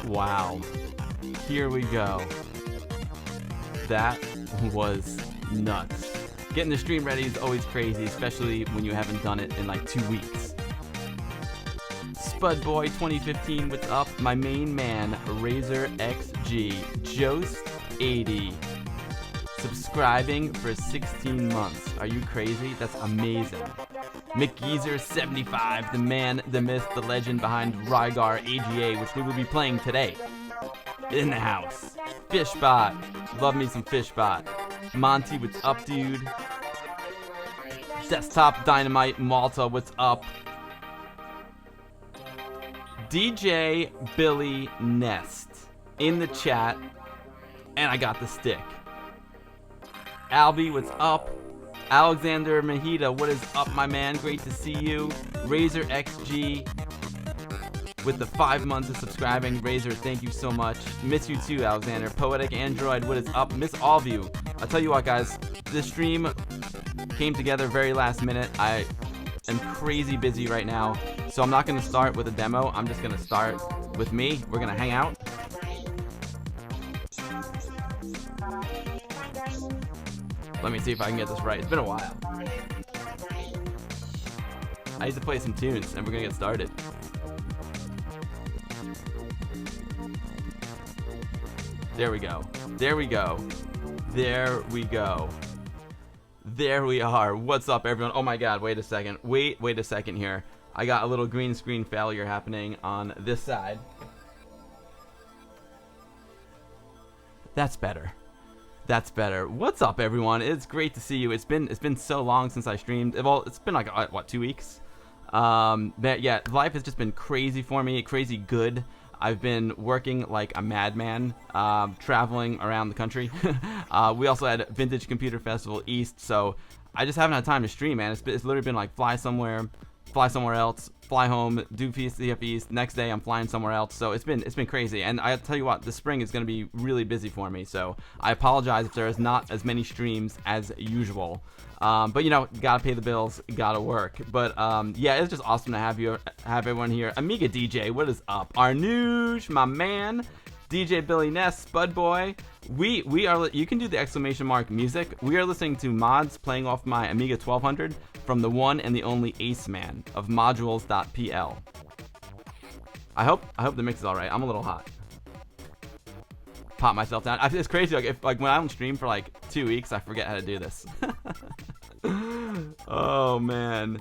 Wow. Here we go. That was nuts. Getting the stream ready is always crazy, especially when you haven't done it in like 2 weeks. Spudboy 2015, what's up? My main man, Razor XG, Jost 80, subscribing for 16 months. Are you crazy? That's amazing. McGeezer 75, the man, the myth, the legend behind Rygar AGA, which we will be playing today. In the house. Fishbot, love me some Fishbot. Monty, what's up, dude? Desktop Dynamite Malta, what's up? DJ Billy Nest in the chat, and I got the stick. Albie, what's up? Alexander Mahita, what is up, my man? Great to see you. Razor XG with the 5 months of subscribing. Razor, thank you so much. Miss you too, Alexander. Poetic Android, what is up? Miss all of you. I'll tell you what, guys, this stream came together very last minute. I am crazy busy right now, so I'm not going to start with a demo. I'm just going to start with me. We're going to hang out. Let me see if I can get this right. It's been a while. I need to play some tunes, and we're going to get started. There we go. There we go. There we go. There we are. What's up, everyone? Oh my god, wait a second. Wait a second here. I got a little green screen failure happening on this side. That's better. That's better. What's up, everyone? It's great to see you. It's been so long since I streamed. Well, it's been like what, 2 weeks? But yeah, life has just been crazy for me. Crazy good. I've been working like a madman, traveling around the country. We also had Vintage Computer Festival East, so I just haven't had time to stream, man. It's literally been like fly somewhere else, fly home, do PCF East. Next day, I'm flying somewhere else. So it's been crazy. And I tell you what, the spring is going to be really busy for me. So I apologize if there is not as many streams as usual. But you know, gotta pay the bills, gotta work. But yeah, it's just awesome to have everyone here. Amiga DJ, what is up? Arnoush, my man. DJ Billy Ness, Spudboy. We are. You can do the exclamation mark music. We are listening to mods playing off my Amiga 1200 from the one and the only Ace Man of modules.pl. I hope the mix is all right. I'm a little hot. Pop myself down. It's crazy. Like when I don't stream for like 2 weeks, I forget how to do this. Oh man.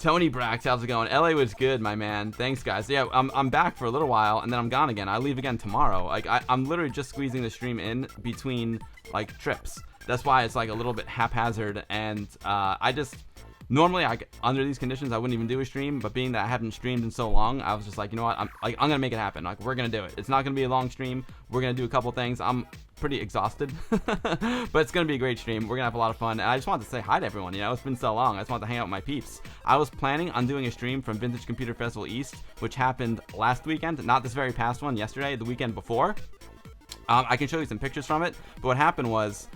Tony Brax, how's it going? LA was good, my man. Thanks, guys. Yeah, I'm back for a little while, and then I'm gone again. I leave again tomorrow. Like I'm literally just squeezing the stream in between like trips. That's why it's like a little bit haphazard, and I just Normally, under these conditions, I wouldn't even do a stream, but being that I haven't streamed in so long, I was just like, you know what, I'm gonna make it happen. Like, we're gonna do it. It's not gonna be a long stream. We're gonna do a couple things. I'm pretty exhausted, but it's gonna be a great stream. We're gonna have a lot of fun, and I just wanted to say hi to everyone. You know, it's been so long. I just wanted to hang out with my peeps. I was planning on doing a stream from Vintage Computer Festival East, which happened last weekend, not this very past one, yesterday, the weekend before. I can show you some pictures from it, but what happened was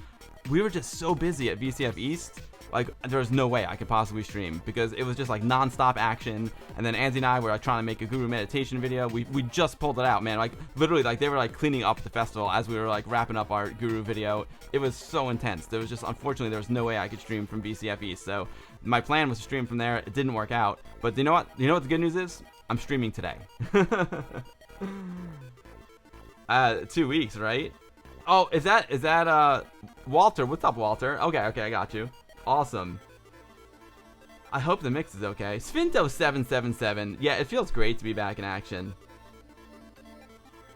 we were just so busy at VCF East. Like, there was no way I could possibly stream because it was just like non-stop action. And then Andy and I were like trying to make a guru meditation video. We just pulled it out, man. Like, literally, like, they were like cleaning up the festival as we were like wrapping up our guru video. It was so intense. There was just, unfortunately, there was no way I could stream from VCF East. So my plan was to stream from there. It didn't work out. But you know what? You know what the good news is? I'm streaming today. 2 weeks, right? Oh, is that Walter? What's up, Walter? Okay, I got you. Awesome. I hope the mix is okay. Svinto777. Yeah, it feels great to be back in action.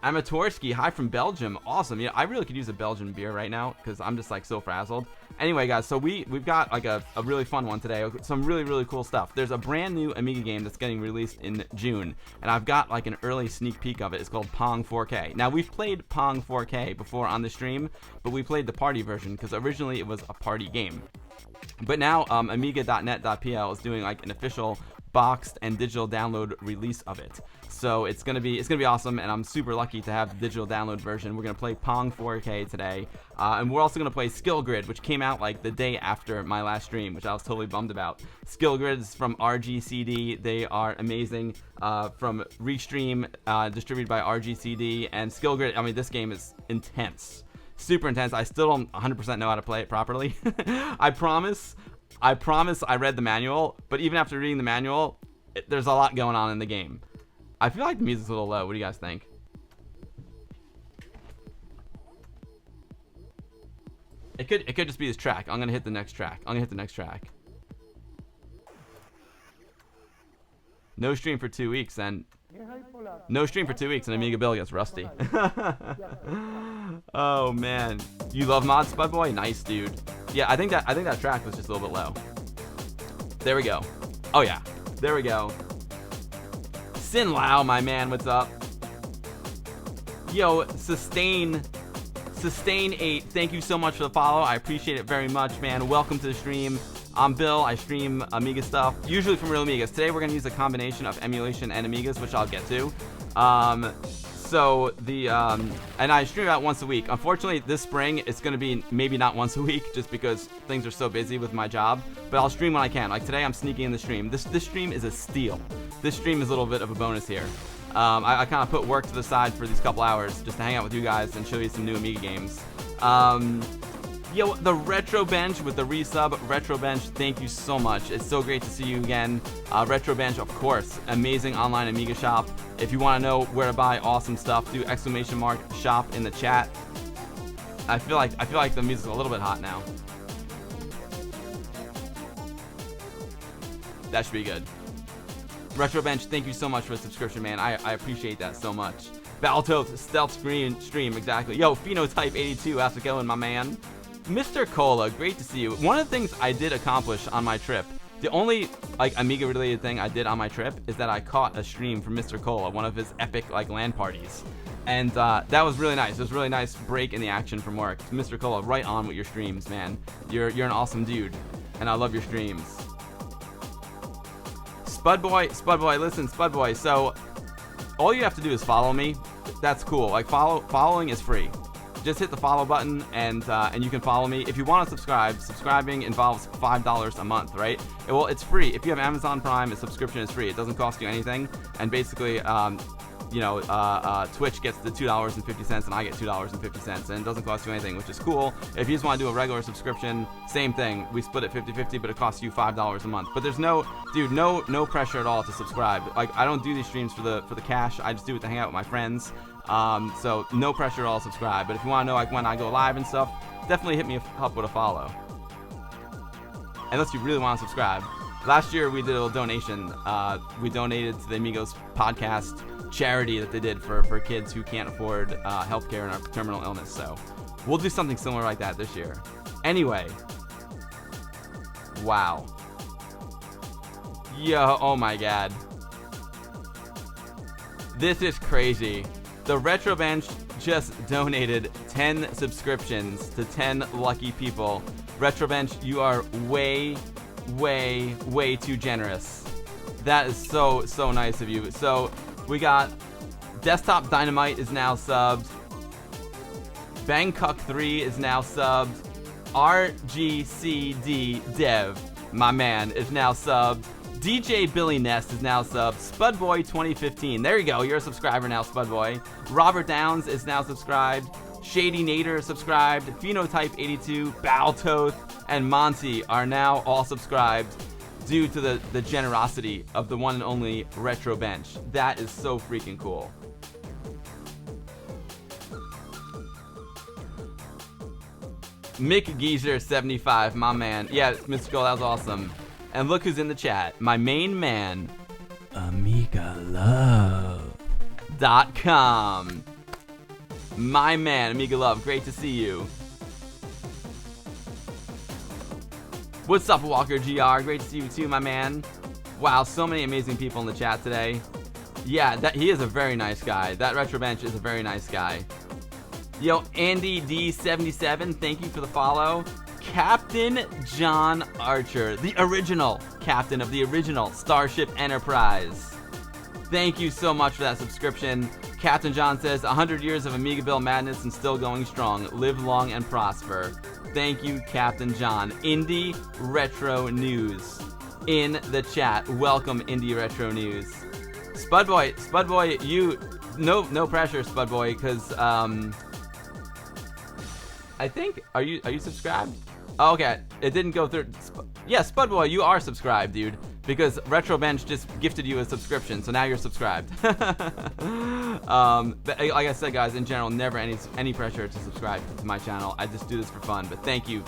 Amatorski, hi from Belgium. Awesome. Yeah, I really could use a Belgian beer right now because I'm just like so frazzled. Anyway, guys, so we've got like a really fun one today. Some really cool stuff. There's a brand new Amiga game that's getting released in June, and I've got like an early sneak peek of it. It's called Pong4K. Now, we've played Pong4K before on the stream, but we played the party version because originally it was a party game. But now Amiga.net.pl is doing like an official boxed and digital download release of it. So it's gonna be awesome, and I'm super lucky to have the digital download version. We're gonna play Pong4K today, and we're also gonna play Skill Grid, which came out like the day after my last stream, which I was totally bummed about. Skill Grid is from RGCD. They are amazing. From Restream, distributed by RGCD, and Skill Grid. I mean, this game is intense. Super intense. I still don't 100% know how to play it properly. I promise I read the manual, but even after reading the manual, there's a lot going on in the game. I feel like the music's a little low. What do you guys think? It could just be this track. I'm gonna hit the next track. No stream for 2 weeks, and Amiga Bill gets rusty. Oh man, you love mods, Spud Boy? Nice, dude. Yeah, I think that track was just a little bit low. There we go. Oh yeah, there we go. Sin Lao, my man, what's up? Yo, Sustain 8, thank you so much for the follow. I appreciate it very much, man. Welcome to the stream. I'm Bill. I stream Amiga stuff, usually from real Amigas. Today we're gonna use a combination of emulation and Amigas, which I'll get to. And I stream about once a week. Unfortunately, this spring it's gonna be maybe not once a week, just because things are so busy with my job. But I'll stream when I can. Like today, I'm sneaking in the stream. This stream is a steal. This stream is a little bit of a bonus here. I kind of put work to the side for these couple hours just to hang out with you guys and show you some new Amiga games. Yo, the Retro Bench with the resub. Retro Bench, thank you so much. It's so great to see you again. Retro Bench, of course, amazing online Amiga shop. If you want to know where to buy awesome stuff, do !shop in the chat. I feel like the music's a little bit hot now. That should be good. Retro Bench, thank you so much for the subscription, man. I appreciate that so much. Battletoads, stealth stream, exactly. Yo, Phenotype82, how's it going, my man? Mr. Cola, great to see you. One of the things I did accomplish on my trip, the only like Amiga related thing I did on my trip is that I caught a stream from Mr. Cola, one of his epic like LAN parties. And that was really nice. It was a really nice break in the action from work. Mr. Cola, right on with your streams, man. You're an awesome dude, and I love your streams. Spud Boy, listen, Spud Boy. So all you have to do is follow me. That's cool. Like following is free. Just hit the follow button and you can follow me. If you want to subscribe, subscribing involves $5 a month, right? Well, it's free. If you have Amazon Prime, a subscription is free. It doesn't cost you anything. And basically, Twitch gets the $2.50 and I get $2.50, and it doesn't cost you anything, which is cool. If you just want to do a regular subscription, same thing. We split it 50-50, but it costs you $5 a month. But there's no pressure at all to subscribe. Like, I don't do these streams for the cash. I just do it to hang out with my friends. So no pressure at all to subscribe. But if you want to know like when I go live and stuff, definitely hit me up with a follow. Unless you really want to subscribe. Last year we did a little donation. We donated to the Amigos podcast charity that they did for kids who can't afford healthcare and our terminal illness. So we'll do something similar like that this year. Anyway, wow. Yo, oh my god. This is crazy. The Retro Bench just donated 10 subscriptions to 10 lucky people. Retro Bench, you are way too generous. That is so nice of you. So we got Desktop Dynamite is now subbed. Bangkok 3 is now subbed. RGCD Dev, my man, is now subbed. DJ Billy Nest is now subbed. Spudboy 2015, there you go, you're a subscriber now, Spudboy. Robert Downs is now subscribed. Shady Nader is subscribed. Phenotype 82, Baltoth, and Monty are now all subscribed due to the generosity of the one and only Retro Bench. That is so freaking cool. Mick Geezer 75, my man. Yeah, Mr. Gold, that was awesome. And look who's in the chat. My main man, AmigaLove.com. My man, Amiga Love, great to see you. What's up, Walker GR? Great to see you too, my man. Wow, so many amazing people in the chat today. Yeah, he is a very nice guy. That Retro Bench is a very nice guy. Yo, Andy D77, thank you for the follow. Captain John Archer, the original captain of the original Starship Enterprise. Thank you so much for that subscription. Captain John says, 100 years of Amiga Bill madness and still going strong. Live long and prosper. Thank you, Captain John. Indie Retro News in the chat. Welcome, Indie Retro News. Spudboy, you, no pressure, Spudboy, because, I think, are you subscribed? Oh, okay, it didn't go through. Yeah, Spudboy, you are subscribed, dude, because Retro Bench just gifted you a subscription, so now you're subscribed. But like I said, guys, in general, never any pressure to subscribe to my channel. I just do this for fun, but thank you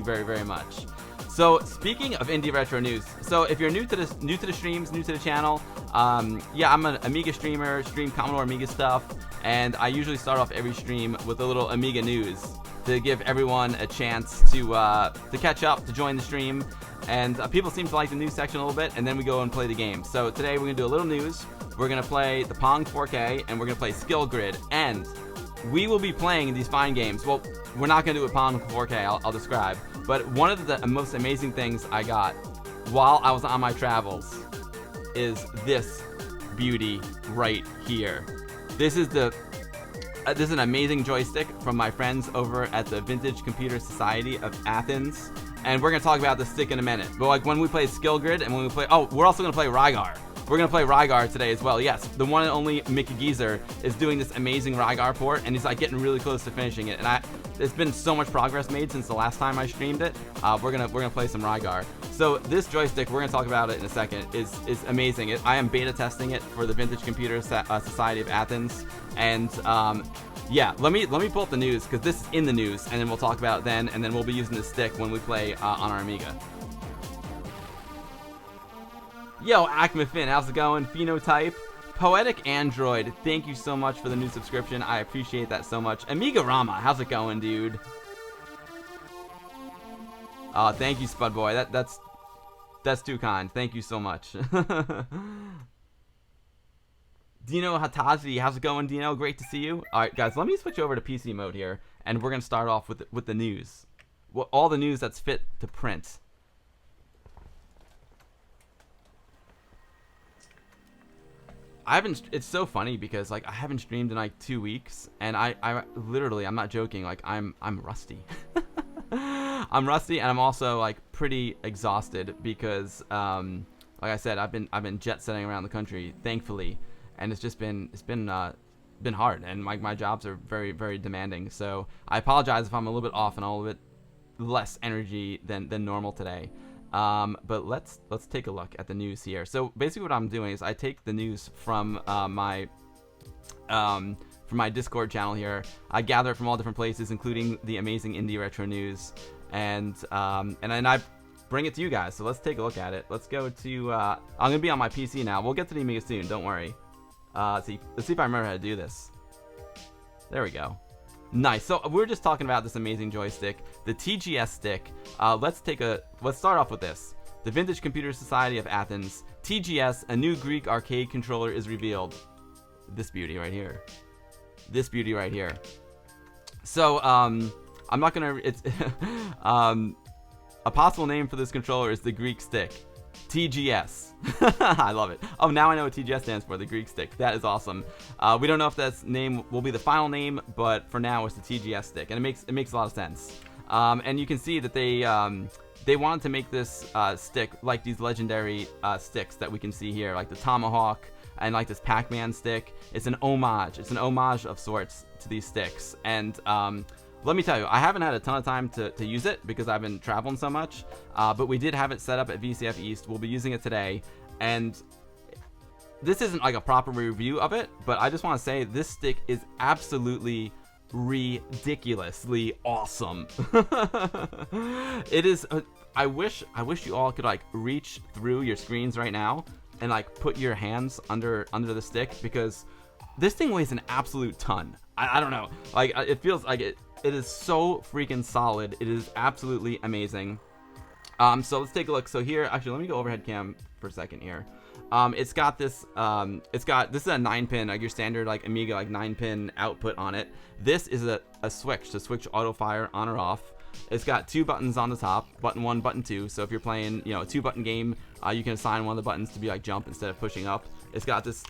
very much. So speaking of Indie Retro News, so if you're new to the streams, new to the channel, yeah, I'm an Amiga streamer, stream Commodore Amiga stuff, and I usually start off every stream with a little Amiga news to give everyone a chance to catch up, to join the stream, and people seem to like the news section a little bit, and then we go and play the game. So today we're gonna do a little news. We're gonna play the Pong4K, and we're gonna play Skill Grid, and we will be playing these fine games. Well, we're not gonna do it Pong4K. I'll describe. But one of the most amazing things I got while I was on my travels is this beauty right here. This is an amazing joystick from my friends over at the Vintage Computer Society of Athens, and we're gonna talk about the stick in a minute. But like when we play Skill Grid and when we play, oh, we're also gonna play Rygar. We're gonna play Rygar today as well. Yes, the one and only Mickey Geezer is doing this amazing Rygar port, and he's like getting really close to finishing it. And there's been so much progress made since the last time I streamed it. We're gonna play some Rygar. So this joystick, we're gonna talk about it in a second, is amazing. I am beta testing it for the Vintage Computer Society of Athens, and yeah, let me pull up the news, because this is in the news, and then we'll talk about it then, and then we'll be using this stick when we play on our Amiga. Yo, Acma Finn, how's it going? Phenotype, Poetic Android, thank you so much for the new subscription. I appreciate that so much. Amiga Rama, how's it going, dude? Thank you, Spudboy. That's too kind. Thank you so much. Dino Hatazi, how's it going, Dino? Great to see you. All right, guys, let me switch over to PC mode here, and we're gonna start off with the news. All the news that's fit to print. It's so funny because like I haven't streamed in like 2 weeks, and I literally, I'm not joking, like I'm rusty. I'm rusty, and I'm also like pretty exhausted because like I said, I've been jet setting around the country, thankfully, and it's been hard, and my jobs are very demanding. So I apologize if I'm a little bit off and a little bit less energy than normal today. But let's take a look at the news here. So basically what I'm doing is I take the news from my Discord channel here. I gather it from all different places, including the amazing Indie Retro News, and then I bring it to you guys. So let's take a look at it. Let's go to I'm gonna be on my PC now. We'll get to the Amiga soon, don't worry. Let's see if I remember how to do this. There we go. Nice. So we were just talking about this amazing joystick, the TGS stick. Let's start off with this. The Vintage Computer Society of Athens, TGS, a new Greek arcade controller is revealed. This beauty right here. This beauty right here. So, I'm not gonna, it's, a possible name for this controller is the Greek stick. TGS. I love it. Oh, now I know what TGS stands for, the Greek stick. That is awesome. We don't know if that name will be the final name, but for now it's the TGS stick, and it makes a lot of sense. And you can see that they wanted to make this stick like these legendary sticks that we can see here, like the Tomahawk and like this Pac-Man stick. It's an homage. It's an homage of sorts to these sticks. And let me tell you, I haven't had a ton of time to use it because I've been traveling so much, but we did have it set up at VCF East. We'll be using it today, and this isn't like a proper review of it, but I just want to say this stick is absolutely ridiculously awesome. It is. I wish you all could like reach through your screens right now and like put your hands under the stick, because this thing weighs an absolute ton. I don't know, like it feels like it is so freaking solid. It is absolutely amazing. So let's take a look. So here, actually, let me go overhead cam for a second here. It's got this is a 9-pin, like your standard like Amiga like 9-pin output on it. This is a switch to switch auto fire on or off. It's got 2 buttons on the top, button 1, button 2. So if you're playing, you know, a 2-button game, you can assign one of the buttons to be like jump instead of pushing up. It's got this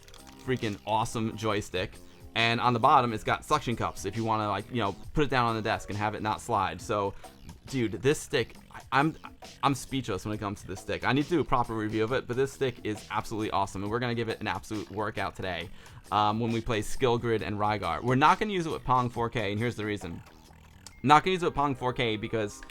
freaking awesome joystick. And on the bottom, it's got suction cups if you want to, like, you know, put it down on the desk and have it not slide. So, dude, this stick, I'm speechless when it comes to this stick. I need to do a proper review of it, but this stick is absolutely awesome, and we're gonna give it an absolute workout today when we play Skill Grid and Rygar. We're not gonna use it with Pong4K, and here's the reason. I'm not gonna use it with Pong4K because,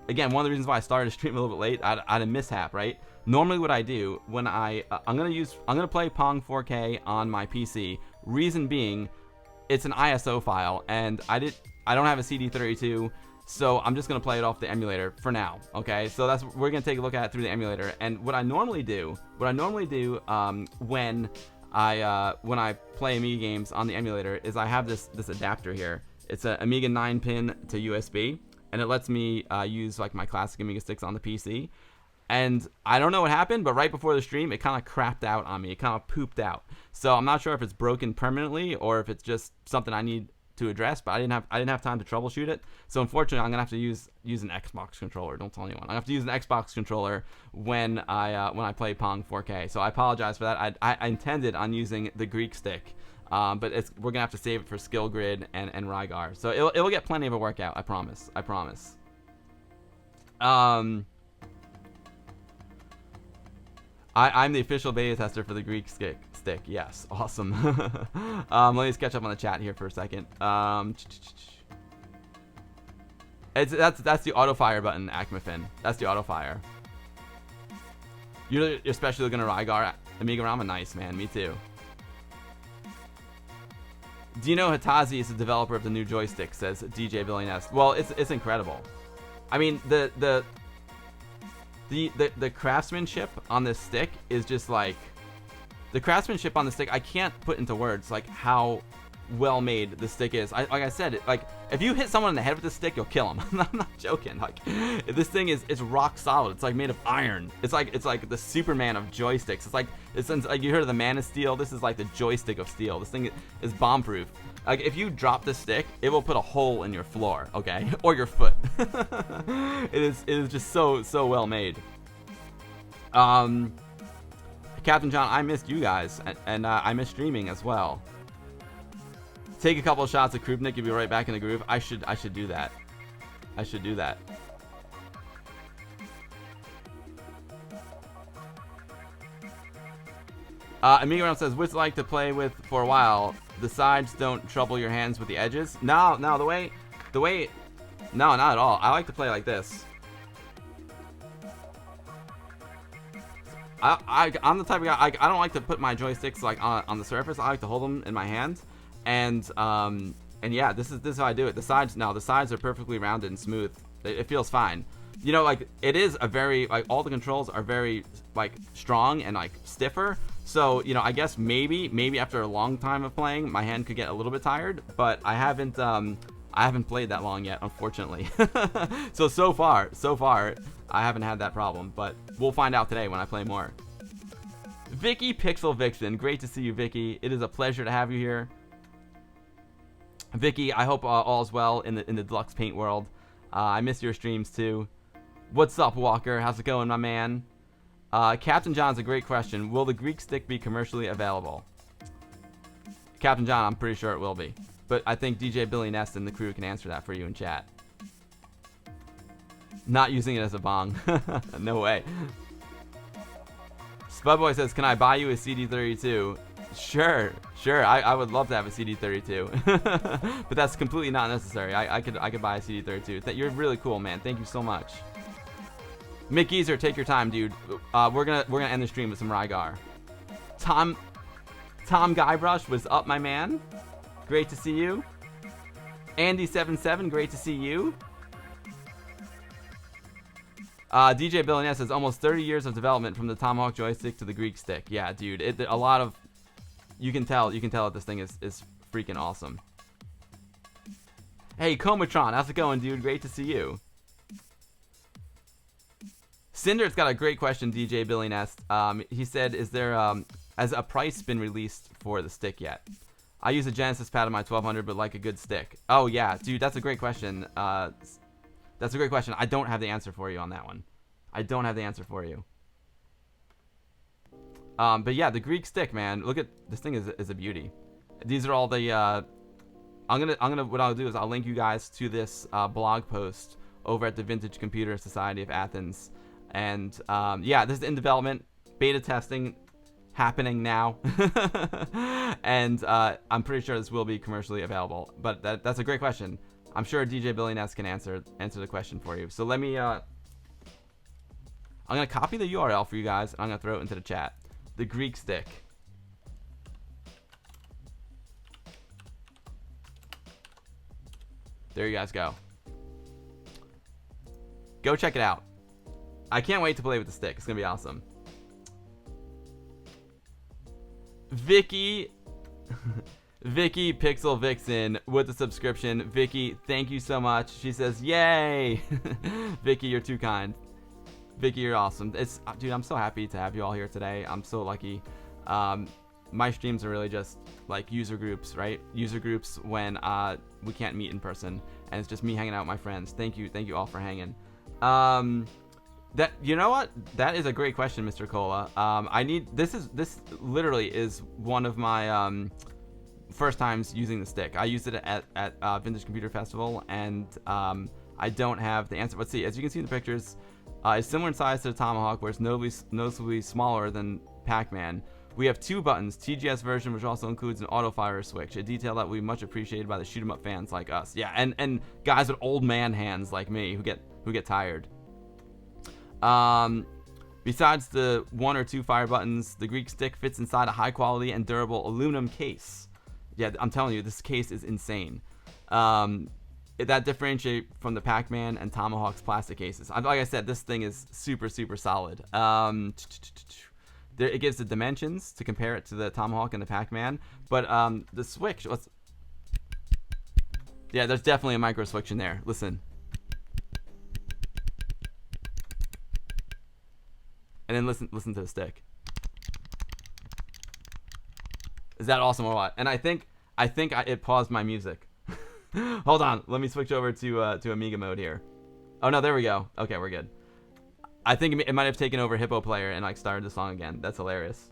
again, one of the reasons why I started to stream a little bit late, I had a mishap, right? Normally, what I do when I'm gonna play Pong4K on my PC. Reason being, it's an ISO file, and I don't have a CD32, so I'm just gonna play it off the emulator for now. Okay, so we're gonna take a look at it through the emulator. And what I normally do when I play Amiga games on the emulator is I have this adapter here. It's an Amiga 9-pin to USB, and it lets me use like my classic Amiga sticks on the PC. And I don't know what happened, but right before the stream, it kind of crapped out on me. It kind of pooped out. So I'm not sure if it's broken permanently or if it's just something I need to address. But I didn't have time to troubleshoot it. So unfortunately, I'm gonna have to use an Xbox controller. Don't tell anyone. I have to use an Xbox controller when I play Pong4K. So I apologize for that. I intended on using the Greek stick, but we're gonna have to save it for Skill Grid and Rygar. So it will get plenty of a workout. I promise. I promise. I'm the official beta tester for the Greek stick. Yes, awesome. Let me just catch up on the chat here for a second. That's the auto fire button, Acmafin. That's the auto fire. You're especially looking at Rygar, Amiga Rama. Nice, man. Me too. Do you know Hitazi is the developer of the new joystick? Says DJ Billy Nest. Well, it's incredible. I mean, the craftsmanship on this stick is just like, the craftsmanship on the stick, I can't put into words like how well made the stick is. Like I said, like if you hit someone in the head with the stick, you'll kill them. I'm not joking. Like this thing is rock solid. It's like made of iron. It's like the Superman of joysticks. It's like you heard of the Man of Steel. This is like the joystick of steel. This thing is bomb proof. Like if you drop this stick, it will put a hole in your floor, okay, or your foot. It is just so well made. Captain John, I missed you guys, and I missed streaming as well. Take a couple of shots of Krupnik, you'll be right back in the groove. I should do that. I should do that. Amiga Realm says, what's it like to play with for a while? The sides don't trouble your hands with the edges? No, the way, no, not at all. I like to play like this. I'm the type of guy, I don't like to put my joysticks like on the surface. I like to hold them in my hand, and yeah, this is how I do it. The sides are perfectly rounded and smooth. It feels fine. You know, like it is a very, like, all the controls are very like strong and like stiffer. So, you know, I guess maybe after a long time of playing, my hand could get a little bit tired, but I haven't I haven't played that long yet, unfortunately. so far, I haven't had that problem, but we'll find out today when I play more. Vicky Pixel Vixen, great to see you, Vicky. It is a pleasure to have you here. Vicky, I hope all's well in the Deluxe Paint world. I miss your streams too. What's up, Walker? How's it going, my man? Captain John's a great question. Will the Greek stick be commercially available? Captain John, I'm pretty sure it will be. But I think DJ Billy Nest and the crew can answer that for you in chat. Not using it as a bong. No way. Spudboy says, can I buy you a CD32? Sure. I would love to have a CD32. But that's completely not necessary. I could buy a CD32. You're really cool, man. Thank you so much. Mick Geezer, take your time, dude. We're gonna end the stream with some Rygar. Tom Guybrush was up, my man. Great to see you. Andy77, great to see you. DJ Billionaire says almost 30 years of development from the Tomahawk joystick to the Greek stick. Yeah, dude, a lot of you can tell that this thing is freaking awesome. Hey, Comatron, how's it going, dude? Great to see you. Cinder's got a great question, DJ Billy Nest. He said, is there has a price been released for the stick yet? I use a Genesis pad on my 1200, but like a good stick. Oh yeah, dude, that's a great question. That's a great question. I don't have the answer for you on that one. I don't have the answer for you. But yeah, the Greek stick, man. Look at this thing is a beauty. These are all the. What I'll do is I'll link you guys to this blog post over at the Vintage Computer Society of Athens, and yeah, this is in development, beta testing happening now, and I'm pretty sure this will be commercially available. But that's a great question. I'm sure DJ Billy Ness can answer the question for you. So let me. I'm gonna copy the URL for you guys, and I'm gonna throw it into the chat. The Greek stick. There you guys go. Go check it out. I can't wait to play with the stick. It's gonna be awesome. Vicky Pixel Vixen with the subscription. Vicky, thank you so much. She says, yay. Vicky, you're too kind. Vicky, you're awesome. Dude, I'm so happy to have you all here today. I'm so lucky. My streams are really just like user groups, right? User groups when we can't meet in person, and it's just me hanging out with my friends. Thank you all for hanging. That, you know what? That is a great question, Mr. Cola. This literally is one of my first times using the stick. I used it at Vintage Computer Festival, and I don't have the answer. Let's see. As you can see in the pictures, it's similar in size to the Tomahawk, where it's noticeably smaller than Pac-Man. We have two buttons, TGS version, which also includes an auto-fire switch, a detail that we much appreciated by the shoot-'em-up fans like us. Yeah, and guys with old man hands like me who get tired. Besides the one or two fire buttons, the Greek stick fits inside a high-quality and durable aluminum case. Yeah, I'm telling you, this case is insane. That differentiate from the Pac-Man and Tomahawk's plastic cases. Like I said, this thing is super, super solid. It gives the dimensions to compare it to the Tomahawk and the Pac-Man, but the switch. Yeah, there's definitely a micro switch in there. Listen. And then listen to the stick. Is that awesome or what? And I think it paused my music. Hold on, let me switch over to Amiga mode here. Oh no, there we go. Okay, we're good. I think it might have taken over Hippo Player and like started the song again. That's hilarious.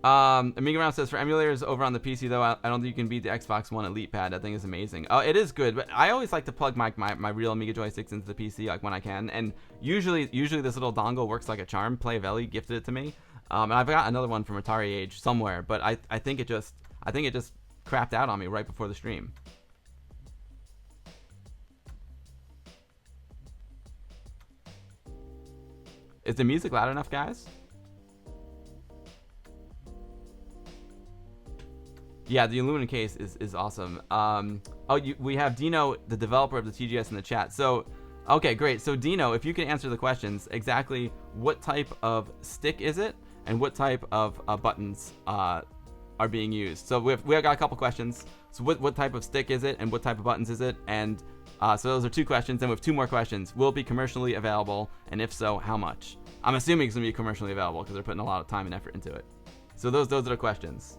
Amiga Round says, for emulators over on the PC though, I don't think you can beat the Xbox One Elite pad. That thing is amazing. Oh, it is good, but I always like to plug my real Amiga joysticks into the PC like when I can, and usually this little dongle works like a charm. Playavelli gifted it to me, and I've got another one from Atari Age somewhere, but I think it just crapped out on me right before the stream. Is the music loud enough, guys? Yeah, the aluminum case is awesome. We have Dino, the developer of the TGS, in the chat. So, okay, great. So Dino, if you can answer the questions, exactly what type of stick is it, and what type of buttons are being used. So we've got a couple questions. So what type of stick is it, and what type of buttons is it? And so those are 2 questions. And we have 2 more questions. Will it be commercially available, and if so, how much? I'm assuming it's gonna be commercially available because they're putting a lot of time and effort into it. So those are the questions.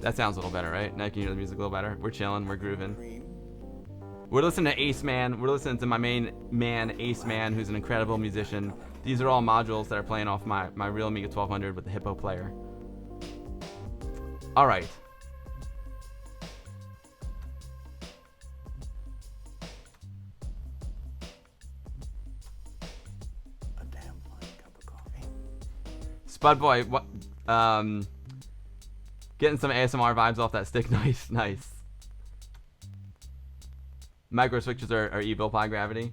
That sounds a little better, right? Now you can hear the music a little better. We're chilling, we're grooving. We're listening to Ace Man. We're listening to my main man, Ace Man, who's an incredible musician. These are all modules that are playing off my real Amiga 1200 with the Hippo player. All right. A damn fine cup of coffee. Spud Boy, what? Getting some ASMR vibes off that stick. Nice, nice. Micro switches are evil by gravity.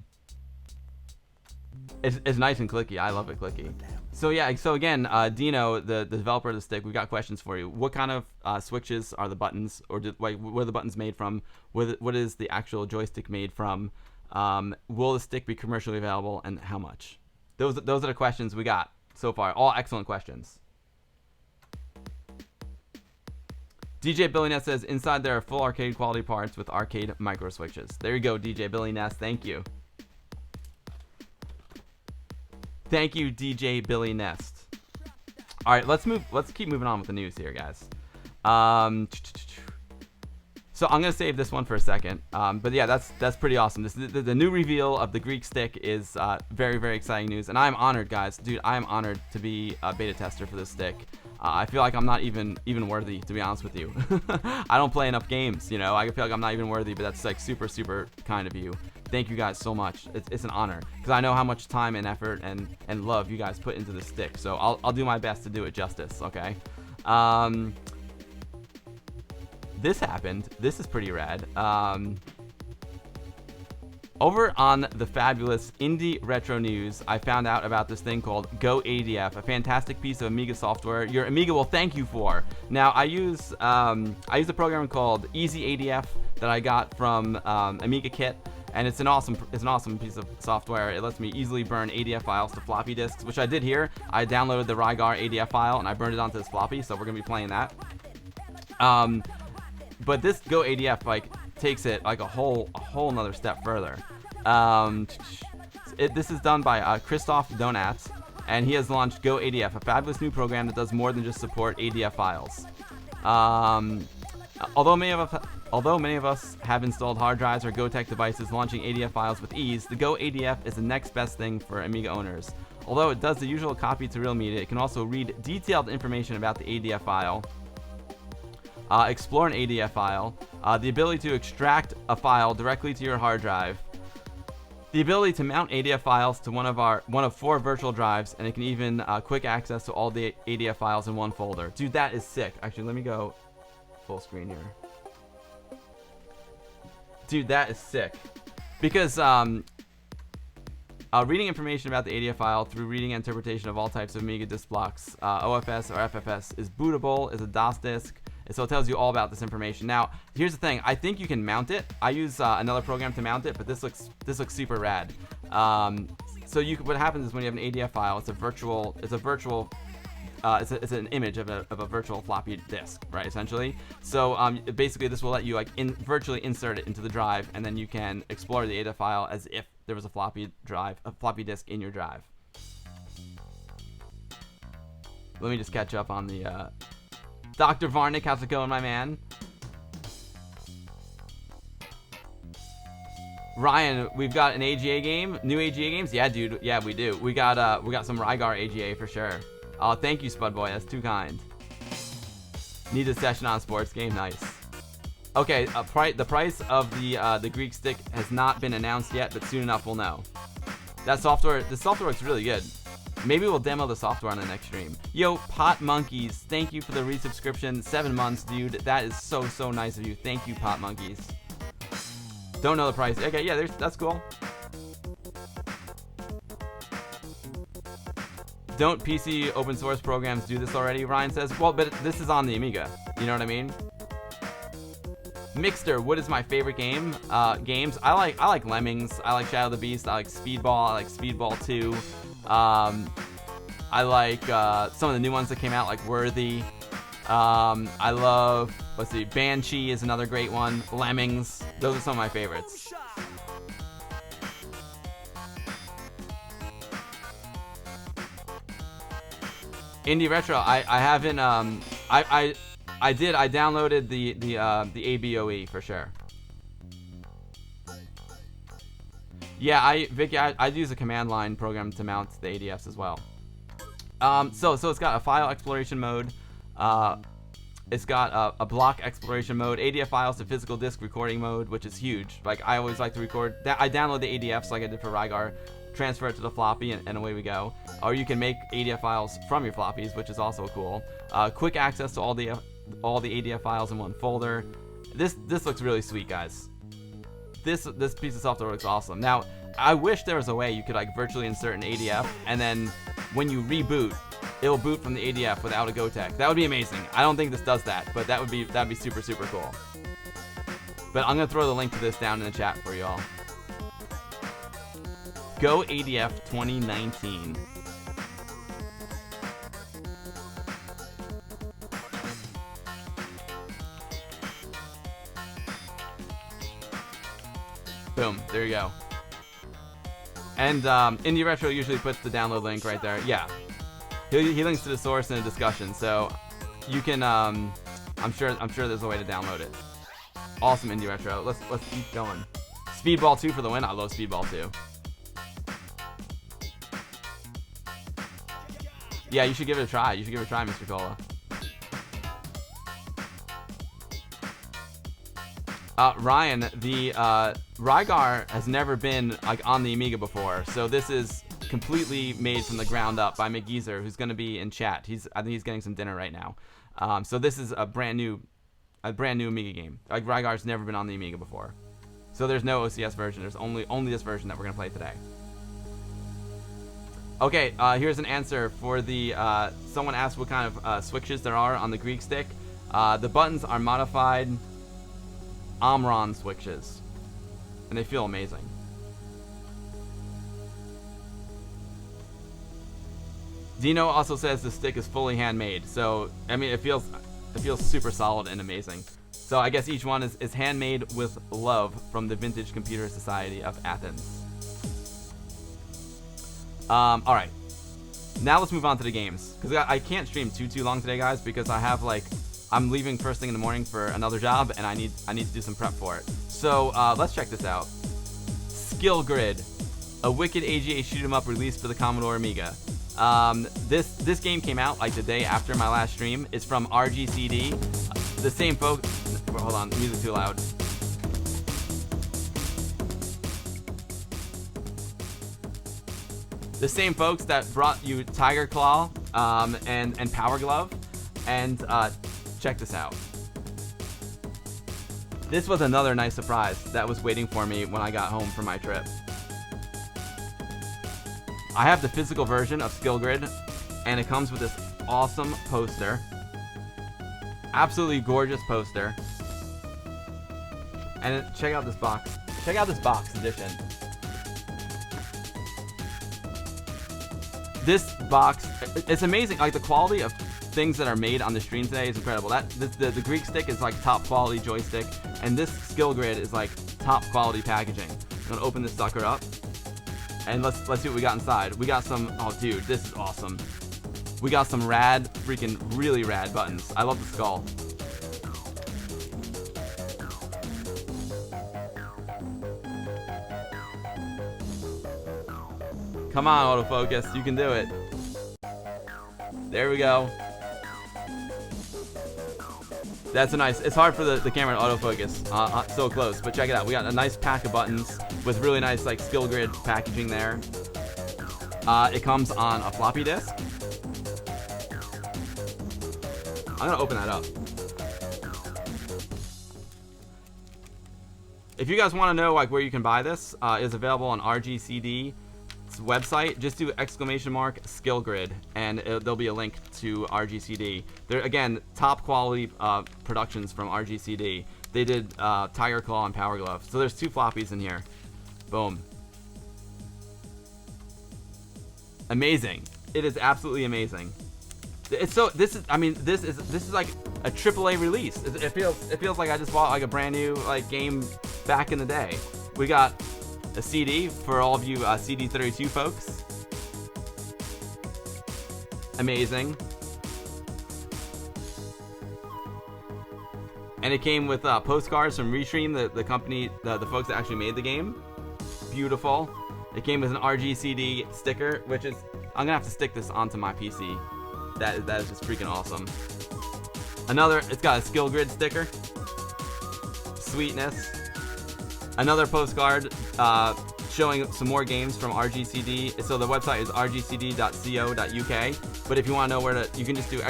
It's nice and clicky. I love it clicky. So yeah, so again, Dino, the developer of the stick, we've got questions for you. What kind of switches are the buttons, or what are the buttons made from? What is the actual joystick made from? Will the stick be commercially available, and how much? Those are the questions we got so far. All excellent questions. DJ Billy Ness says, inside there are full arcade quality parts with arcade micro switches. There you go, DJ Billy Ness. Thank you. Thank you, DJ Billy Nest. All right, let's keep moving on with the news here, guys. So I'm gonna save this one for a second. But yeah, that's pretty awesome. The new reveal of the Greek stick is very, very exciting news, and I'm honored, guys. Dude, I am honored to be a beta tester for this stick. I feel like I'm not even worthy, to be honest with you. I don't play enough games, you know. I feel like I'm not even worthy, but that's like super, super kind of you. Thank you guys so much. It's an honor, because I know how much time and effort and love you guys put into this stick. So I'll do my best to do it justice. Okay. This happened. This is pretty rad. Over on the fabulous Indie Retro News, I found out about this thing called Go ADF, a fantastic piece of Amiga software your Amiga will thank you for. Now, I use a program called Easy ADF that I got from Amiga Kit, and it's an awesome piece of software. It lets me easily burn ADF files to floppy disks, which I did here. I downloaded the Rygar ADF file and I burned it onto this floppy, so we're gonna be playing that. But this Go ADF like takes it like a whole nother step further. This is done by Christoph Donat, and he has launched Go ADF, a fabulous new program that does more than just support ADF files. Although many of us have installed hard drives or GoTech devices launching ADF files with ease, the Go ADF is the next best thing for Amiga owners. Although it does the usual copy to real media, it can also read detailed information about the ADF file, explore an ADF file, the ability to extract a file directly to your hard drive, the ability to mount ADF files to one of 4 virtual drives, and it can even quick access to all the ADF files in one folder. Dude, that is sick. Actually, let me go full screen here. Dude, that is sick. Because reading information about the ADF file through reading and interpretation of all types of Amiga disk blocks, OFS or FFS, is bootable, is a DOS disk. So it tells you all about this information. Now, here's the thing. I think you can mount it. I use another program to mount it, but this looks super rad. So what happens is when you have an ADF file, it's an image of a virtual floppy disk, right? Essentially. So basically, this will let you virtually insert it into the drive, and then you can explore the ADF file as if there was a floppy disk in your drive. Let me just catch up on the. Dr. Varnick, how's it going, my man? Ryan, we've got an AGA game, new AGA games. Yeah, dude. Yeah, we do. We got some Rygar AGA for sure. Oh, thank you, Spud Boy. That's too kind. Need a session on sports game. Nice. Okay, the price of the Greek stick has not been announced yet, but soon enough we'll know. The software looks really good. Maybe we'll demo the software on the next stream. Yo, Pot Monkeys, thank you for the resubscription. 7 months, dude. That is so nice of you. Thank you, Pot Monkeys. Don't know the price. Okay, yeah, that's cool. don't PC open source programs do this already? Ryan says. Well, but this is on the Amiga. You know what I mean? Mixter, what is my favorite game? Games. I like Lemmings. I like Shadow of the Beast. I like Speedball. I like Speedball 2. I like some of the new ones that came out, like Worthy. I love, let's see, Banshee is another great one. Lemmings. Those are some of my favorites. Indie Retro. I haven't. I downloaded the ABOE for sure. Yeah, Vicky, I use a command line program to mount the ADFs as well. So it's got a file exploration mode. It's got a block exploration mode, ADF files to physical disk recording mode, which is huge. Like, I always like to record. I download the ADFs like I did for Rygar, transfer it to the floppy, and away we go. Or you can make ADF files from your floppies, which is also cool. Quick access to all the ADF files in one folder. This looks really sweet, guys. This piece of software looks awesome. Now, I wish there was a way you could like virtually insert an ADF, and then when you reboot, it'll boot from the ADF without a GoTech. That would be amazing. I don't think this does that, but that'd be super cool. But I'm gonna throw the link to this down in the chat for y'all. Go ADF 2019. Boom, there you go. And Indie Retro usually puts the download link right there. Yeah, he links to the source in a discussion, so you can. I'm sure there's a way to download it. Awesome, Indie Retro. Let's keep going. Speedball 2 for the win. I love Speedball 2. Yeah, you should give it a try. You should give it a try, Mr. Cola. Ryan, the Rygar has never been like on the Amiga before, so this is completely made from the ground up by McGeezer, who's going to be in chat. I think he's getting some dinner right now. So this is a brand new Amiga game. Like, Rygar's never been on the Amiga before, so there's no OCS version. There's only this version that we're going to play today. Okay, here's an answer for the someone asked what kind of switches there are on the Greek stick. The buttons are modified Omron switches, and they feel amazing. Dino also says the stick is fully handmade, so I mean it feels super solid and amazing. So I guess each one is handmade with love from the Vintage Computer Society of Athens. All right, now let's move on to the games, because I can't stream too long today, guys, because I have I'm leaving first thing in the morning for another job, and I need to do some prep for it. So let's check this out. Skill Grid, a wicked AGA shoot 'em up released for the Commodore Amiga. This game came out like the day after my last stream. It's from RGCD. The same folks. Hold on, music too loud. The same folks that brought you Tiger Claw and Power Glove, and check this out. This was another nice surprise that was waiting for me when I got home from my trip. I have the physical version of Skill Grid, and it comes with this awesome poster. Absolutely gorgeous poster. And check out this box. Check out this box edition. This box, it's amazing. Like, the quality of things that are made on the stream today is incredible. The Greek stick is like top quality joystick, and this Skill Grid is like top quality packaging. I'm gonna open this sucker up, and let's see what we got inside. We got some. Oh, dude, this is awesome. We got some rad, freaking really rad buttons. I love the skull. Come on, autofocus. You can do it. There we go. That's a nice. It's hard for the camera to autofocus so close, but check it out. We got a nice pack of buttons with really nice like Skill Grid packaging there. It comes on a floppy disk. I'm gonna open that up. If you guys want to know like where you can buy this, it's available on RGCD. It's website, just do !skill grid, and there'll be a link to RGCD. They're, again, top quality productions from RGCD. They did Tiger Claw and Power Glove. So there's 2 floppies in here. Boom. Amazing. It is absolutely amazing. It's so, this is like a AAA release. It feels like I just bought like a brand new like game back in the day. We got a CD for all of you CD32 folks. Amazing. And it came with postcards from Restream, the company, the folks that actually made the game. Beautiful. It came with an RGCD sticker, which is, I'm gonna have to stick this onto my PC. That is just freaking awesome. It's got a skill grid sticker. Sweetness. Another postcard showing some more games from RGCD. So the website is rgcd.co.uk. But if you want to know where to, you can just do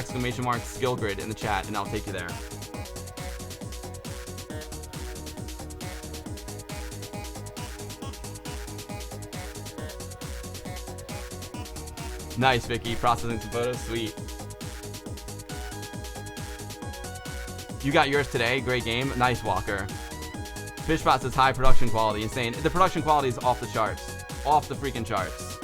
!skill grid in the chat, and I'll take you there. Nice, Vicky. Processing some photos. Sweet. You got yours today. Great game. Nice, Walker. Fishbot says high production quality. Insane. The production quality is off the charts. Off the freaking charts.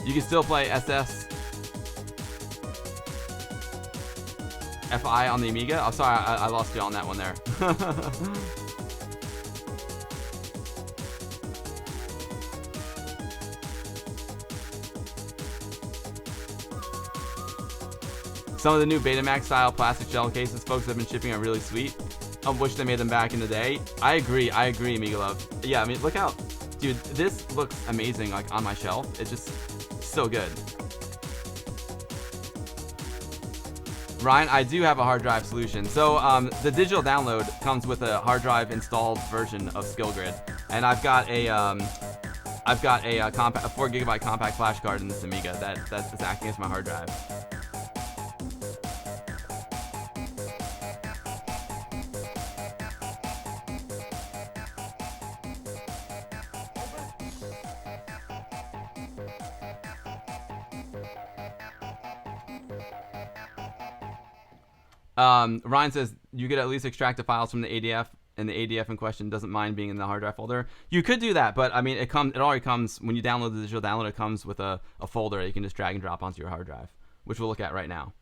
You can still play SS FI on the Amiga. Oh, sorry. I lost you on that one there. Some of the new Betamax style plastic shell cases folks have been shipping are really sweet. I wish they made them back in the day. I agree, Amiga Love. Yeah, I mean, look how, dude, this looks amazing, like, on my shelf. It's just so good. Ryan, I do have a hard drive solution. So, the digital download comes with a hard drive installed version of SkillGrid. And I've got a 4GB compact flash card in this Amiga that's acting as my hard drive. Ryan says you could at least extract the files from the ADF, and the ADF in question doesn't mind being in the hard drive folder. You could do that, but I mean, it already comes when you download the digital download. It comes with a folder that you can just drag and drop onto your hard drive, which we'll look at right now.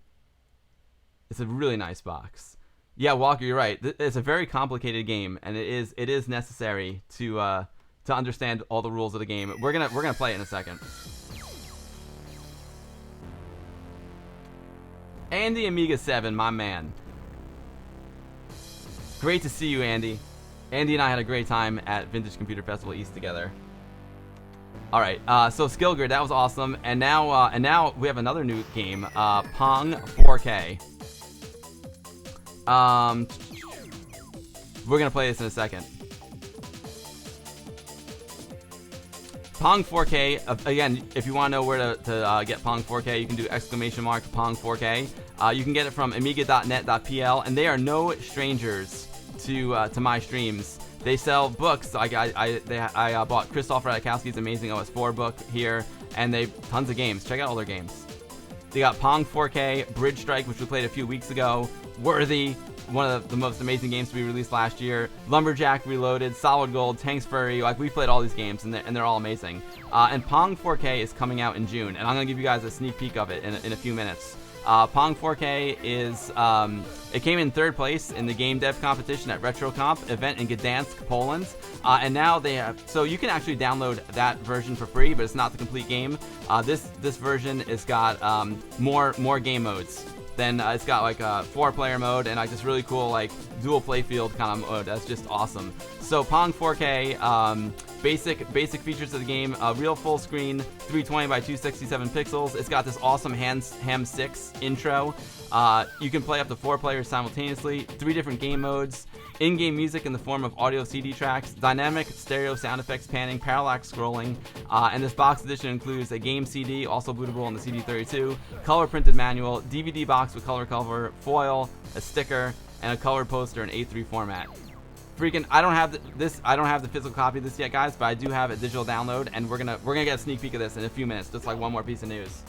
It's a really nice box. Yeah, Walker, you're right. It's a very complicated game, and it is necessary to understand all the rules of the game. We're gonna play it in a second. Andy Amiga 7, my man. Great to see you, Andy. Andy and I had a great time at Vintage Computer Festival East together. All right, so SkillGrid, that was awesome, and now we have another new game, Pong4K. We're gonna play this in a second. Pong4K, again, if you want to know where to get Pong4K, you can do !Pong4K. You can get it from amiga.net.pl, and they are no strangers to my streams. They sell books. I bought Christoph Radikowski's Amazing OS4 book here, and they tons of games. Check out all their games. They got Pong4K, Bridge Strike, which we played a few weeks ago, Worthy, one of the most amazing games to be released last year, Lumberjack Reloaded, Solid Gold, Tanks Furry. Like, we played all these games, and they're all amazing. And Pong4K is coming out in June, and I'm gonna give you guys a sneak peek of it in a few minutes. Pong4K is it came in 3rd place in the game dev competition at RetroComp event in Gdansk, Poland. And now they have, so you can actually download that version for free, but it's not the complete game. This version has got more game modes. Then it's got like a 4-player mode and like this really cool like dual playfield kind of mode. That's just awesome. So Pong4K, basic features of the game: real full screen, 320 by 267 pixels. It's got this awesome Ham 6 intro. You can play up to 4 players simultaneously. 3 different game modes. In-game music in the form of audio CD tracks, dynamic stereo sound effects panning, parallax scrolling, and this box edition includes a game CD, also bootable on the CD32, color printed manual, DVD box with color cover, foil, a sticker, and a color poster in A3 format. freaking, I don't have I don't have the physical copy of this yet, guys, but I do have a digital download, and we're gonna get a sneak peek of this in a few minutes. Just like one more piece of news.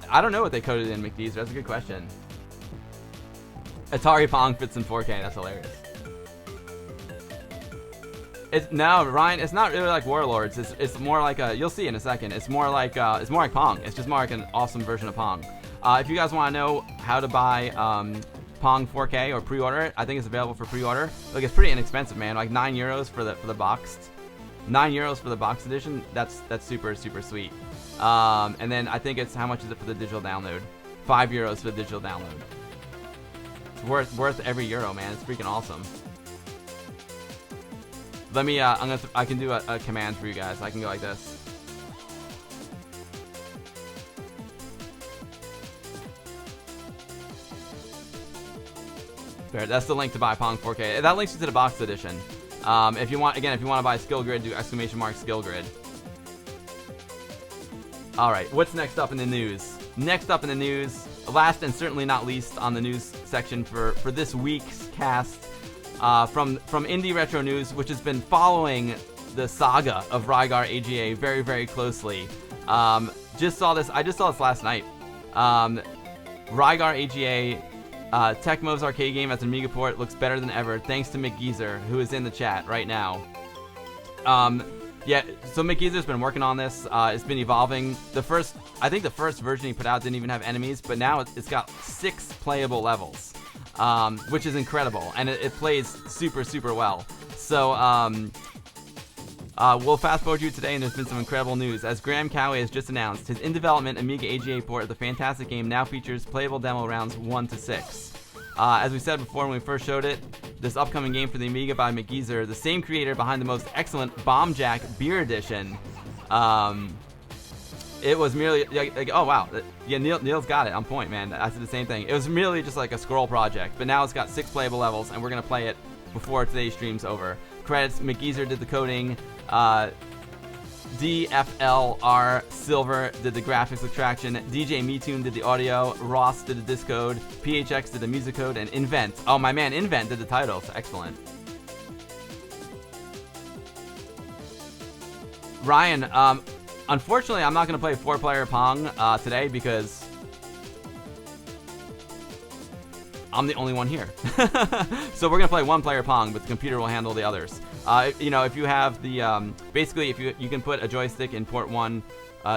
I don't know what they coded in, McDeezer. That's a good question. Atari Pong fits in 4K. That's hilarious. No, Ryan. It's not really like Warlords. It's more like a. You'll see in a second. It's more like Pong. It's just more like an awesome version of Pong. If you guys want to know how to buy Pong4K or pre-order it, I think it's available for pre-order. Look, it's pretty inexpensive, man. Like €9 for the boxed. €9 for the box edition. That's super sweet. And then I think it's, how much is it for the digital download? €5 for the digital download. It's worth every euro, man. It's freaking awesome. Let me, I can do a command for you guys. I can go like this. There, that's the link to buy Pong4K. That links you to the box edition. If you want to buy Skill Grid, do !Skill Grid. All right, what's next up in the news? Next up in the news, last and certainly not least on the news section for this week's cast, from Indie Retro News, which has been following the saga of Rygar AGA very closely. I just saw this last night. Rygar AGA, Tecmo's arcade game as an Amiga port, looks better than ever, thanks to McGeezer, who is in the chat right now. Yeah, so McGeezer's been working on this. It's been evolving. I think the first version he put out didn't even have enemies, but now it's got 6 playable levels, which is incredible, and it plays super well. So we'll fast forward you today, and there's been some incredible news. As Graham Cowie has just announced, his in-development Amiga AGA port of the fantastic game now features playable demo rounds 1 to 6. As we said before when we first showed it, this upcoming game for the Amiga by McGeezer, the same creator behind the most excellent Bomb Jack Beer Edition. It was merely like, oh wow, yeah, Neil's got it on point, man. I said the same thing. It was merely just like a scroll project, but now it's got 6 playable levels, and we're gonna play it before today's stream's over. Credits: McGeezer did the coding, DFLR Silver did the graphics extraction, DJ MeTune did the audio, Ross did the disc code, PHX did the music code, and Invent, oh my man, Invent did the titles. Excellent. Ryan, unfortunately, I'm not going to play 4-player Pong today because I'm the only one here. So we're going to play 1-player Pong, but the computer will handle the others. You know, if you have the, basically, if you can put a joystick in port 1,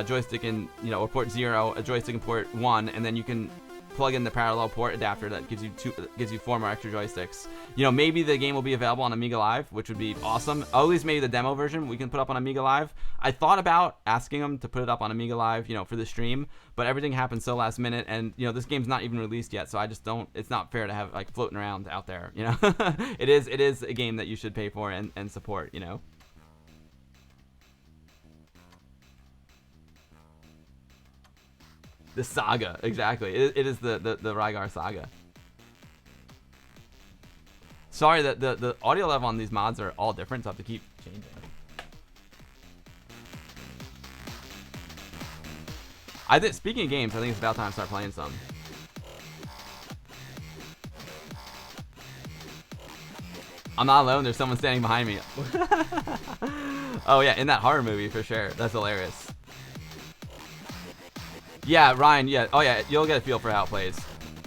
joystick in, or port 0, a joystick in port 1, and then you can plug in the parallel port adapter that gives you 4 more extra joysticks. Maybe the game will be available on Amiga Live, which would be awesome. At least maybe the demo version we can put up on Amiga Live. I thought about asking them to put it up on Amiga Live, for the stream, but everything happened so last minute, and this game's not even released yet, so I just don't. It's not fair to have like floating around out there. It is a game that you should pay for and support. The saga, exactly. It is the Rygar saga. Sorry that the audio level on these mods are all different, so I have to keep changing. Speaking of games, I think it's about time to start playing some. I'm not alone. There's someone standing behind me. Oh yeah, in that horror movie for sure. That's hilarious. Yeah, Ryan, yeah. Oh, yeah, you'll get a feel for how it plays.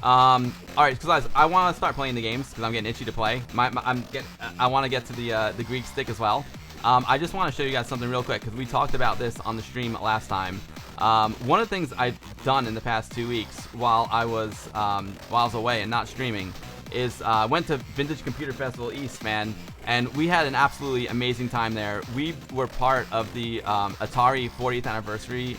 All right, guys, I want to start playing the games because I'm getting itchy to play. I want to get to the Greek stick as well. I just want to show you guys something real quick because we talked about this on the stream last time. One of the things I've done in the past 2 weeks while I was away and not streaming is went to Vintage Computer Festival East, man, and we had an absolutely amazing time there. We were part of the Atari 40th anniversary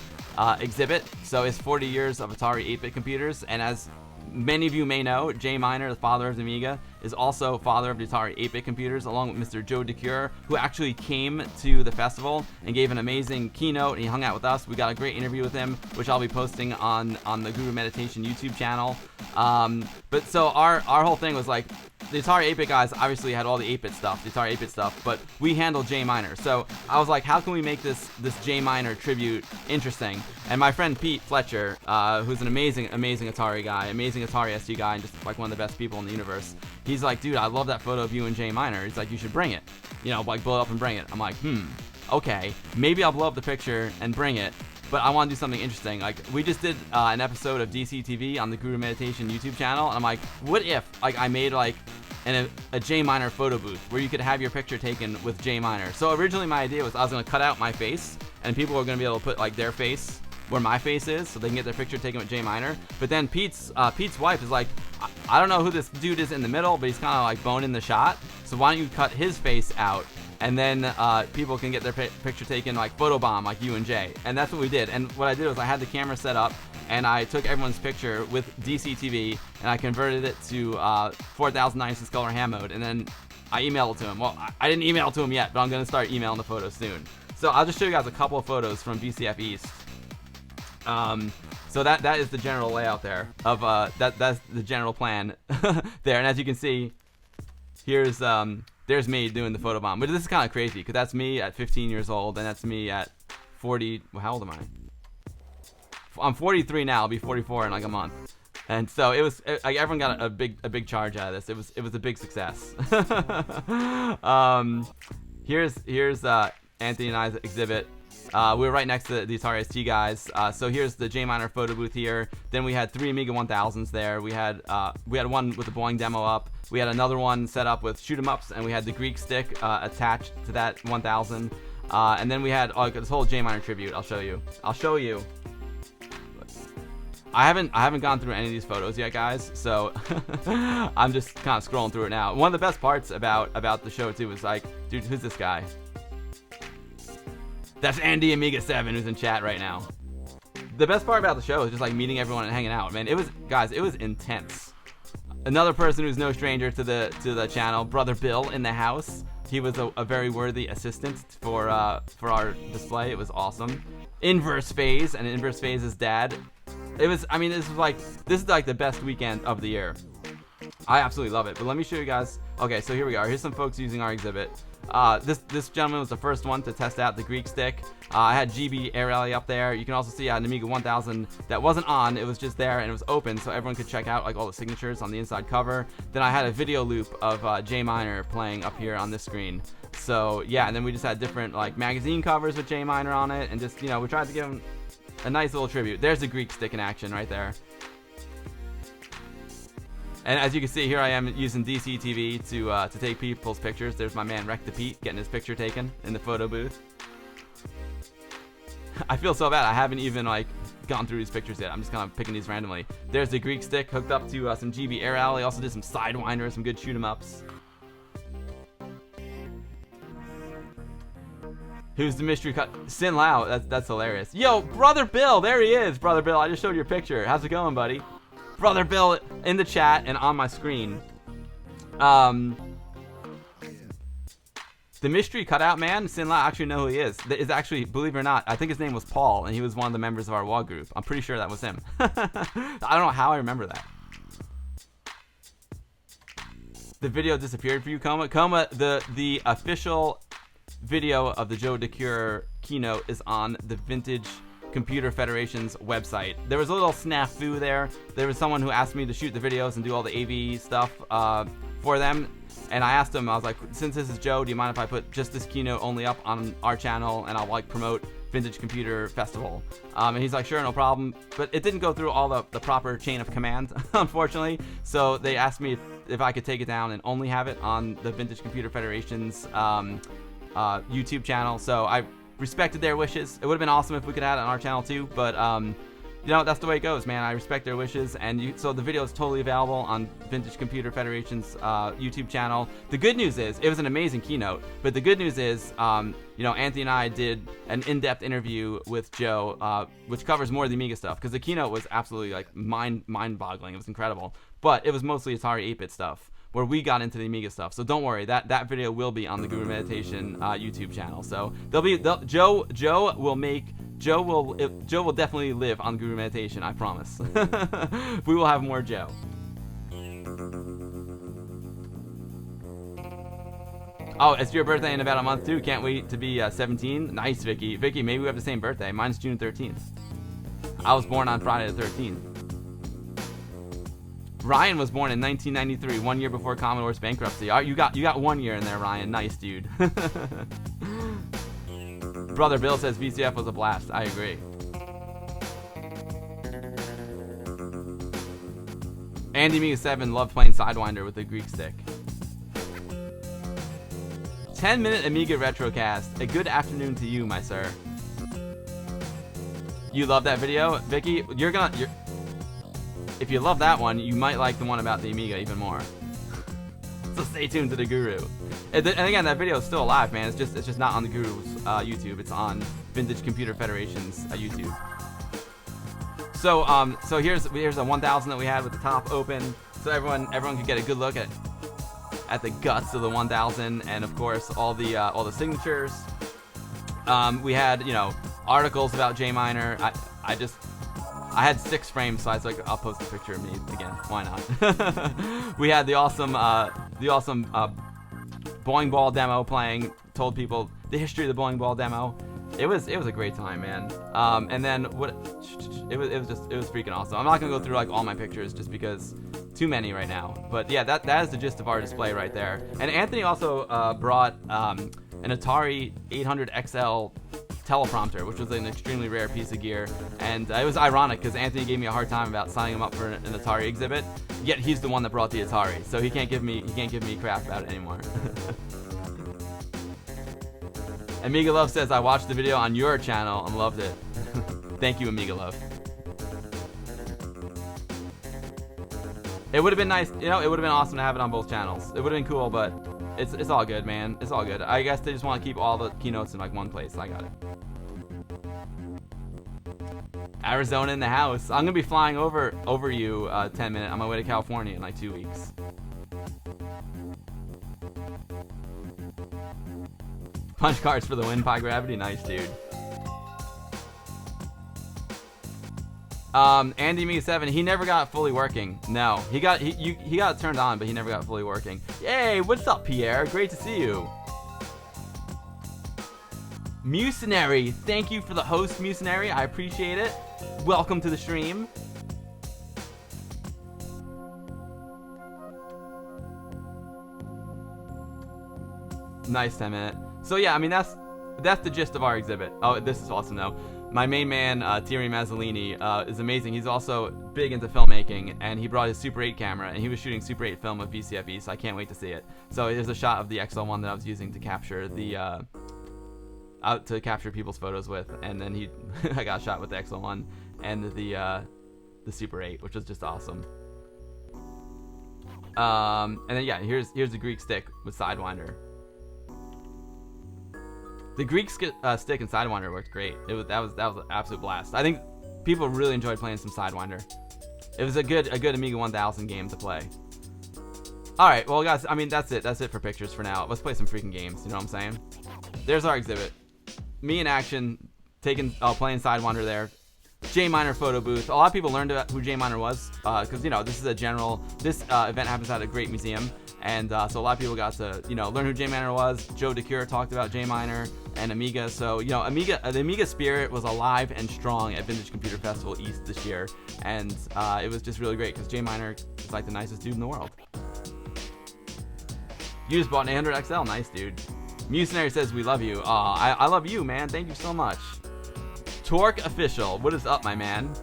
exhibit. So it's 40 years of Atari 8-bit computers, and as many of you may know, Jay Miner, the father of the Amiga, is also father of the Atari 8-bit computers, along with Mr. Joe DeCure, who actually came to the festival and gave an amazing keynote, and he hung out with us. We got a great interview with him, which I'll be posting on the Guru Meditation YouTube channel. But so our whole thing was like, the Atari 8-bit guys obviously had all the 8-bit stuff, the Atari 8-bit stuff, but we handled J minor. So I was like, how can we make this J minor tribute interesting? And my friend Pete Fletcher, who's an amazing Atari guy, amazing Atari SU guy, and just like one of the best people in the universe, he's like, dude, I love that photo of you in J minor. He's like, you should bring it, you know, like blow it up and bring it. I'm like, okay, maybe I'll blow up the picture and bring it. But I want to do something interesting. Like, we just did an episode of DC TV on the Guru Meditation YouTube channel, and I'm like, what if like I made like a J minor photo booth where you could have your picture taken with J minor? So originally my idea was I was gonna cut out my face, and people were gonna be able to put like their face where my face is, so they can get their picture taken with J minor. But then Pete's wife is like, I don't know who this dude is in the middle, but he's kind of like boning the shot. So why don't you cut his face out? And then people can get their picture taken like photobomb, like you and Jay. And that's what we did. And what I did was I had the camera set up, and I took everyone's picture with DCTV, and I converted it to 4096 color ham mode, and then I emailed it to him. Well, I didn't email it to him yet, but I'm going to start emailing the photos soon. So I'll just show you guys a couple of photos from BCF East. So that is the general layout there of that's the general plan there. And as you can see, here's there's me doing the photobomb. But this is kind of crazy because that's me at 15 years old, and that's me at 40. Well, how old am I? I'm 43 now. I'll be 44 in like a month. And so like everyone got a big charge out of this. It was a big success. Here's Anthony and I's exhibit. We were right next to the Atari ST guys. So here's the J minor photo booth here. Then we had 3 Amiga 1000s there. We had one with the Boeing demo up. We had another one set up with shoot 'em ups, and we had the Greek stick attached to that 1000. And then we had this whole J minor tribute. I'll show you. I haven't gone through any of these photos yet, guys. So I'm just kind of scrolling through it now. One of the best parts about the show too was like, dude, who's this guy? That's Andy Amiga 7 who's in chat right now. The best part about the show is just like meeting everyone and hanging out, man. It was intense. Another person who's no stranger to the channel, Brother Bill in the house. He was a very worthy assistant for our display. It was awesome. Inverse Phase and Inverse Phase's dad. This is like the best weekend of the year. I absolutely love it. But let me show you guys. Okay, so here we are. Here's some folks using our exhibit. This gentleman was the first one to test out the Greek stick. I had GB Air Rally up there. You can also see an Amiga 1000 that wasn't on. It was just there and it was open, so everyone could check out like all the signatures on the inside cover. Then I had a video loop of J minor playing up here on this screen. So yeah, and then we just had different like magazine covers with J minor on it, and just, you know, we tried to give him a nice little tribute. There's the Greek stick in action right there. And as you can see, here I am using DCTV to take people's pictures. There's my man Wreck the Pete getting his picture taken in the photo booth. I feel so bad. I haven't even like gone through these pictures yet. I'm just kind of picking these randomly. There's the Greek stick hooked up to some GB Air Rally. Also did some Sidewinders, some good shoot 'em ups. Who's the mystery cut? Sin Lao. That's hilarious. Yo, Brother Bill. There he is. Brother Bill. I just showed your picture. How's it going, buddy? Brother Bill in the chat and on my screen. The mystery cutout man, Sin Lao, actually know who he is. Is actually, believe it or not, I think his name was Paul, and he was one of the members of our WOG group. I'm pretty sure that was him. I don't know how I remember that. The video disappeared for you, Coma. Coma, the official video of the Joe DeCure keynote is on the Vintage Computer Federation's website. There was a little snafu there. There was someone who asked me to shoot the videos and do all the AV stuff for them, and I asked him, I was like, since this is Joe, do you mind if I put just this keynote only up on our channel, and I'll like promote Vintage Computer Festival? And he's like, sure, no problem. But it didn't go through all the proper chain of command, unfortunately. So they asked me if I could take it down and only have it on the Vintage Computer Federation's YouTube channel. So I respected their wishes. It would have been awesome if we could have it on our channel too, but you know, that's the way it goes, man. I respect their wishes, and so the video is totally available on Vintage Computer Federation's YouTube channel. The good news is, it was an amazing keynote, but the good news is, you know, Anthony and I did an in-depth interview with Joe, which covers more of the Amiga stuff, because the keynote was absolutely like mind-boggling. It was incredible, but it was mostly Atari 8-bit stuff, where we got into the Amiga stuff. So don't worry, that video will be on the Guru Meditation YouTube channel. So Joe will definitely live on Guru Meditation, I promise. We will have more Joe. Oh, it's your birthday in about a month too. Can't wait to be 17. Nice, Vicky. Vicky, maybe we have the same birthday. Mine's June 13th. I was born on Friday the 13th. Ryan was born in 1993, 1 year before Commodore's bankruptcy. You got 1 year in there, Ryan. Nice, dude. Brother Bill says VCF was a blast. I agree. Andy Amiga 7 loved playing Sidewinder with the Greek stick. 10-minute Amiga Retrocast. A good afternoon to you, my sir. You love that video? Vicky, if you love that one, you might like the one about the Amiga even more. So stay tuned to the Guru. And again, that video is still alive, man. It's just not on the Guru's YouTube. It's on Vintage Computer Federation's YouTube. So here's a 1000 that we had with the top open, so everyone could get a good look at the guts of the 1000, and of course all the signatures. We had, you know, articles about J Minor. I had 6 frames, so I was like, I'll post a picture of me again. Why not? We had the awesome bowling ball demo playing. Told people the history of the bowling ball demo. It was a great time, man. And then it was freaking awesome. I'm not gonna go through like all my pictures just because too many right now. But yeah, that is the gist of our display right there. And Anthony also brought an Atari 800 XL teleprompter, which was an extremely rare piece of gear, and it was ironic because Anthony gave me a hard time about signing him up for an Atari exhibit, yet he's the one that brought the Atari, so he can't give me crap about it anymore. Amiga Love says, I watched the video on your channel and loved it. Thank you, Amiga Love. It would have been nice, you know, it would have been awesome to have it on both channels. It would have been cool, but it's all good, man. It's all good. I guess they just want to keep all the keynotes in like one place. I got it. Arizona in the house. I'm gonna be flying over you 10 minutes on my way to California in like 2 weeks. Punch cards for the win, Pi Gravity. Nice, dude. Andy Me 7, he never got fully working. No, he got it turned on, but he never got fully working. Yay, what's up, Pierre? Great to see you. Mucinary, thank you for the host, Mucinary. I appreciate it. Welcome to the stream. Nice 10 minute. So yeah, I mean that's the gist of our exhibit. Oh, this is awesome though. My main man, Thierry Mazzolini, is amazing. He's also big into filmmaking, and he brought his Super 8 camera, and he was shooting Super 8 film with VCFE, so I can't wait to see it. So here's a shot of the XL1 that I was using to capture the to capture people's photos with, and then I got shot with the XL1 and the Super 8, which was just awesome. And then yeah, here's the Greek stick with Sidewinder. The Greek stick and Sidewinder worked great. That was an absolute blast. I think people really enjoyed playing some Sidewinder. It was a good Amiga 1000 game to play. All right, well guys, I mean that's it for pictures for now. Let's play some freaking games. You know what I'm saying? There's our exhibit. Me in action, playing Sidewinder there. J Minor photo booth. A lot of people learned about who J Minor was because you know this event happens at a great museum. And so a lot of people got to, you know, learn who J Minor was. Joe DeCure talked about J Minor and Amiga. So, you know, the Amiga spirit was alive and strong at Vintage Computer Festival East this year. And it was just really great because J Minor is like the nicest dude in the world. You just bought an 800 XL. Nice, dude. Mucinary says, we love you. Aw, I love you, man. Thank you so much. Torque Official. What is up, my man?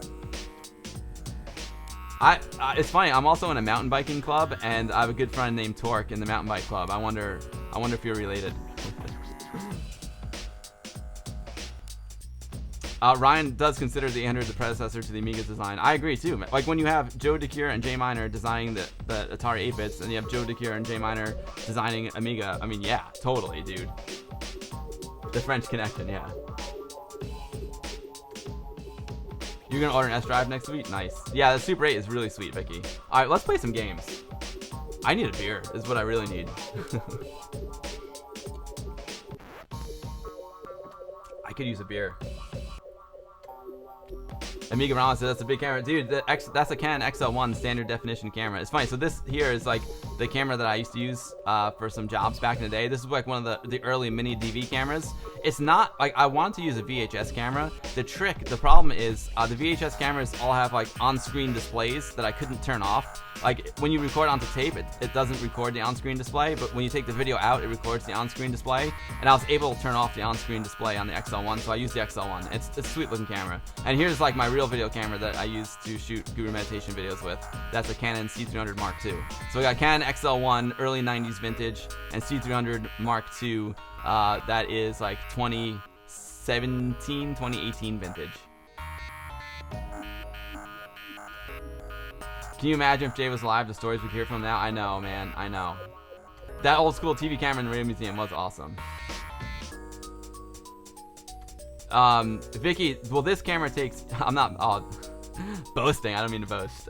It's funny, I'm also in a mountain biking club, and I have a good friend named Torque in the mountain bike club. I wonder if you're related. Ryan does consider the 800 the predecessor to the Amiga's design. I agree too. Like when you have Joe DeCure and J Minor designing the Atari 8-bits, and you have Joe DeCure and J Minor designing Amiga. I mean, yeah, totally, dude. The French connection, yeah. You're gonna order an S-Drive next week? Nice. Yeah, the Super 8 is really sweet, Vicky. Alright, let's play some games. I need a beer, is what I really need. I could use a beer. Amiga Rama said that's a big camera, dude. That's a Canon XL1 standard definition camera. It's funny. So this here is like the camera that I used to use for some jobs back in the day. This is like one of the early mini DV cameras. It's not like I want to use a VHS camera. The problem is the VHS cameras all have like on-screen displays that I couldn't turn off. Like when you record onto tape, it doesn't record the on-screen display, but when you take the video out, it records the on-screen display. And I was able to turn off the on-screen display on the XL1, so I used the XL1. It's a sweet looking camera. And here's like my real video camera that I use to shoot Guru meditation videos with. That's a Canon C300 Mark II. So we got Canon XL1, early 90s vintage, and C300 Mark II. That is like 2017, 2018 vintage. Can you imagine if Jay was alive, the stories we'd hear from him now? I know, man. I know. That old school TV camera in the Radio Museum was awesome. Vicky, well, this camera takes... I'm not boasting. I don't mean to boast.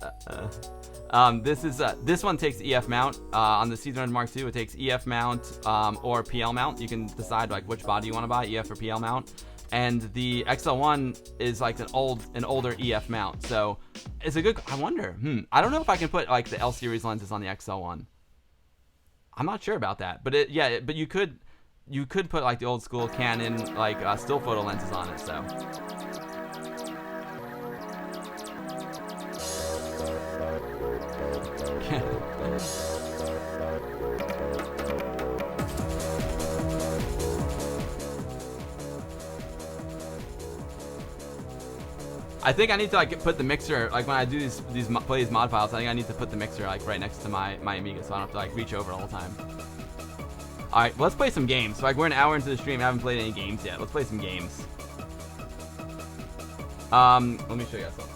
This one takes EF mount. On the C300 Mark II, it takes EF mount or PL mount. You can decide like which body you want to buy, EF or PL mount. And the XL1 is like an older EF mount, so it's a good. I wonder. I don't know if I can put like the L series lenses on the XL1. I'm not sure about that, but but you could put like the old school Canon like still photo lenses on it. So. I think I need to like put the mixer like when I do play these mod files. I think I need to put the mixer like right next to my Amiga, so I don't have to like reach over all the time. All right, let's play some games. So like we're an hour into the stream, I haven't played any games yet. Let's play some games. Let me show you guys something.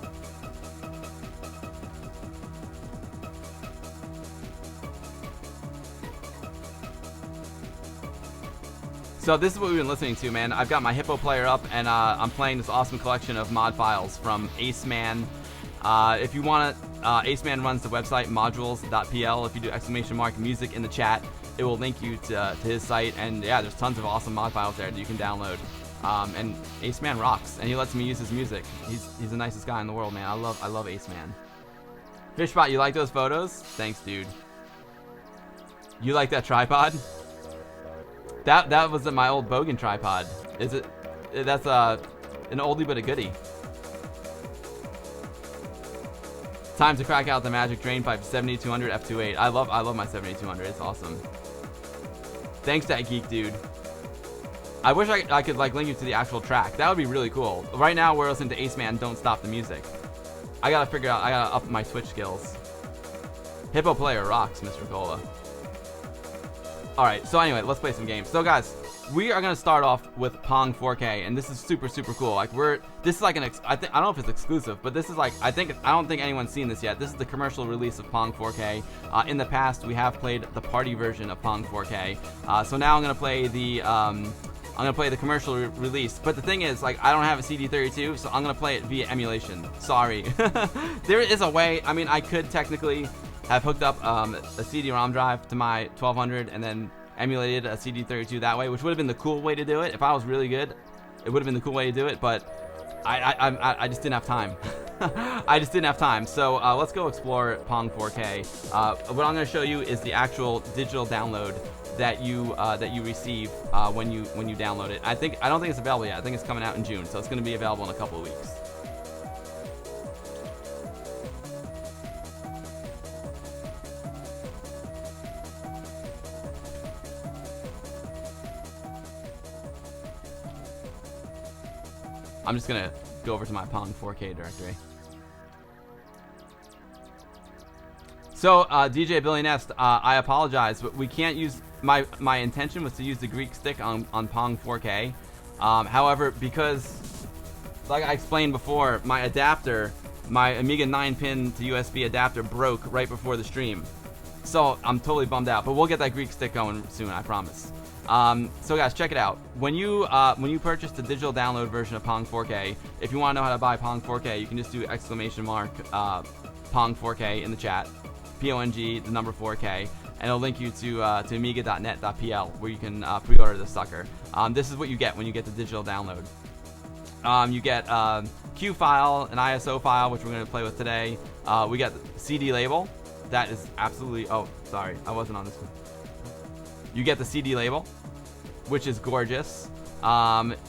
So this is what we've been listening to, man. I've got my Hippo player up, and I'm playing this awesome collection of mod files from Aceman. If you want it, Aceman runs the website modules.pl. If you do !music in the chat, it will link you to his site. And yeah, there's tons of awesome mod files there that you can download. And Aceman rocks, and he lets me use his music. He's the nicest guy in the world, man. I love Aceman. Fishbot, you like those photos? Thanks, dude. You like that tripod? That was my old Bogan tripod. Is it? That's an oldie but a goodie. Time to crack out the magic drain pipe 7200 f2.8. I love my 7200. It's awesome. Thanks, that geek dude. I wish I could like link you to the actual track. That would be really cool. Right now we're listening to Aceman. Don't Stop the Music. I gotta figure out. I gotta up my Switch skills. Hippo player rocks, Mr. Cola. Alright, so anyway, let's play some games. So guys, we are gonna start off with Pong4K, and this is super cool. Like this is like I don't know if it's exclusive, but this is like I don't think anyone's seen this yet. This is the commercial release of Pong4K. In the past, we have played the party version of Pong4K. So now I'm gonna play the commercial release. But the thing is, like, I don't have a CD32, so I'm gonna play it via emulation. Sorry. There is a way. I mean, I could technically have hooked up a CD-ROM drive to my 1200 and then emulated a CD32 that way, which would have been the cool way to do it. If I was really good, it would have been the cool way to do it, but I just didn't have time. I just didn't have time. So let's go explore Pong4K. What I'm going to show you is the actual digital download that you receive when you download it. I don't think it's available yet. I think it's coming out in June, so it's going to be available in a couple of weeks. I'm just gonna go over to my Pong4K directory. So DJ Billy Nest, I apologize, but we can't use my intention was to use the Greek stick on Pong4K. However, because like I explained before, my adapter, my Amiga 9-pin to USB adapter broke right before the stream. So I'm totally bummed out, but we'll get that Greek stick going soon, I promise. So guys, check it out. When you purchase the digital download version of Pong4K, if you want to know how to buy Pong4K, you can just do Pong4K in the chat, PONG, the number 4K, and it'll link you to amiga.net.pl where you can pre-order the sucker. This is what you get when you get the digital download. You get Q file, an ISO file, which we're going to play with today. We got the CD label. That is absolutely... Oh, sorry. I wasn't on this one. You get the CD label, which is gorgeous.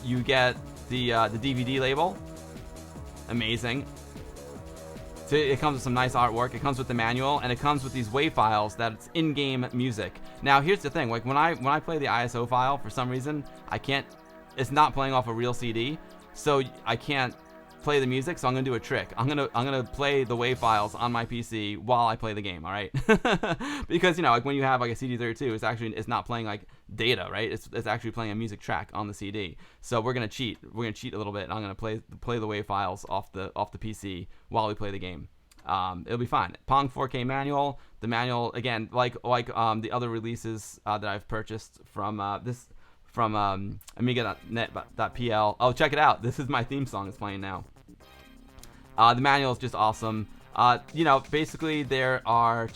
You get the DVD label. Amazing. So it comes with some nice artwork. It comes with the manual, and it comes with these WAV files that's in-game music. Now, here's the thing. Like when I play the ISO file, for some reason, I can't... It's not playing off a real CD, so I can't play the music. So I'm gonna do a trick. I'm gonna play the WAV files on my PC while I play the game. All right, because you know, like when you have like a CD32, it's not playing like data, right? It's actually playing a music track on the CD. So we're gonna cheat. We're gonna cheat a little bit. And I'm gonna play the WAV files off the PC while we play the game. It'll be fine. Pong4K manual. The manual again, like the other releases that I've purchased from Amiga.net.pl. Oh, check it out. This is my theme song. It's playing now. The manual is just awesome. You know, basically there are...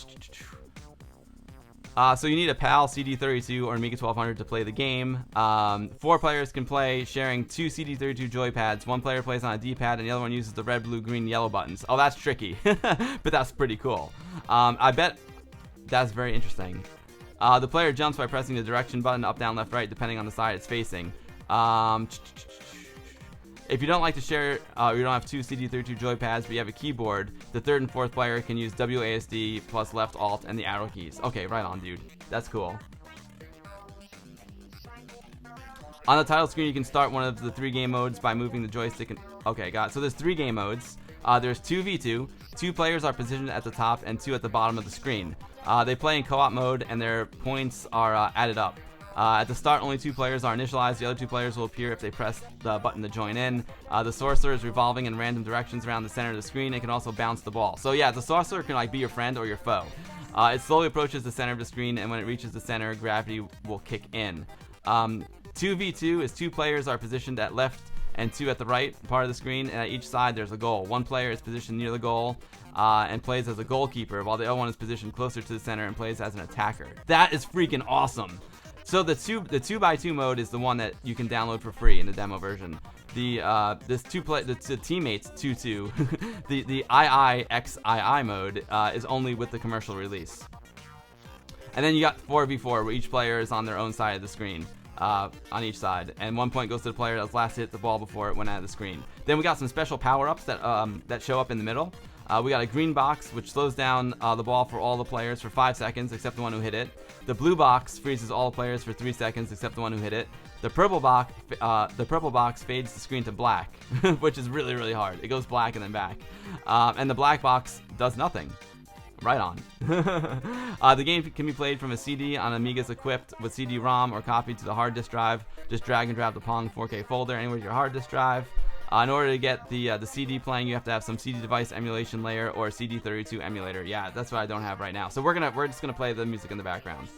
so you need a PAL, CD32, or Amiga 1200 to play the game. 4 players can play, sharing 2 CD32 joypads. 1 player plays on a D-pad, and the other one uses the red, blue, green, yellow buttons. Oh, that's tricky. But that's pretty cool. I bet that's very interesting. The player jumps by pressing the direction button, up, down, left, right, depending on the side it's facing. If you don't like to share, you don't have 2 CD32 joypads, but you have a keyboard, the 3rd and 4th player can use WASD plus left, alt, and the arrow keys. Okay, right on, dude. That's cool. On the title screen, you can start one of the 3 game modes by moving the joystick. Okay, got it. So there's 3 game modes. There's 2v2. 2 players are positioned at the top and 2 at the bottom of the screen. They play in co-op mode, and their points are added up. At the start, only 2 players are initialized. The other 2 players will appear if they press the button to join in. The sorcerer is revolving in random directions around the center of the screen. It can also bounce the ball. So yeah, the sorcerer can like be your friend or your foe. It slowly approaches the center of the screen, and when it reaches the center, gravity will kick in. 2v2 is 2 players are positioned at left and 2 at the right part of the screen, and at each side there's a goal. 1 player is positioned near the goal and plays as a goalkeeper, while the other one is positioned closer to the center and plays as an attacker. That is freaking awesome. So the 2x2 mode is the one that you can download for free in the demo version. The teammates 2-2, the II mode is only with the commercial release. And then you got 4v4, where each player is on their own side of the screen. On each side, and 1 point goes to the player that's last hit the ball before it went out of the screen. Then we got some special power-ups that show up in the middle. We got a green box, which slows down the ball for all the players for 5 seconds except the one who hit it. The blue box freezes all the players for 3 seconds except the one who hit it. The purple box fades the screen to black, which is really, really hard. It goes black and then back. And the black box does nothing. Right on. The game can be played from a CD on Amigas equipped with CD-ROM or copied to the hard disk drive. Just drag and drop the Pong4K folder anywhere your hard disk drive. In order to get the CD playing, you have to have some CD device emulation layer or a CD32 emulator. Yeah, that's what I don't have right now. So we're just gonna play the music in the background.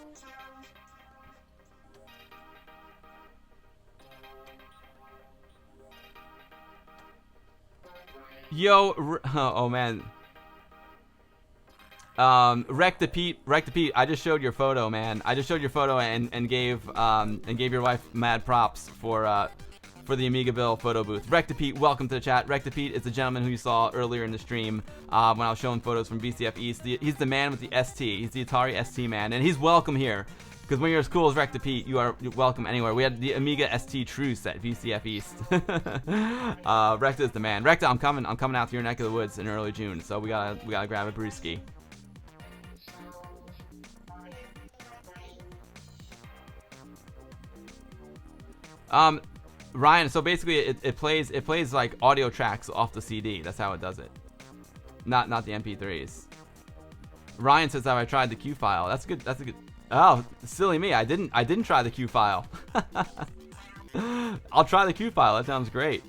Yo, oh man. Recta Pete, I just showed your photo, man. I just showed your photo and gave your wife mad props for the Amiga Bill photo booth. Recta Pete, welcome to the chat. Recta Pete is the gentleman who you saw earlier in the stream when I was showing photos from BCF East. He's the man with the ST. He's the Atari ST man, and he's welcome here. Because when you're as cool as Recta Pete, you're welcome anywhere. We had the Amiga ST Truce at VCF East. Recta is the man. Recta, I'm coming out to your neck of the woods in early June, so we gotta grab a brewski. Ryan, so basically it plays like audio tracks off the CD. That's how it does it. Not the MP3s. Ryan says, have I tried the Q file? That's good. Oh, silly me. I didn't try the Q file. I'll try the Q file. That sounds great.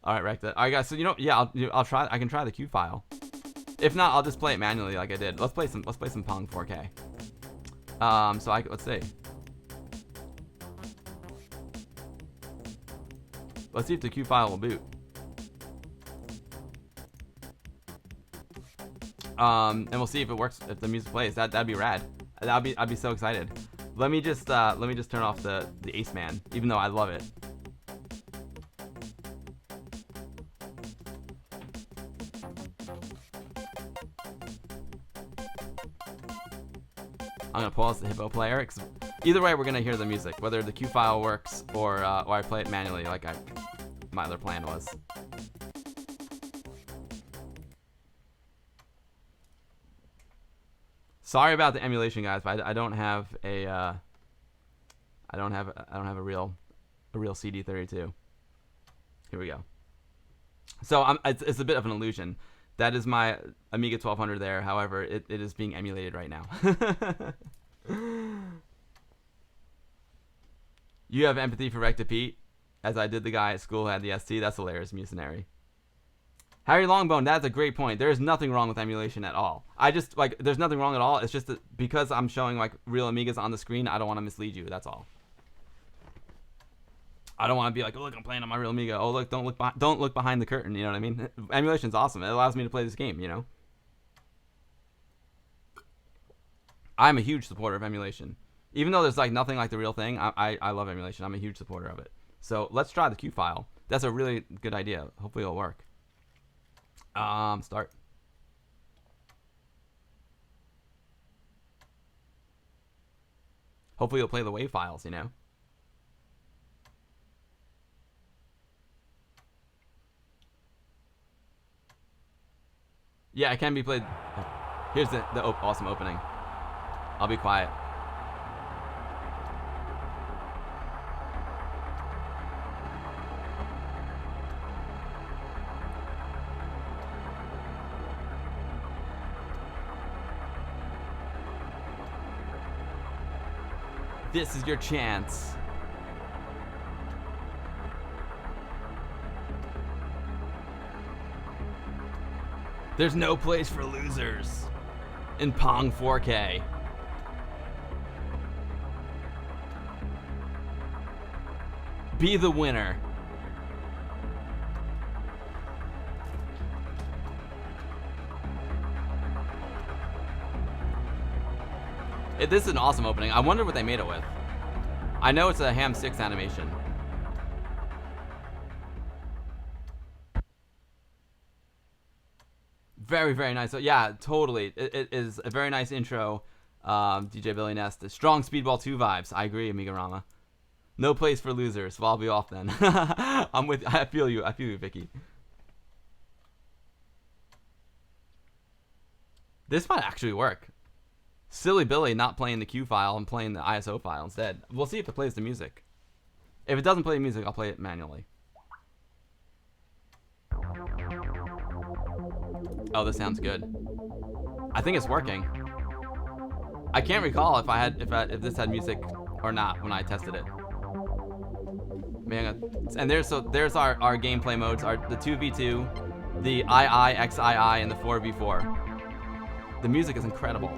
All right, Recta. All right, guys. So yeah, I'll try. I can try the Q file. If not, I'll just play it manually like I did. Let's play some Pong4K. So let's see. Let's see if the Q file will boot. And we'll see if it works, if the music plays. That'd be rad. I'd be so excited. Let me just turn off the Ace Man, even though I love it. I'm gonna pause the Hippo player, because either way we're gonna hear the music, whether the Q file works or I play it manually like my other plan was. Sorry about the emulation, guys, but I don't have a I don't have a real CD32. Here we go. So it's a bit of an illusion. That is my Amiga 1200 there. However, it is being emulated right now. You have empathy for Recta Pete, as I did the guy at school who had the ST. That's hilarious, Mucinary. Harry Longbone, that's a great point. There is nothing wrong with emulation at all. I just, like, there's nothing wrong at all. It's just that because I'm showing, like, real Amigas on the screen, I don't want to mislead you. That's all. I don't want to be like, oh, look, I'm playing on my real Amiga. Oh, look, don't look behind the curtain. You know what I mean? Emulation's awesome. It allows me to play this game, you know? I'm a huge supporter of emulation. Even though there's, like, nothing like the real thing, I love emulation. I'm a huge supporter of it. So let's try the Q file. That's a really good idea. Hopefully it'll work. Start. Hopefully you'll play the WAV files, you know? Yeah, it can be played. Here's the awesome opening. I'll be quiet. This is your chance. There's no place for losers in Pong4K. Be the winner. This is an awesome opening. I wonder what they made it with. I know it's a Ham 6 animation. Very, very nice. So yeah, totally. It is a very nice intro. DJ Billy Nest. Strong Speedball 2 vibes. I agree, Amigarama. No place for losers. Well, I'll be off then. I'm with. I feel you. I feel you, Vicky. This might actually work. Silly Billy not playing the Q file and playing the ISO file instead. We'll see if it plays the music. If it doesn't play the music, I'll play it manually. Oh, this sounds good. I think it's working. I can't recall if this had music or not when I tested it. And there's our gameplay modes, the 2v2, the II, XII, and the 4v4. The music is incredible.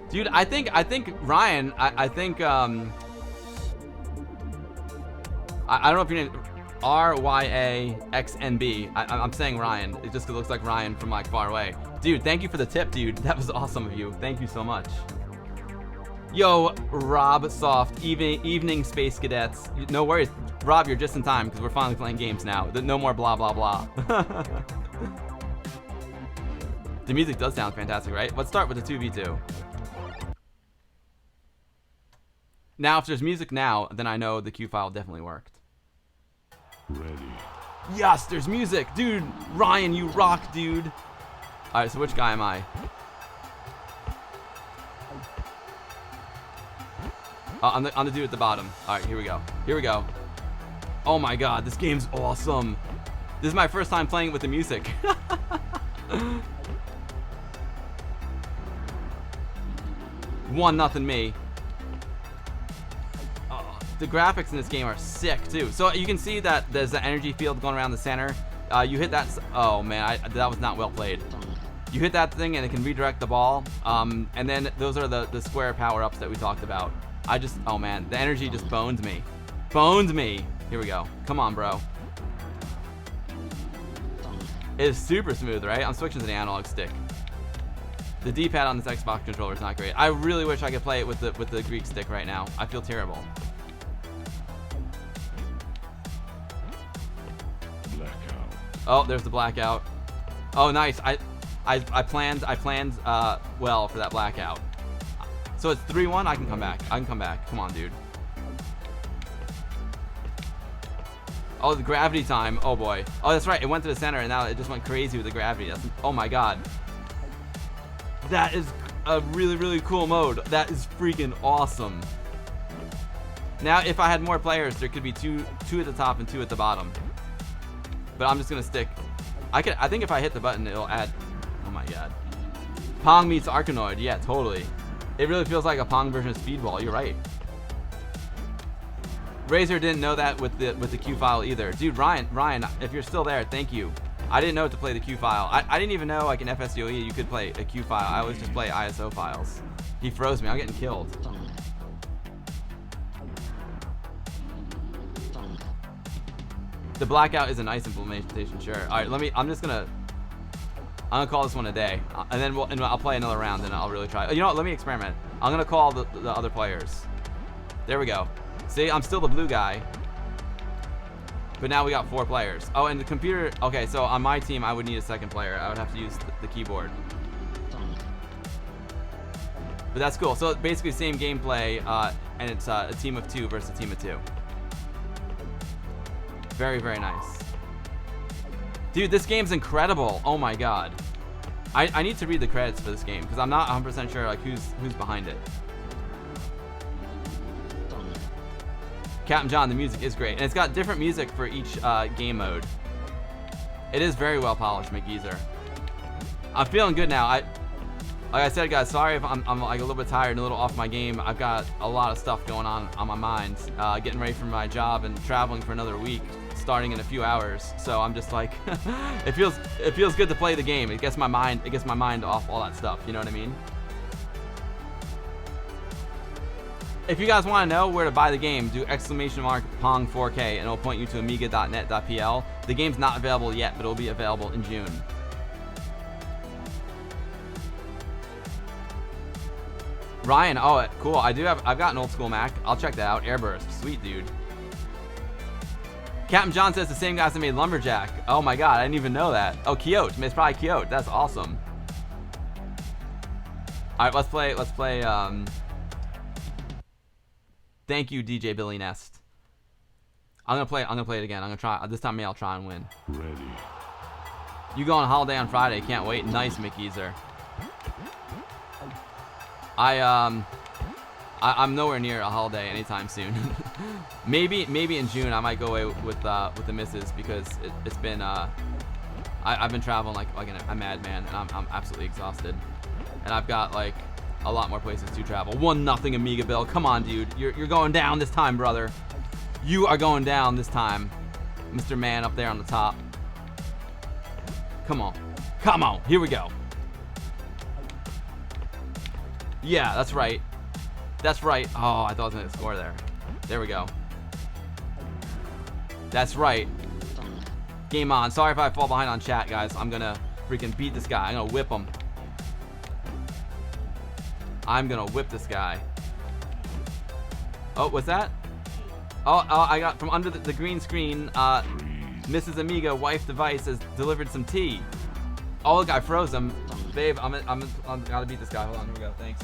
Dude, I think Ryan, I think I don't know if you know RYAXNB. I'm saying Ryan. It just looks like Ryan from like far away. Dude, thank you for the tip, dude. That was awesome of you. Thank you so much. Yo, Rob Soft, evening Space Cadets. No worries, Rob, you're just in time because we're finally playing games now. No more blah blah blah. The music does sound fantastic, right? Let's start with the 2v2. Now, if there's music now, then I know the Q file definitely worked. Ready. Yes, there's music, dude. Ryan, you rock, dude. All right, so which guy am I? I'm the dude at the bottom. All right, here we go. Here we go. Oh my God, this game's awesome. This is my first time playing with the music. 1-0 me. The graphics in this game are sick too. So you can see that there's an energy field going around the center. You hit that. Oh man, that was not well played. You hit that thing and it can redirect the ball. And then those are the square power-ups that we talked about. Oh man, the energy just boned me. Boned me. Here we go. Come on, bro. It is super smooth, right? I'm switching to the analog stick. The D-pad on this Xbox controller is not great. I really wish I could play it with the Greek stick right now. I feel terrible. Blackout. Oh, there's the blackout. Oh, nice. I planned well for that blackout. So it's 3-1. I can come back. Come on, dude. Oh, the gravity time. Oh boy. Oh, that's right. It went to the center and now it just went crazy with the gravity. Oh my god. That is a really, really cool mode. That is freaking awesome. Now, if I had more players, there could be two at the top and 2 at the bottom. But I'm just gonna stick. I think if I hit the button, it'll add. Oh my god. Pong meets Arkanoid. Yeah, totally. It really feels like a Pong version of Speedball. You're right. Razor didn't know that with the Q file either. Dude, Ryan, if you're still there, thank you. I didn't know to play the Q file. I didn't even know like in FSDOE you could play a Q file. I always just play ISO files. He froze me. I'm getting killed. The blackout is a nice implementation, sure. All right, I'm gonna call this one a day, and then I'll play another round, and I'll really try. You know what? Let me experiment. I'm gonna call the other players. There we go. See, I'm still the blue guy, but now we got 4 players. Oh, and the computer. Okay, so on my team, I would need a second player. I would have to use the keyboard. But that's cool. So basically, same gameplay, and it's a team of 2 versus a team of 2. Very, very nice. Dude, this game's incredible. Oh my god. I need to read the credits for this game because I'm not 100% sure like who's behind it. Captain John, the music is great, and it's got different music for each game mode. It is very well polished, McGeezer. I'm feeling good now. Like I said, guys, sorry if I'm like a little bit tired and a little off my game. I've got a lot of stuff going on my mind. Getting ready for my job and traveling for another week, starting in a few hours. So I'm just like, it feels good to play the game. It gets my mind off all that stuff. You know what I mean? If you guys want to know where to buy the game, do !Pong4K and it'll point you to amiga.net.pl. The game's not available yet, but it'll be available in June. Ryan, oh cool. I've got an old school Mac. I'll check that out. Airburst, sweet dude. Captain John says the same guys that made Lumberjack. Oh my god, I didn't even know that. Oh, Kyoto. It's probably Kyoto. That's awesome. All right, let's play. Thank you, DJ Billy Nest. I'm gonna play it again. I'm gonna try. This time, I'll try and win. Ready. You go on holiday on Friday. Can't wait. Nice, McEaser. I'm nowhere near a holiday anytime soon. maybe in June I might go away with the missus because it's been I've been traveling like a madman and I'm absolutely exhausted, and I've got like a lot more places to travel. 1-0 Amiga Bill. Come on, dude. You're going down this time, brother. You are going down this time, Mr. Man up there on the top. Come on. Come on. Here we go. Yeah, that's right. That's right. Oh, I thought I was going to score there. There we go. That's right. Game on. Sorry if I fall behind on chat, guys. I'm going to freaking beat this guy. I'm going to whip him. I'm going to whip this guy. Oh, what's that? Oh, I got from under the green screen. Mrs. Amiga, wife device, has delivered some tea. Oh, look, I froze him. Babe, I'm gotta beat this guy. Hold on, here we go. Thanks.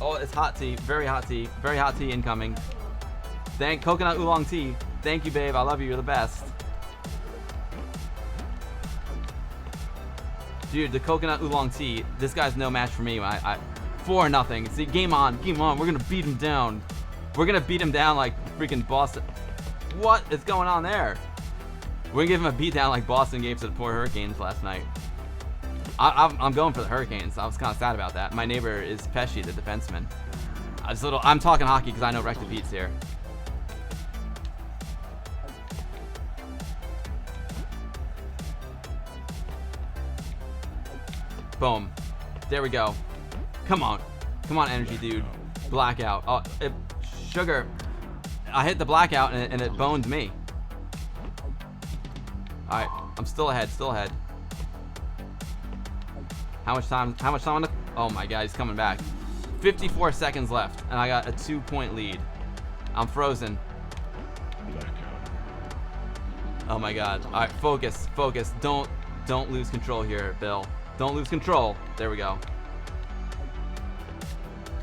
Oh, it's hot tea. Very hot tea. Very hot tea incoming. Coconut oolong tea. Thank you, babe. I love you. You're the best. Dude, the coconut oolong tea. This guy's no match for me. 4-0. See, game on. Game on. We're gonna beat him down. We're gonna beat him down like freaking Boston. What is going on there? We're gonna give him a beat down like Boston gave to the poor Hurricanes last night. I'm going for the Hurricanes. I was kind of sad about that. My neighbor is Pesci, the defenseman. I'm talking hockey because I know Recta Pete's here. Boom. There we go. Come on. Come on, energy dude. Blackout. Oh, sugar. I hit the blackout and it boned me. Alright, I'm still ahead, still ahead. How much time on the... Oh my god, he's coming back. 54 seconds left, and I got a 2-point lead. I'm frozen. Blackout. Oh my god. Alright, focus, focus. Don't lose control here, Bill. Don't lose control. There we go.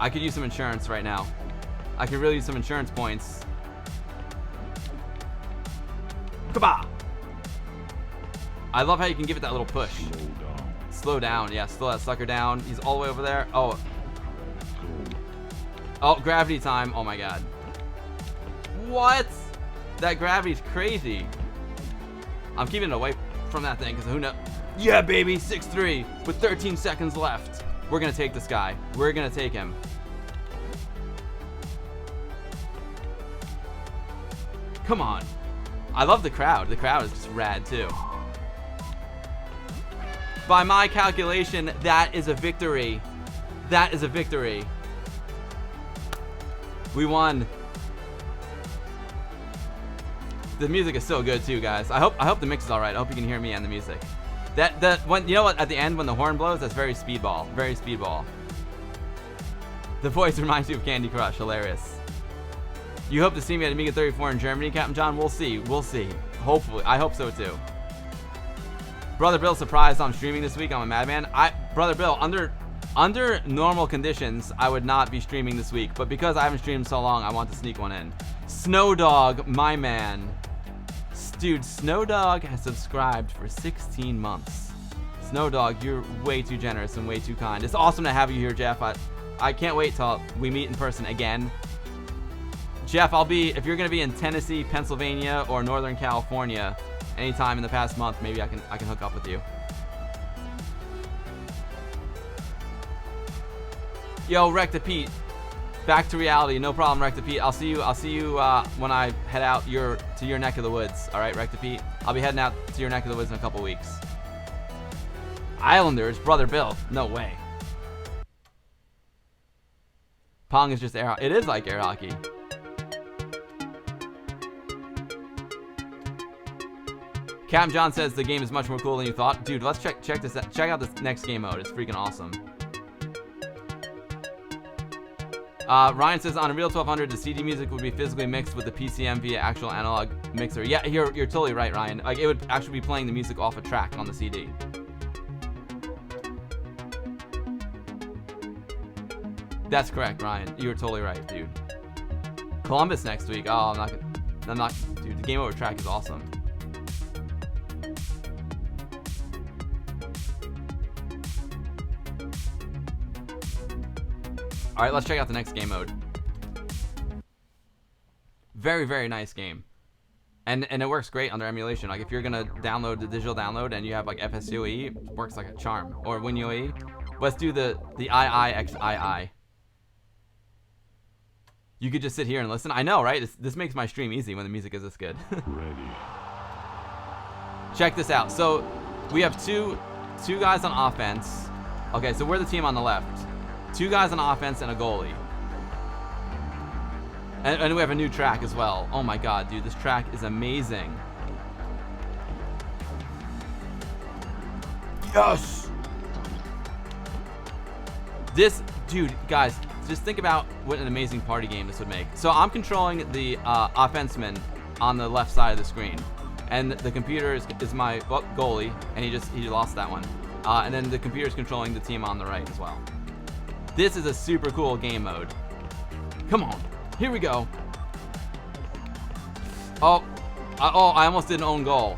I could use some insurance right now. I could really use some insurance points. Kabah! I love how you can give it that little push. Slow down. Slow down, yeah, slow that sucker down. He's all the way over there. Oh. Go. Oh, gravity time. Oh my god. What? That gravity's crazy. I'm keeping it away from that thing because who knows? Yeah, baby, 6-3 with 13 seconds left. We're gonna take this guy. We're gonna take him. Come on. I love the crowd. The crowd is just rad too. By my calculation, that is a victory. That is a victory. We won. The music is so good too, guys. I hope the mix is all right. I hope you can hear me and the music. When you know what? At the end, when the horn blows, that's very speedball. Very speedball. The voice reminds you of Candy Crush. Hilarious. You hope to see me at Amiga 34 in Germany, Captain John? We'll see. We'll see. Hopefully. I hope so too. Brother Bill surprised I'm streaming this week. I'm a madman. Brother Bill, under normal conditions, I would not be streaming this week. But because I haven't streamed so long, I want to sneak one in. Snow Dog, my man. Dude, Snow Dog has subscribed for 16 months. Snow Dog, you're way too generous and way too kind. It's awesome to have you here, Jeff. I can't wait till we meet in person again. Jeff, if you're gonna be in Tennessee, Pennsylvania, or Northern California anytime in the past month, maybe I can hook up with you. Yo, Recta Pete. Back to reality, no problem, Recta Pete. I'll see you when I head out to your neck of the woods. All right, Recta Pete. I'll be heading out to your neck of the woods in a couple weeks. Islanders, Brother Bill. No way. Pong is just air hockey. It is like air hockey. Captain John says the game is much more cool than you thought. Dude, let's check this out. Check out this next game mode. It's freaking awesome. Ryan says on a Real 1200, the CD music would be physically mixed with the PCM via actual analog mixer. Yeah, you're totally right, Ryan. Like, it would actually be playing the music off a track on the CD. That's correct, Ryan. You're totally right, dude. Columbus next week. Oh, I'm not. Dude, the game over track is awesome. All right, let's check out the next game mode. Very, very nice game. And it works great under emulation. Like, if you're gonna download the digital download and you have like FSUE, it works like a charm. Or WinUE. Let's do the IIXII. You could just sit here and listen. I know, right? This makes my stream easy when the music is this good. Ready. Check this out. So we have two guys on offense. Okay, so we're the team on the left. 2 guys on offense and a goalie. And we have a new track as well. Oh my god, dude, this track is amazing. Yes! This, dude, guys, just think about what an amazing party game this would make. So I'm controlling the offenseman on the left side of the screen. And the computer is my goalie, and he lost that one. And then the computer is controlling the team on the right as well. This is a super cool game mode. Come on, here we go. Oh, I almost did an own goal.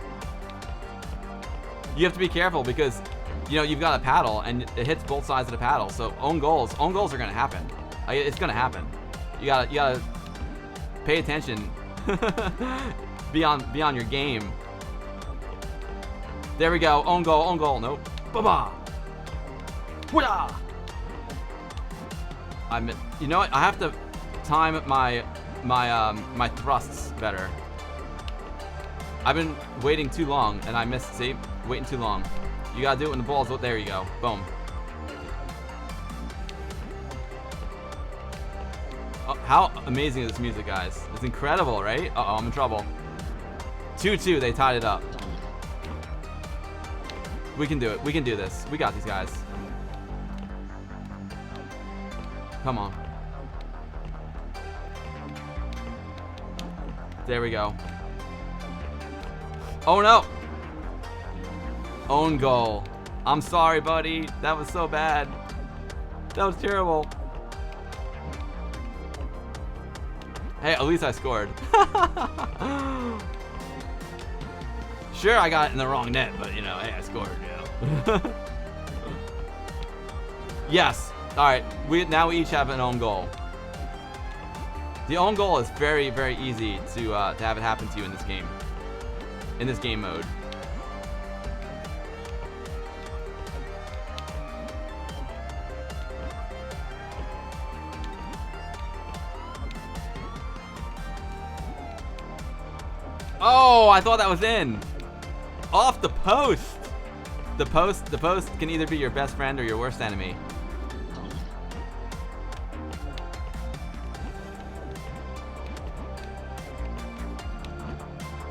You have to be careful because, you know, you've got a paddle and it hits both sides of the paddle. So own goals are gonna happen. It's gonna happen. You gotta pay attention. be on your game. There we go. Own goal. Nope. Ba-ba. Whoa. You know what? I have to time my thrusts better. I've been waiting too long and I missed. See, waiting too long. You gotta do it when the ball's. There you go. Boom. How amazing is this music, guys? It's incredible, right? Uh-oh, I'm in trouble. 2-2, they tied it up. We can do it. We can do this. We got these guys. Come on. There we go. Oh no! Own goal. I'm sorry, buddy. That was so bad. That was terrible. Hey, at least I scored. Sure, I got it in the wrong net, but you know, hey, I scored, you know. Yes. All right. Now we each have an own goal. The own goal is very, very easy to have it happen to you in this game. In this game mode. Oh, I thought that was in. Off the post. The post can either be your best friend or your worst enemy.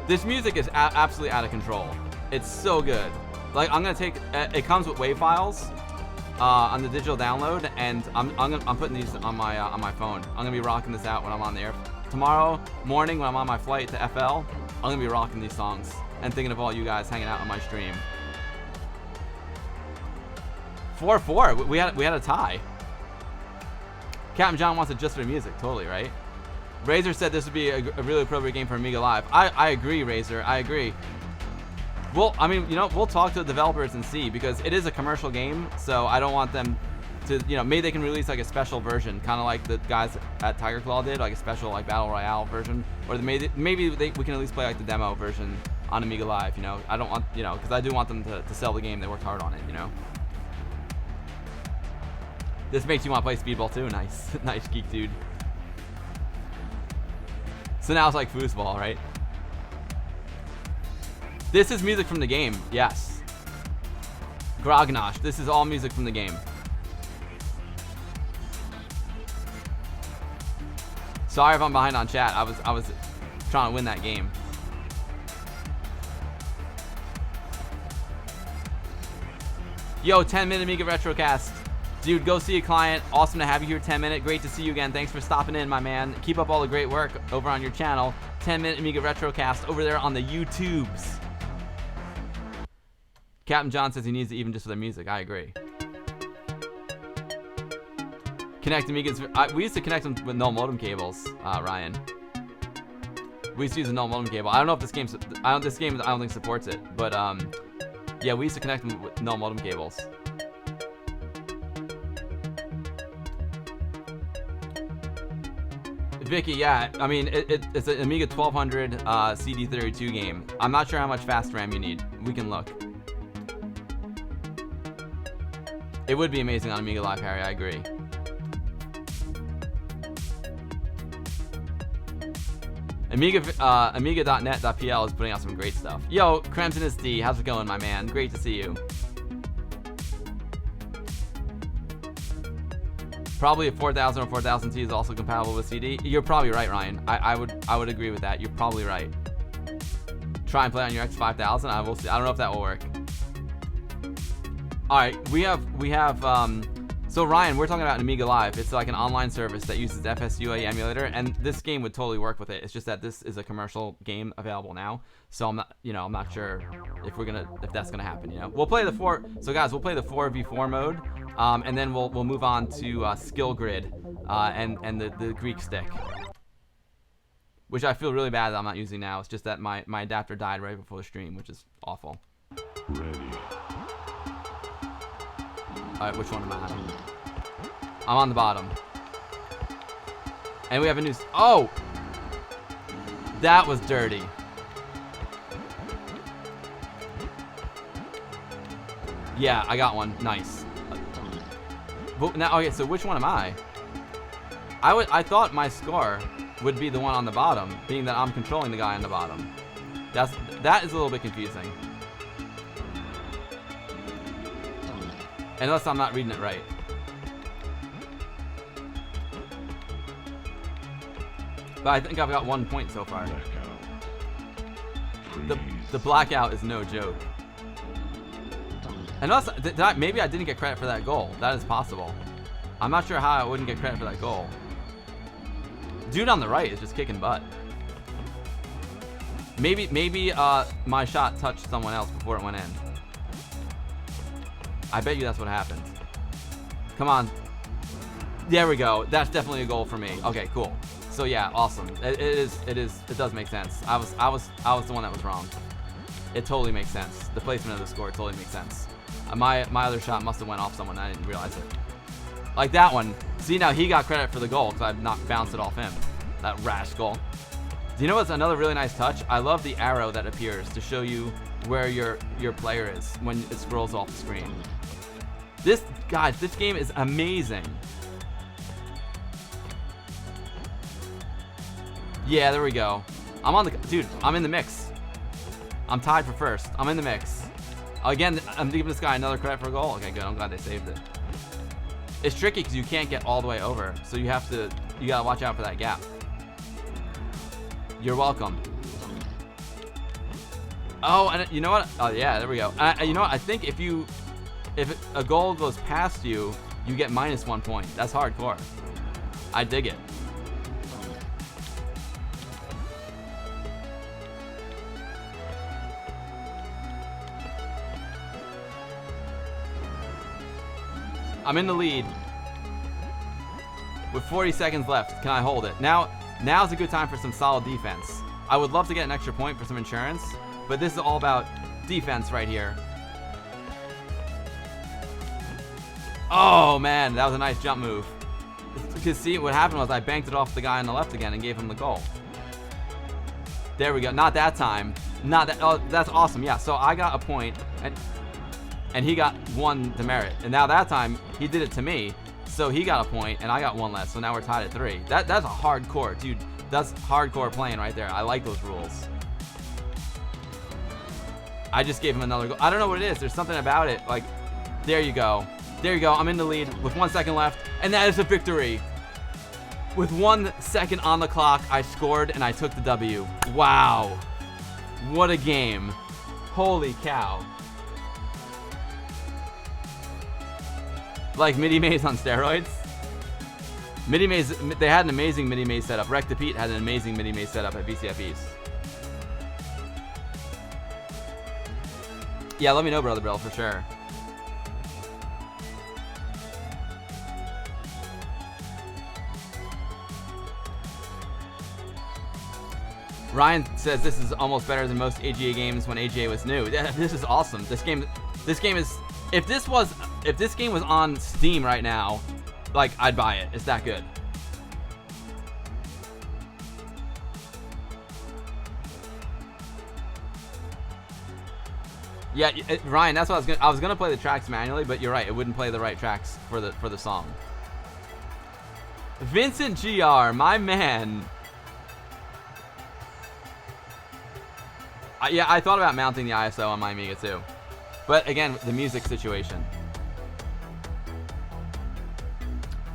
This music is absolutely out of control. It's so good. Like, I'm gonna take. It comes with WAV files on the digital download, and I'm putting these on my phone. I'm gonna be rocking this out when I'm on the air. Tomorrow morning when I'm on my flight to FL, I'm gonna be rocking these songs and thinking of all you guys hanging out on my stream. 4-4. We had a tie. Captain John wants it just for the music, totally, right? Razor said this would be a really appropriate game for Amiga Live. I agree, Razor. I agree. Well, I mean, you know, we'll talk to the developers and see, because it is a commercial game, so I don't want them to, you know, maybe they can release like a special version, kind of like the guys at Tiger Claw did, like a special like Battle Royale version, or maybe we can at least play like the demo version on Amiga Live, you know. I don't want, you know, because I do want them to sell the game. They worked hard on it, you know. This makes you want to play Speedball too. Nice. Nice, geek dude. So now it's like foosball, right? This is music from the game. Yes. Grognosh. This is all music from the game. Sorry if I'm behind on chat. I was trying to win that game. Yo, 10-minute Amiga Retrocast. Dude, go see a client. Awesome to have you here, 10-minute. Great to see you again. Thanks for stopping in, my man. Keep up all the great work over on your channel. 10-minute Amiga Retrocast over there on the YouTubes. Captain John says he needs it even just for the music. I agree. Connect Amigas. We used to connect them with no modem cables, Ryan. We used to use a no modem cable. I don't know if this game I don't think supports it, but yeah, we used to connect them with no modem cables. Vicky, yeah, I mean, it's an Amiga 1200 CD32 game. I'm not sure how much fast RAM you need. We can look. It would be amazing on Amiga Live, Harry, I agree. Amiga.net.pl is putting out some great stuff. Yo, Crimson is D, how's it going, my man? Great to see you. Probably a 4000 or 4000T is also compatible with CD. You're probably right, Ryan. I would agree with that. You're probably right. Try and play on your X5000. I will see. I don't know if that will work. All right, we have. So Ryan, we're talking about an Amiga Live. It's like an online service that uses FSUA emulator, and this game would totally work with it. It's just that this is a commercial game available now, so I'm not sure if that's gonna happen. You know, we'll play the 4. So guys, we'll play the 4v4 mode. And then we'll move on to Skill Grid and the Greek stick, which I feel really bad that I'm not using now. It's just that my adapter died right before the stream, which is awful. Ready. Alright, which one am I on? I'm on the bottom. And we have a new... Oh! That was dirty. Yeah, I got one. Nice. But now, okay, so which one am I? I thought my score would be the one on the bottom, being that I'm controlling the guy on the bottom. That is a little bit confusing. Unless I'm not reading it right. But I think I've got 1 point so far. Blackout. The Freeze. blackout is no joke. And also, maybe I didn't get credit for that goal. That is possible. I'm not sure how I wouldn't get credit for that goal. Dude on the right is just kicking butt. Maybe my shot touched someone else before it went in. I bet you that's what happened. Come on. There we go. That's definitely a goal for me. Okay, cool. So yeah, awesome. It does make sense. I was the one that was wrong. It totally makes sense. The placement of the score totally makes sense. My other shot must have went off someone. I didn't realize it. Like that one. See, now he got credit for the goal because I bounced it off him. That rash goal. Do you know what's another really nice touch? I love the arrow that appears to show you where your player is when it scrolls off the screen. Guys, this game is amazing. Yeah, there we go. Dude, I'm in the mix. I'm tied for first. I'm in the mix. Again, I'm giving this guy another credit for a goal. Okay, good. I'm glad they saved it. It's tricky because you can't get all the way over, so you gotta watch out for that gap. You're welcome. Oh, and you know what? Oh yeah, there we go. You know what? I think if a goal goes past you, you get -1 point. That's hardcore. I dig it. I'm in the lead with 40 seconds left. Can I hold it? Now's a good time for some solid defense. I would love to get an extra point for some insurance, but this is all about defense right here. Oh man, that was a nice jump move. Because see, what happened was I banked it off the guy on the left again and gave him the goal. There we go. Not that time. Not that. Oh, that's awesome. Yeah. So I got a point, and he got 1 demerit. And now that time he did it to me, so he got a point, and I got 1 less. So now we're tied at 3. That's a hardcore, dude. That's hardcore playing right there. I like those rules. I just gave him another goal. I don't know what it is. There's something about it. Like, there you go. There you go. I'm in the lead with 1 second left, and that is a victory. With 1 second on the clock, I scored and I took the W. Wow. What a game. Holy cow. Like Midi Maze on steroids? Midi Maze, they had an amazing Midi Maze setup. Wreck the Pete had an amazing Midi Maze setup at VCF East. Yeah, let me know, Brother Brill, for sure. Ryan says this is almost better than most AGA games when AGA was new. This is awesome. This game is. If this game was on Steam right now, like, I'd buy it. It's that good. Yeah, Ryan, that's what I was gonna play the tracks manually, but you're right. It wouldn't play the right tracks for the song. Vincent GR, my man. Yeah, I thought about mounting the ISO on my Amiga too. But again, the music situation.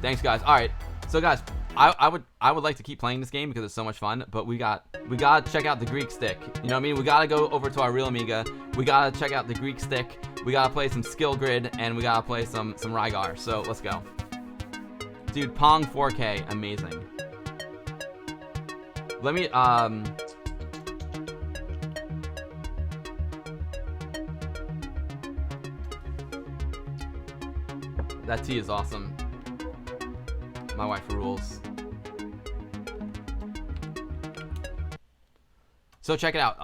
Thanks, guys. All right, so guys, I would like to keep playing this game because it's so much fun. But we gotta check out the Greek stick. You know what I mean? We gotta go over to our real Amiga. We gotta check out the Greek stick. We gotta play some Skill Grid, and we gotta play some Rygar. So let's go, dude. Pong4K, amazing. Let me That tea is awesome. My wife rules. So check it out.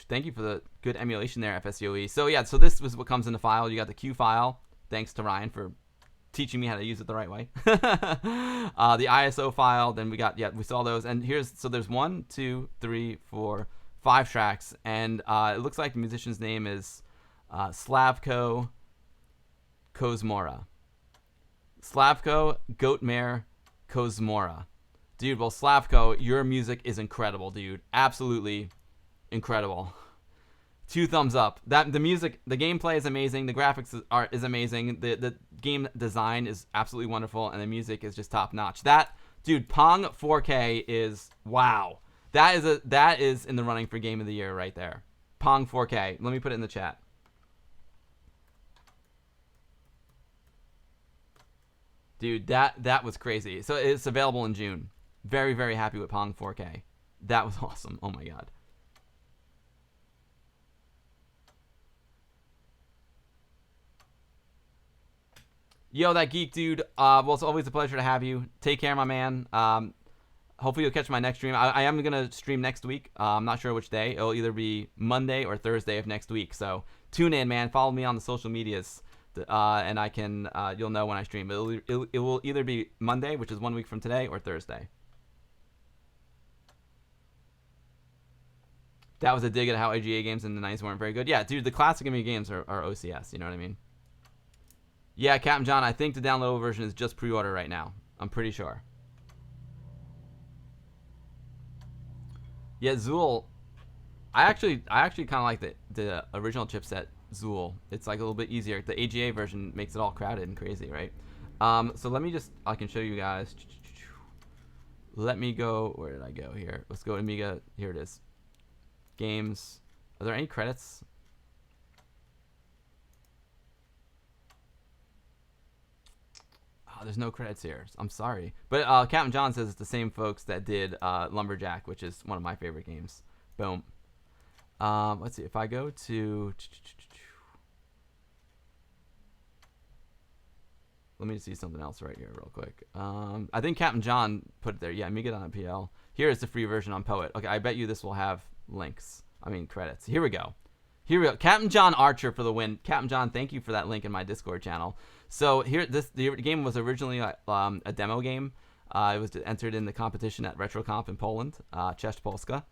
Thank you for the good emulation there, FSCOE. So yeah, so this was what comes in the file. You got the Q file. Thanks to Ryan for teaching me how to use it the right way. The ISO file. Then we got, yeah, we saw those. And there's 1, 2, 3, 4, 5 tracks. And it looks like the musician's name is Slavko Kozmora. Slavko Goatmare Kozmora. Dude, well, Slavko, your music is incredible, dude. Absolutely incredible. 2 thumbs up. The gameplay is amazing. The graphics is amazing. The game design is absolutely wonderful, and the music is just top notch. That Dude, Pong4K is wow. That is in the running for game of the year right there. Pong4K. Let me put it in the chat. Dude, that was crazy. So it's available in June. Very, very happy with Pong4K. That was awesome. Oh my god. Yo, that geek dude. Well, it's always a pleasure to have you. Take care, my man. Hopefully you'll catch my next stream. I am gonna stream next week. I'm not sure which day. It'll either be Monday or Thursday of next week. So tune in, man. Follow me on the social medias, and I can. You'll know when I stream. It will either be Monday, which is 1 week from today, or Thursday. That was a dig at how AGA games in the 90s weren't very good. Yeah, dude, the classic Amiga games are OCS. You know what I mean? Yeah, Captain John, I think the downloadable version is just pre-order right now. I'm pretty sure. Yeah, Zool. I actually kind of like the original chipset Zool. It's like a little bit easier. The AGA version makes it all crowded and crazy, right? So let me just, I can show you guys. Let me go, where did I go here? Let's go Amiga. Here it is. Games. Are there any credits? Oh, there's no credits here. I'm sorry. But Captain John says it's the same folks that did Lumberjack, which is one of my favorite games. Boom. Let's see. If I go to... Let me see something else right here real quick. I think Captain John put it there. Yeah, Amiga.pl. Here is the free version on Poet. Okay, I bet you this will have links. I mean, credits. Here we go. Here we go. Captain John Archer for the win. Captain John, thank you for that link in my Discord channel. So here, the game was originally a demo game. It was entered in the competition at RetroComp in Poland, Czech Polska.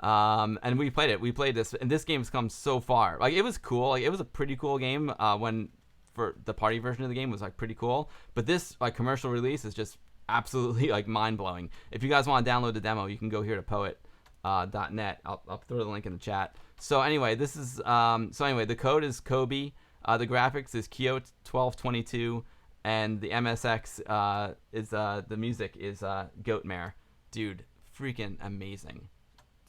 And we played it. We played this, and this game's come so far. Like, it was cool. Like, it was a pretty cool game when for the party version of the game was like pretty cool. But this like commercial release is just absolutely like mind blowing. If you guys want to download the demo, you can go here to poet.net. I'll throw the link in the chat. So anyway, this is the code is Kobe. The graphics is Kyo 1222, and the MSX is the music is Goatmare. Dude, freaking amazing.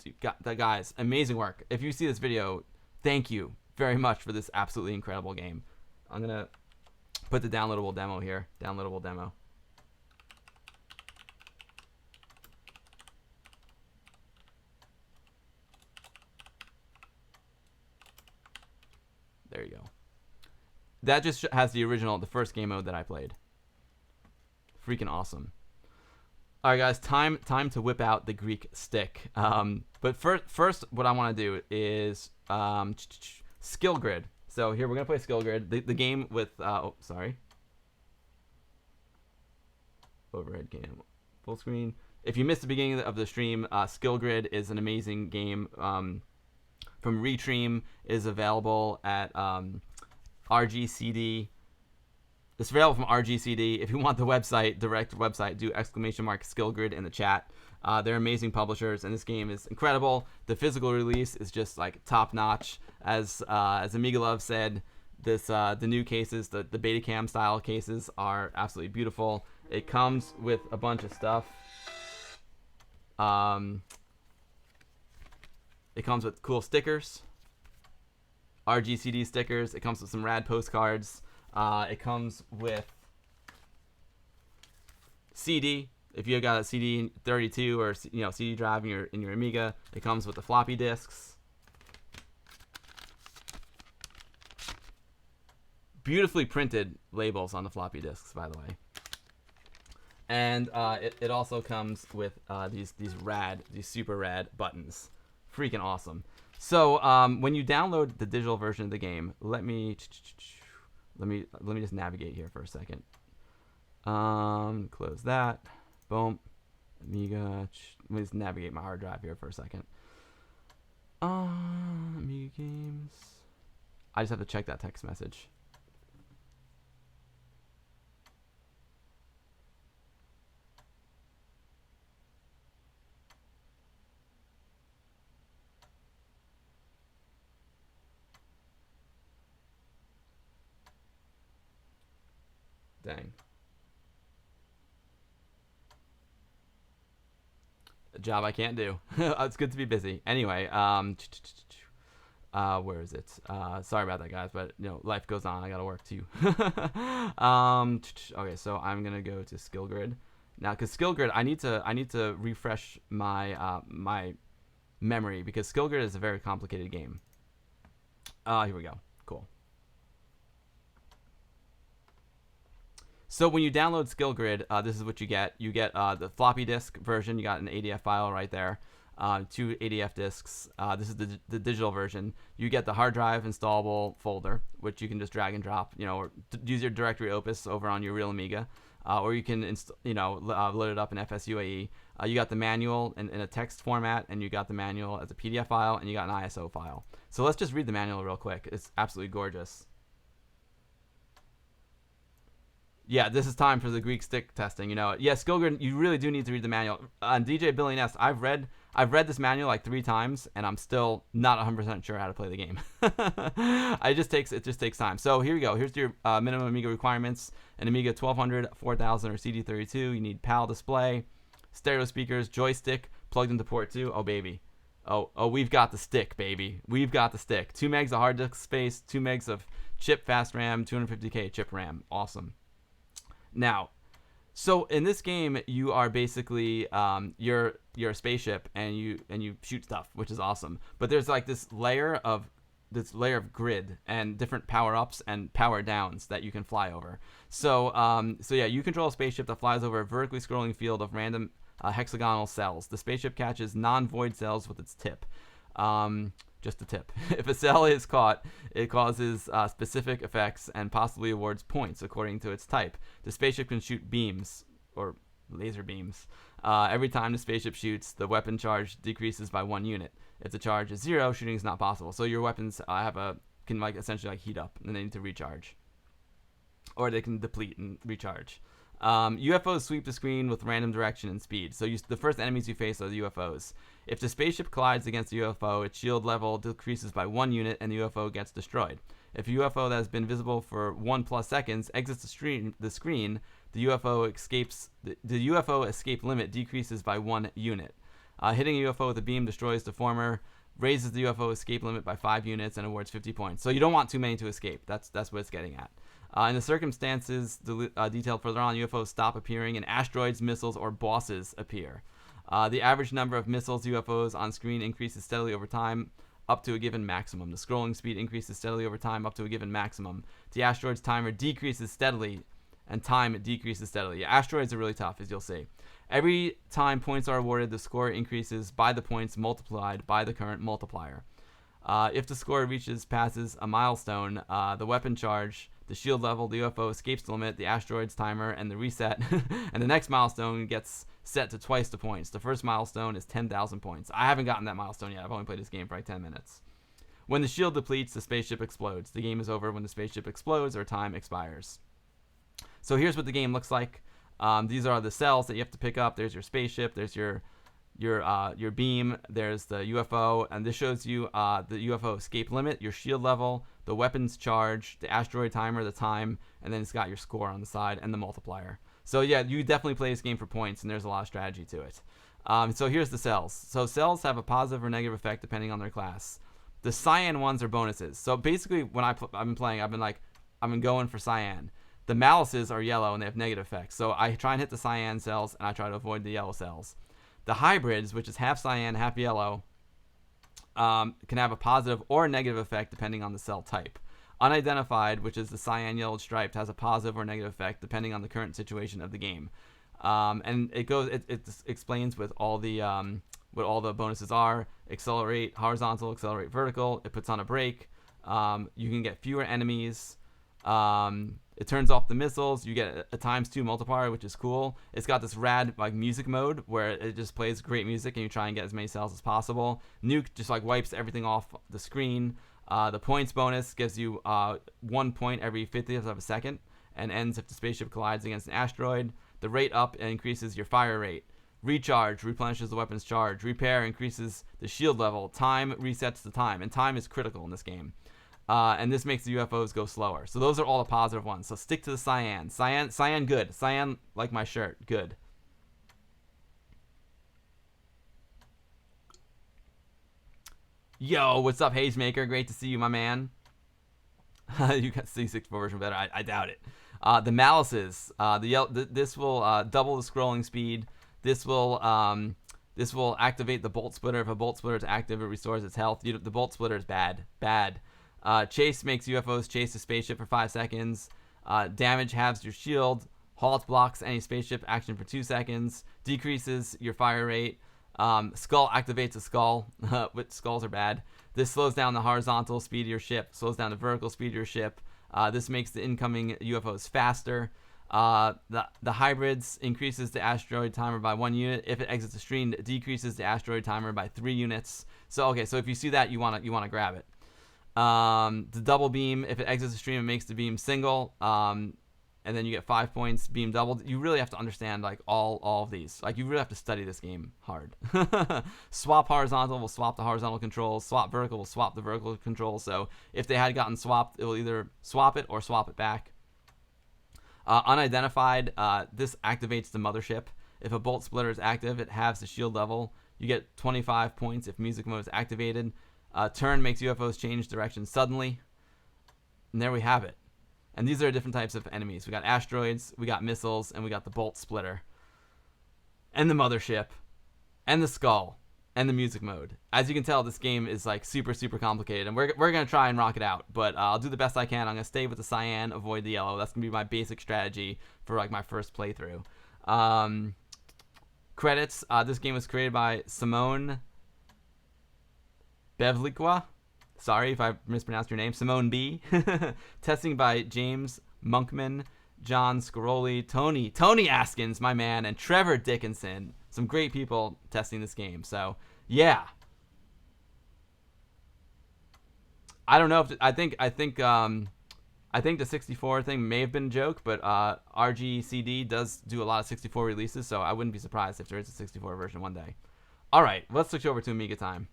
Dude, guys, amazing work. If you see this video, thank you very much for this absolutely incredible game. I'm gonna put the downloadable demo here. Downloadable demo. There you go. That just has the first game mode that I played. Freaking awesome. All right, guys, time to whip out the Greek stick. But first, what I want to do is skill grid. So here we're gonna play skill grid, the game with overhead cam, full screen. If you missed the beginning of the stream, skill grid is an amazing game from Retream. Is available at RGCD. It's available from RGCD. If you want the website, direct website, do ! Skillgrid in the chat. They're amazing publishers, and this game is incredible. The physical release is just like top notch. As Amiga Love said, the new cases, the Betacam style cases, are absolutely beautiful. It comes with a bunch of stuff. It comes with cool stickers, RGCD stickers. It comes with some rad postcards. It comes with CD. If you got a CD 32 or CD drive in your Amiga, it comes with the floppy disks. Beautifully printed labels on the floppy disks, by the way. And it also comes with these super rad buttons. Freaking awesome. So when you download the digital version of the game, let me just navigate here for a second. Close that. Boom. Amiga. Let me just navigate my hard drive here for a second. Amiga games. I just have to check that text message. Dang. job I can't do. It's good to be busy. Anyway, where is it? Sorry about that, guys, but life goes on. I gotta work too. Okay, so I'm gonna go to skill grid now, because skill grid, I need to refresh my my memory, because skill grid is a very complicated game. Here we go. Cool. So when you download skill grid, this is what you get. You get the floppy disk version. You got an ADF file right there. 2 ADF disks. This is the digital version. You get the hard drive installable folder, which you can just drag and drop, or use your directory Opus over on your real Amiga, or you can load it up in FSUAE. You got the manual in a text format, and you got the manual as a PDF file, and you got an ISO file. So let's just read the manual real quick. It's absolutely gorgeous. Yeah, this is time for the Greek stick testing. Yeah, skill grid, you really do need to read the manual. On DJ Billy Ness, I've read this manual like 3 times, and I'm still not 100% sure how to play the game. It just takes time. So here we go. Here's your minimum Amiga requirements: an Amiga 1200, 4000, or CD32. You need PAL display, stereo speakers, joystick plugged into port 2. Oh baby, oh we've got the stick, baby. We've got the stick. 2 megs of hard disk space, 2 megs of chip fast RAM, 250K chip RAM. Awesome. Now, so in this game, you are basically you're a spaceship, and you shoot stuff, which is awesome. But there's like this layer of grid and different power ups and power downs that you can fly over. So yeah, you control a spaceship that flies over a vertically scrolling field of random hexagonal cells. The spaceship catches non-void cells with its tip. Just a tip. If a cell is caught, it causes specific effects and possibly awards points according to its type. The spaceship can shoot beams, or laser beams. Every time the spaceship shoots, the weapon charge decreases by 1 unit. If the charge is 0, shooting is not possible. So your weapons can essentially heat up, and they need to recharge, or they can deplete and recharge. UFOs sweep the screen with random direction and speed. So the first enemies you face are the UFOs. If the spaceship collides against the UFO, its shield level decreases by 1 unit and the UFO gets destroyed. If a UFO that has been visible for 1+ seconds exits the screen, the UFO escape limit decreases by 1 unit. Hitting a UFO with a beam destroys the former, raises the UFO escape limit by 5 units, and awards 50 points. So you don't want too many to escape. That's what it's getting at. In the circumstances detailed further on, UFOs stop appearing, and asteroids, missiles, or bosses appear. The average number of missiles, UFOs on screen increases steadily over time up to a given maximum. The scrolling speed increases steadily over time up to a given maximum. The asteroid's timer decreases steadily, and time decreases steadily. Yeah, asteroids are really tough, as you'll see. Every time points are awarded, the score increases by the points multiplied by the current multiplier. If the score passes a milestone, the weapon charge, the shield level, the UFO escapes the limit, the asteroid's timer, and the reset, and the next milestone gets set to twice the points. The first milestone is 10,000 points. I haven't gotten that milestone yet. I've only played this game for like 10 minutes. When the shield depletes, the spaceship explodes. The game is over when the spaceship explodes or time expires. So here's what the game looks like. These are the cells that you have to pick up. There's your spaceship. There's your beam. There's the UFO, and this shows you the UFO escape limit, your shield level, the weapons charge, the asteroid timer, the time, and then it's got your score on the side and the multiplier. So yeah, you definitely play this game for points, and there's a lot of strategy to it. So here's the cells. So cells have a positive or negative effect depending on their class. The cyan ones are bonuses. So basically, when I've been playing, I've been going for cyan. The malices are yellow and they have negative effects. So I try and hit the cyan cells, and I try to avoid the yellow cells. The hybrids, which is half cyan, half yellow, can have a positive or a negative effect depending on the cell type. Unidentified, which is the cyan yellow striped, has a positive or negative effect depending on the current situation of the game. And it explains with all the what all the bonuses are. Accelerate horizontal, accelerate vertical. It puts on a brake. You can get fewer enemies. It turns off the missiles. You get a ×2 multiplier, which is cool. It's got this rad music mode where it just plays great music, and you try and get as many cells as possible. Nuke just wipes everything off the screen. The points bonus gives you 1 point every 50th of a second, and ends if the spaceship collides against an asteroid. The rate up increases your fire rate. Recharge replenishes the weapon's charge. Repair increases the shield level. Time resets the time, and time is critical in this game. And this makes the UFOs go slower. So those are all the positive ones. So stick to the cyan. Cyan good. Cyan, like my shirt, good. Yo, what's up, Hagemaker? Great to see you, my man. You got C64 version better. I doubt it. The malices. This will double the scrolling speed. This will activate the bolt splitter. If a bolt splitter is active, it restores its health. The bolt splitter is bad. Bad. Chase makes UFOs chase a spaceship for 5 seconds. Damage halves your shield. Halt blocks any spaceship action for 2 seconds. Decreases your fire rate. Skull activates a skull, which skulls are bad. This slows down the horizontal speed of your ship, slows down the vertical speed of your ship. This makes the incoming UFOs faster. The hybrids increases the asteroid timer by 1 unit. If it exits the stream, it decreases the asteroid timer by 3 units. So okay, so if you see that, you wanna grab it. The double beam, if it exits the stream, it makes the beam single. And then you get 5 points, beam doubled. You really have to understand like all of these. Like you really have to study this game hard. Swap horizontal will swap the horizontal controls. Swap vertical will swap the vertical controls. So if they had gotten swapped, it will either swap it or swap it back. Unidentified, this activates the mothership. If a bolt splitter is active, it halves the shield level. You get 25 points if music mode is activated. Turn makes UFOs change direction suddenly. And there we have it. And these are different types of enemies. We got asteroids, we got missiles, and we got the bolt splitter. And the mothership. And the skull. And the music mode. As you can tell, this game is like super, super complicated. And we're going to try and rock it out. But I'll do the best I can. I'm going to stay with the cyan, avoid the yellow. That's going to be my basic strategy for like my first playthrough. Credits. This game was created by Simone Bevliqua. Sorry if I mispronounced your name. Simone B. Testing by James Monkman, John Scaroli, Tony Askins, my man, and Trevor Dickinson. Some great people testing this game. So, yeah. I don't know if I think the 64 thing may have been a joke, but RGCD does do a lot of 64 releases, so I wouldn't be surprised if there is a 64 version one day. All right, let's switch over to Amiga time.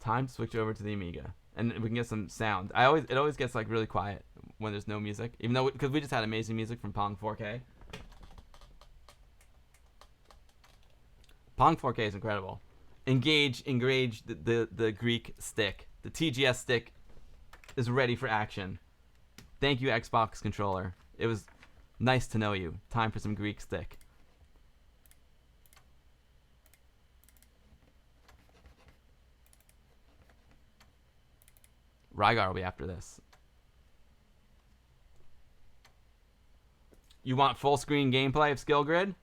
Time to switch over to the Amiga, and we can get some sound. It always gets like really quiet when there's no music, even though because we just had amazing music from Pong4K. Pong4K is incredible. Engage the Greek stick. The TGS stick is ready for action. Thank you, Xbox controller. It was nice to know you. Time for some Greek stick. Rygar will be after this. You want full screen gameplay of Skill Grid?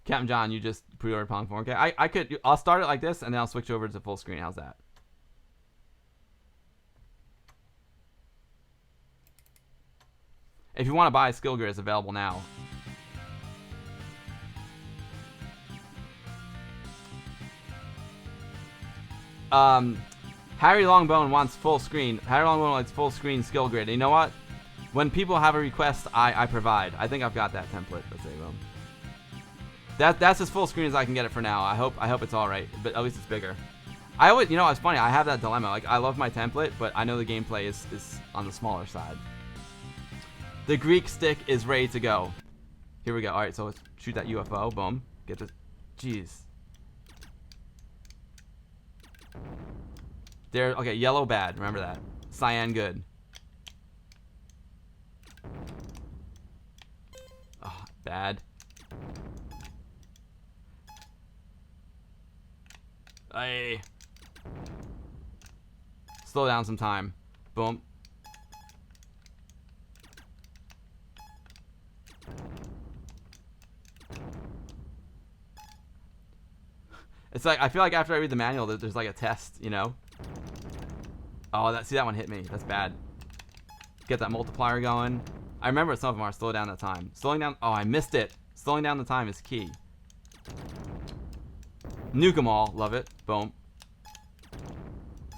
Captain John, you just pre-ordered Pong4K. I'll start it like this and then I'll switch over to full screen. How's that? If you want to buy Skill Grid, it's available now. Harry Longbone wants full screen. Harry Longbone wants full screen Skill Grid. And you know what? When people have a request, I provide. I think I've got that template. Let's say boom. That's as full screen as I can get it for now. I hope it's all right, but at least it's bigger. I always, you know, it's funny. I have that dilemma. Like I love my template, but I know the gameplay is on the smaller side. The Greek stick is ready to go. Here we go. All right, so let's shoot that UFO. Boom. Get the, jeez. There. Okay, yellow bad. Remember that. Cyan good. Oh, bad. Hey. Slow down some time. Boom. It's like I feel like after I read the manual that there's like a test, you know. Oh, see that one hit me. That's bad. Get that multiplier going. I remember some of them are slow down the time. Slowing down. Oh, I missed it. Slowing down the time is key. Nuke 'em all. Love it. Boom.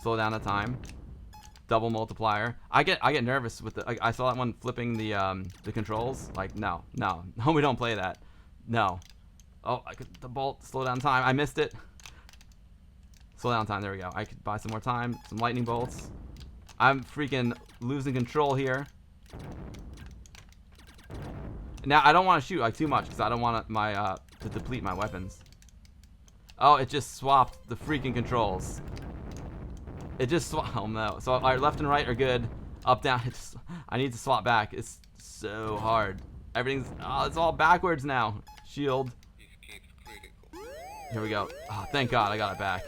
Slow down the time. Double multiplier. I get nervous with the. Like, I saw that one flipping the controls. Like no, we don't play that. No. Oh, the bolt. Slow down time. I missed it. Slow down time. There we go. I could buy some more time. Some lightning bolts. I'm freaking losing control here. Now, I don't want to shoot like too much because I don't want my to deplete my weapons. Oh, it just swapped the freaking controls. It just swapped. Oh no. So our left and right are good. Up, down. I need to swap back. It's so hard. Everything's. Oh, it's all backwards now. Shield. Here we go. Oh, thank God I got it back.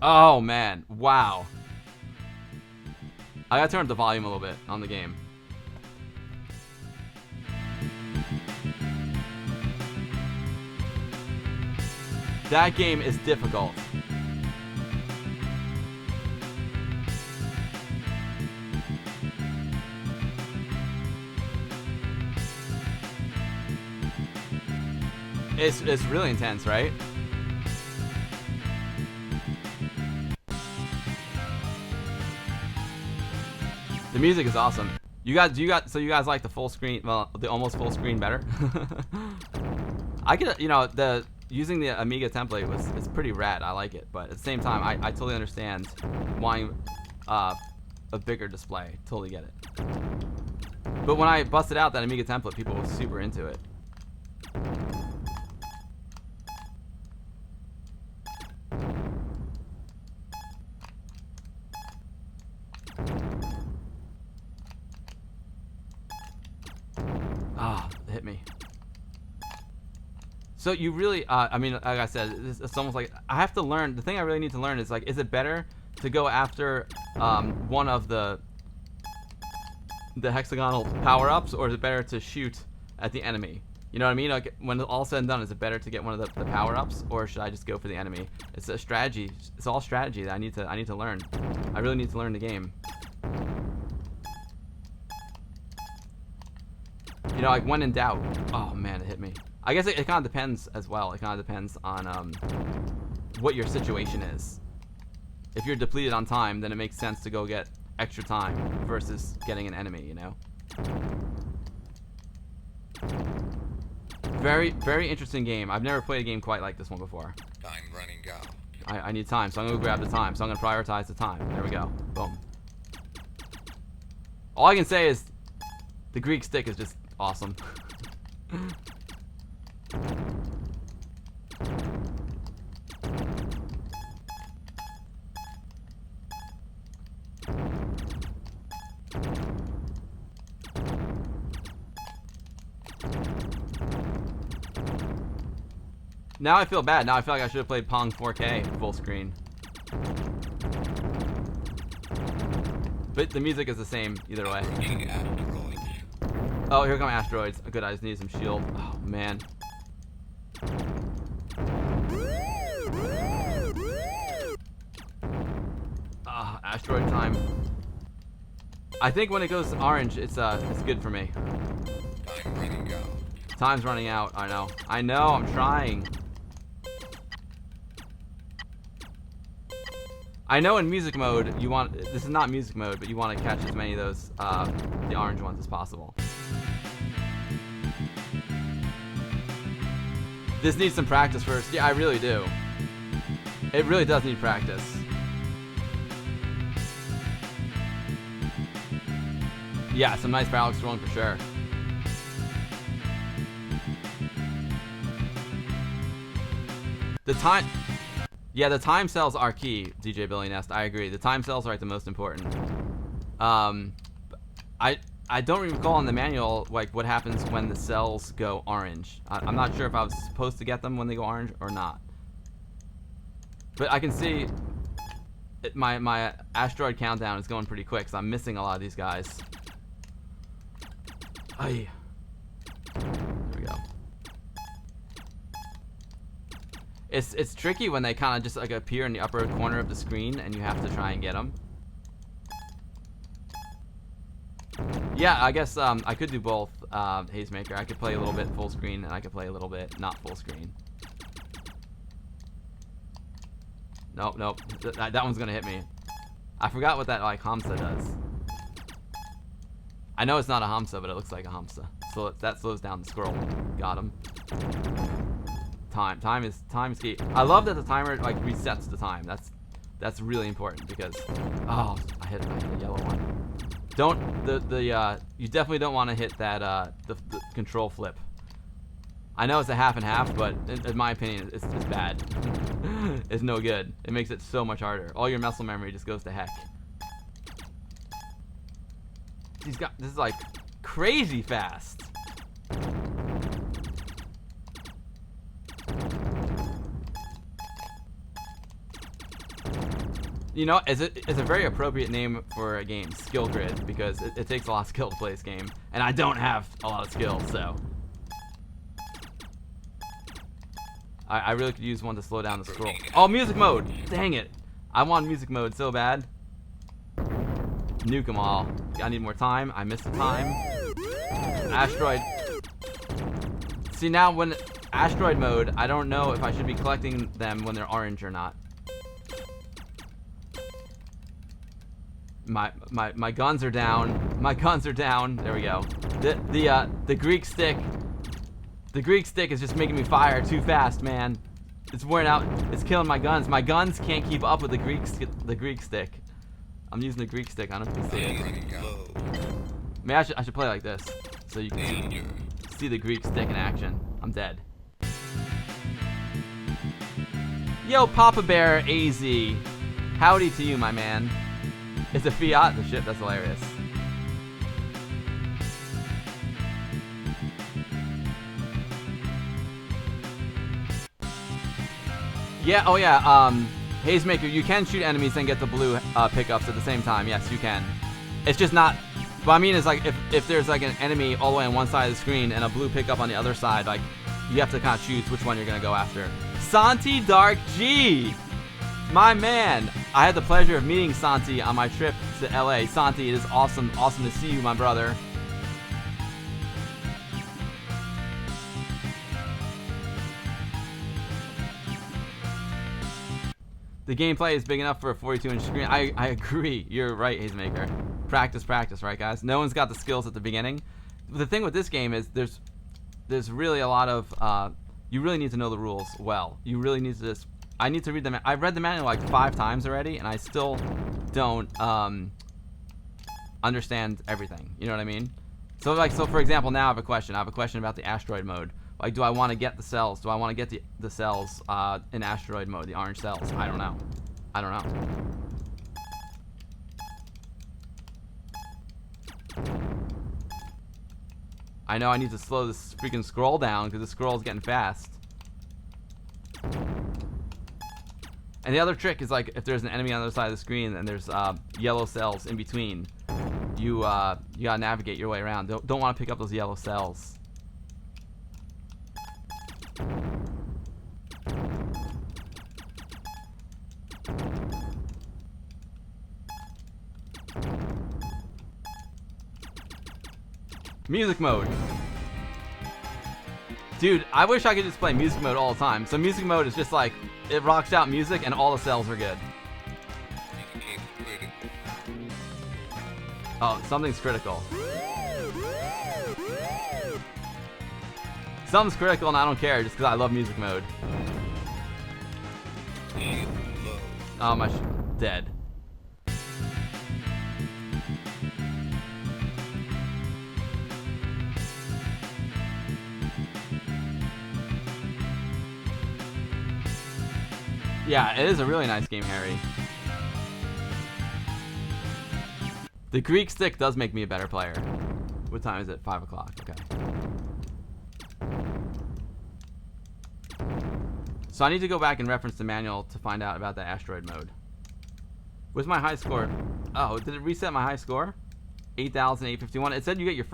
Oh man. Wow. I gotta turn up the volume a little bit on the game. That game is difficult. It's really intense, right? The music is awesome. You guys like the full screen, well, the almost full screen better? I could, using the Amiga template it's pretty rad. I like it, but at the same time, I totally understand wanting a bigger display. Totally get it. But when I busted out that Amiga template, people were super into it. Ah, it hit me. So you really, I mean, like I said, it's almost like I have to learn. The thing I really need to learn is like, is it better to go after one of the hexagonal power-ups, or is it better to shoot at the enemy? You know what I mean? Like when all said and done, is it better to get one of the power-ups, or should I just go for the enemy? It's a strategy. It's all strategy that I need to learn. I really need to learn the game. You know, like when in doubt. Oh man, it hit me. I guess it kind of depends as well. It kind of depends on what your situation is. If you're depleted on time, then it makes sense to go get extra time versus getting an enemy, you know? Very, very interesting game. I've never played a game quite like this one before. Time running out. I need time, so I'm going to grab the time. So I'm going to prioritize the time. There we go. Boom. All I can say is the Greek stick is just awesome. Now I feel bad. Now I feel like I should have played Pong4K full screen. But the music is the same either way. Oh, here come asteroids. Good, I just need some shield. Oh, man. Asteroid time. I think when it goes orange, it's good for me. Time running out. Time's running out. I know. I know. I'm trying. I know in music mode you want. This is not music mode, but you want to catch as many of those the orange ones as possible. This needs some practice first. Yeah, I really do. It really does need practice. Yeah, some nice parallax scrolling for sure. The time... Yeah, the time cells are key, DJ Billy Nest. I agree. The time cells are like the most important. I don't recall in the manual like what happens when the cells go orange. I'm not sure if I was supposed to get them when they go orange or not. But I can see my asteroid countdown is going pretty quick, so I'm missing a lot of these guys. Aye. There we go. It's tricky when they kind of just like appear in the upper corner of the screen and you have to try and get them. Yeah, I guess I could do both, Hazemaker. I could play a little bit full screen and I could play a little bit not full screen. Nope, nope. That one's gonna hit me. I forgot what that like Hamsa does. I know it's not a Hamsa, but it looks like a Hamsa. So that slows down the scroll. Got him. Time is key. I love that the timer like resets the time. That's really important because I hit the yellow one. You definitely don't want to hit that the control flip. I know it's a half and half, but in my opinion, it's bad. It's no good. It makes it so much harder. All your muscle memory just goes to heck. This is like crazy fast. You know, it's a very appropriate name for a game, Skill Grid, because it takes a lot of skill to play this game, and I don't have a lot of skill, so I really could use one to slow down the scroll. Oh, music mode! Dang it! I want music mode so bad. Nuke them all. I need more time. I missed the time. Asteroid. See, now when asteroid mode, I don't know if I should be collecting them when they're orange or not. My guns are down. My guns are down. There we go. The Greek stick. The Greek stick is just making me fire too fast, man. It's wearing out. It's killing my guns. My guns can't keep up with the Greek stick. I'm using the Greek stick. I don't know if you can see it. Maybe I should play like this so you can see the Greek stick in action. I'm dead. Yo, Papa Bear AZ. Howdy to you, my man. It's a Fiat, the ship. That's hilarious. Yeah, oh yeah, Hazemaker, you can shoot enemies and get the blue pickups at the same time. Yes, you can. It's just not... What I mean is, like, if there's, like, an enemy all the way on one side of the screen and a blue pickup on the other side, like, you have to kind of choose which one you're going to go after. Santi Dark G! My man! I had the pleasure of meeting Santi on my trip to LA. Santi, it is awesome to see you, my brother. The gameplay is big enough for a 42-inch screen. I agree. You're right, Hazemaker. Practice, right, guys? No one's got the skills at the beginning. The thing with this game is there's really a lot of... you really need to know the rules well. You really need to just... I need to read them. I've read the manual like 5 times already, and I still don't understand everything. You know what I mean? So for example, now I have a question. I have a question about the asteroid mode. Like, do I want to get the cells? Do I want to get the cells in asteroid mode, the orange cells? I don't know. I know I need to slow this freaking scroll down because the scroll's getting fast. And the other trick is, like, if there's an enemy on the other side of the screen and there's yellow cells in between, you gotta navigate your way around. Don't want to pick up those yellow cells. Music mode. Dude, I wish I could just play music mode all the time. So music mode is just like, it rocks out music and all the cells are good. Oh, something's critical. Something's critical and I don't care just because I love music mode. Oh, my dead. Yeah, it is a really nice game, Harry. The Greek stick does make me a better player. What time is it? 5 o'clock. Okay. So I need to go back and reference the manual to find out about the asteroid mode. What's my high score? Oh, did it reset my high score? 8,851. It said you get your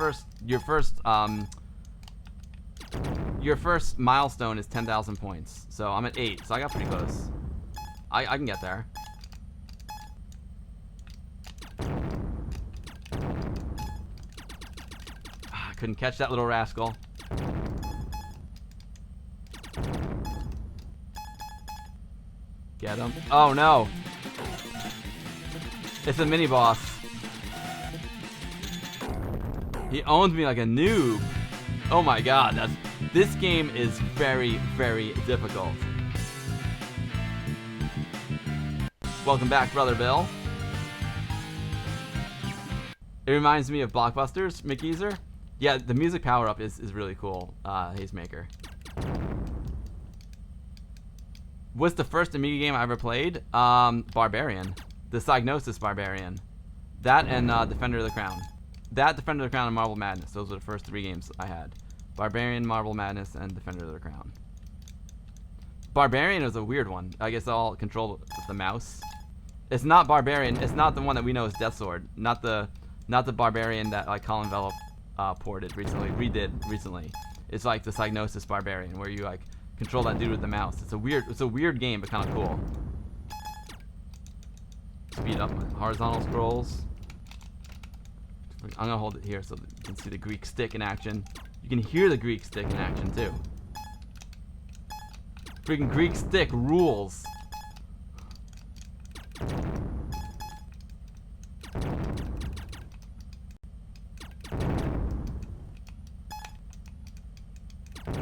first milestone is 10,000 points. So I'm at 8. So I got pretty close. I can get there. I couldn't catch that little rascal. Get him. Oh no. It's a mini boss. He owns me like a noob. Oh my god, this game is very, very difficult. Welcome back, Brother Bill. It reminds me of Blockbusters, McGeezer. Yeah, the music power-up is really cool, Hazemaker. What's the first Amiga game I ever played? Barbarian. The Psygnosis Barbarian. That and Defender of the Crown. That, Defender of the Crown, and Marble Madness. Those were the first 3 games I had. Barbarian, Marble Madness, and Defender of the Crown. Barbarian was a weird one. I guess all controlled with the mouse. It's not Barbarian. It's not the one that we know as Death Sword. Not the Barbarian that like Colin Vela redid recently. It's like the Psygnosis Barbarian, where you like control that dude with the mouse. It's a weird game, but kind of cool. Speed up my horizontal scrolls. I'm gonna hold it here so that you can see the Greek stick in action. You can hear the Greek stick in action too. Freaking Greek stick rules.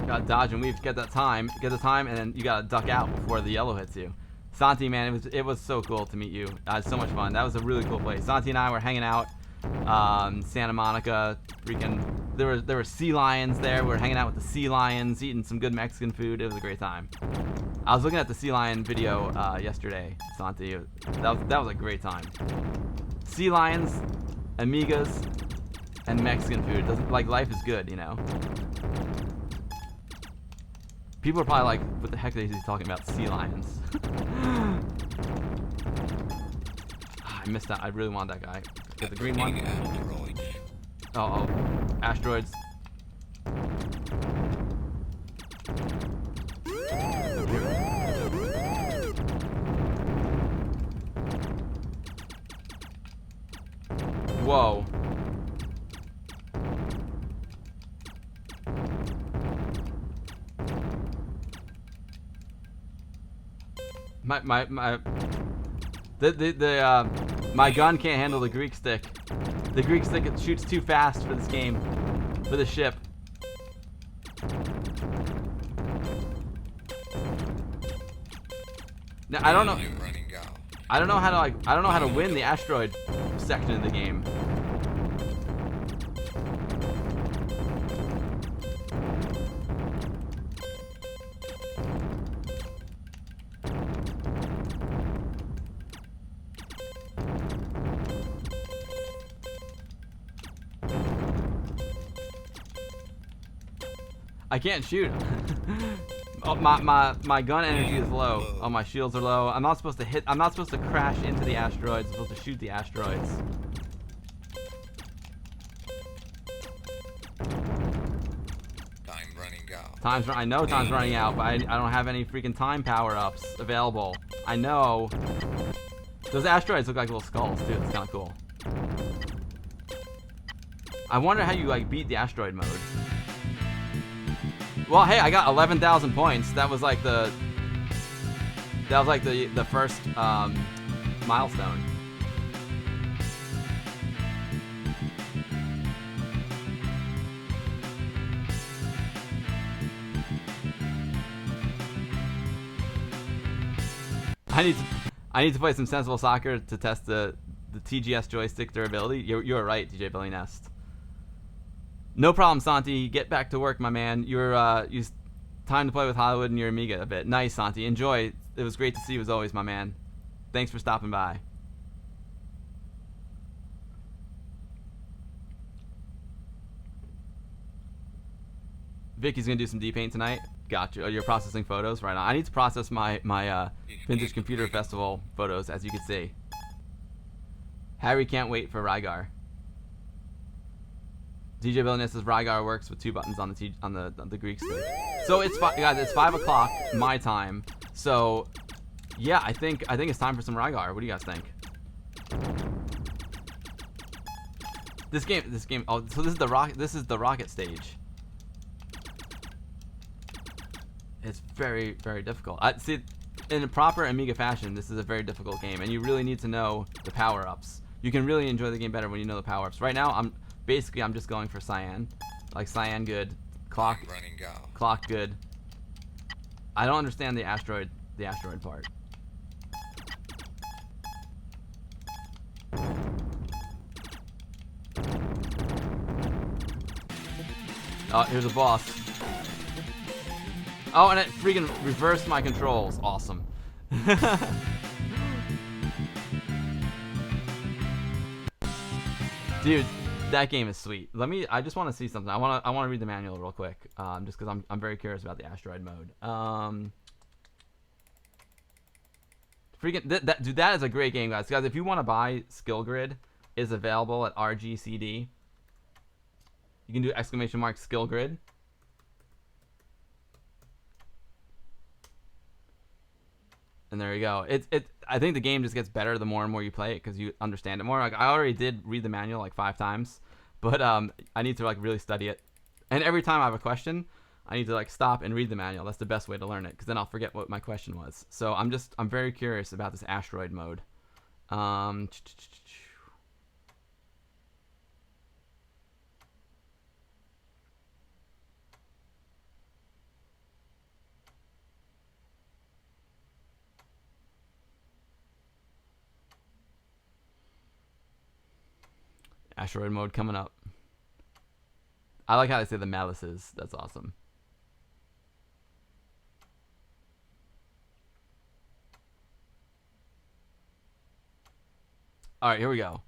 Gotta dodge and weave, get the time, and then you gotta duck out before the yellow hits you. Santi, man, it was so cool to meet you. I had so much fun. That was a really cool place. Santi and I were hanging out, Santa Monica. Freaking, there were sea lions there. We were hanging out with the sea lions, eating some good Mexican food. It was a great time. I was looking at the sea lion video yesterday, Santi. That was a great time. Sea lions, Amigas, and Mexican food. Like, life is good, you know. People are probably like, what the heck is he talking about? Sea lions. I missed that. I really want that guy. Get the green one. Oh, asteroids. Whoa. My gun can't handle the Greek stick. The Greek stick, it shoots too fast for this game, for the ship. Now I don't know how to win the asteroid section of the game. I can't shoot. Oh, my gun energy is low. Oh, my shields are low. I'm not supposed to crash into the asteroids. I'm supposed to shoot the asteroids. Time running out. I know time's running out, but I don't have any freaking time power-ups available. I know. Those asteroids look like little skulls too. It's kind of cool. I wonder how you like beat the asteroid mode. Well, hey, I got 11,000 points. That was like the first milestone. I need to play some sensible soccer to test the TGS joystick durability. You're right, DJ Billy Nest. No problem, Santi. Get back to work, my man. You're time to play with Hollywood and your Amiga a bit. Nice, Santi. Enjoy. It was great to see you as always, my man. Thanks for stopping by. Vicky's gonna do some D-Paint tonight. Gotcha. Oh, you're processing photos? Right on. I need to process my Vintage Computer Festival photos, as you can see. Harry can't wait for Rygar. DJ Villainous says Rygar works with 2 buttons on the Greek stick. So it's guys, it's 5 o'clock my time. So yeah, I think it's time for some Rygar. What do you guys think? This game. Oh, so this is the rocket stage. It's very, very difficult. See, in a proper Amiga fashion, this is a very difficult game, and you really need to know the power-ups. You can really enjoy the game better when you know the power-ups. Right now, I'm just going for cyan, like cyan good, Clock. Time running out. Clock good. I don't understand the asteroid part. Oh, here's a boss. Oh, and it freaking reversed my controls. Awesome. Dude, that game is sweet. I just want to see something. I want to read the manual real quick. Just because I'm very curious about the asteroid mode. Freaking dude, that is a great game, guys. Guys, if you want to buy Skill Grid, is available at RGCD. You can do ! Skill Grid. And there you go. I think the game just gets better the more and more you play it because you understand it more. Like I already did read the manual like 5 times, but I need to like really study it. And every time I have a question, I need to like stop and read the manual. That's the best way to learn it because then I'll forget what my question was. So I'm very curious about this asteroid mode. Asteroid mode coming up. I like how they say the malices. That's awesome. Alright, here we go.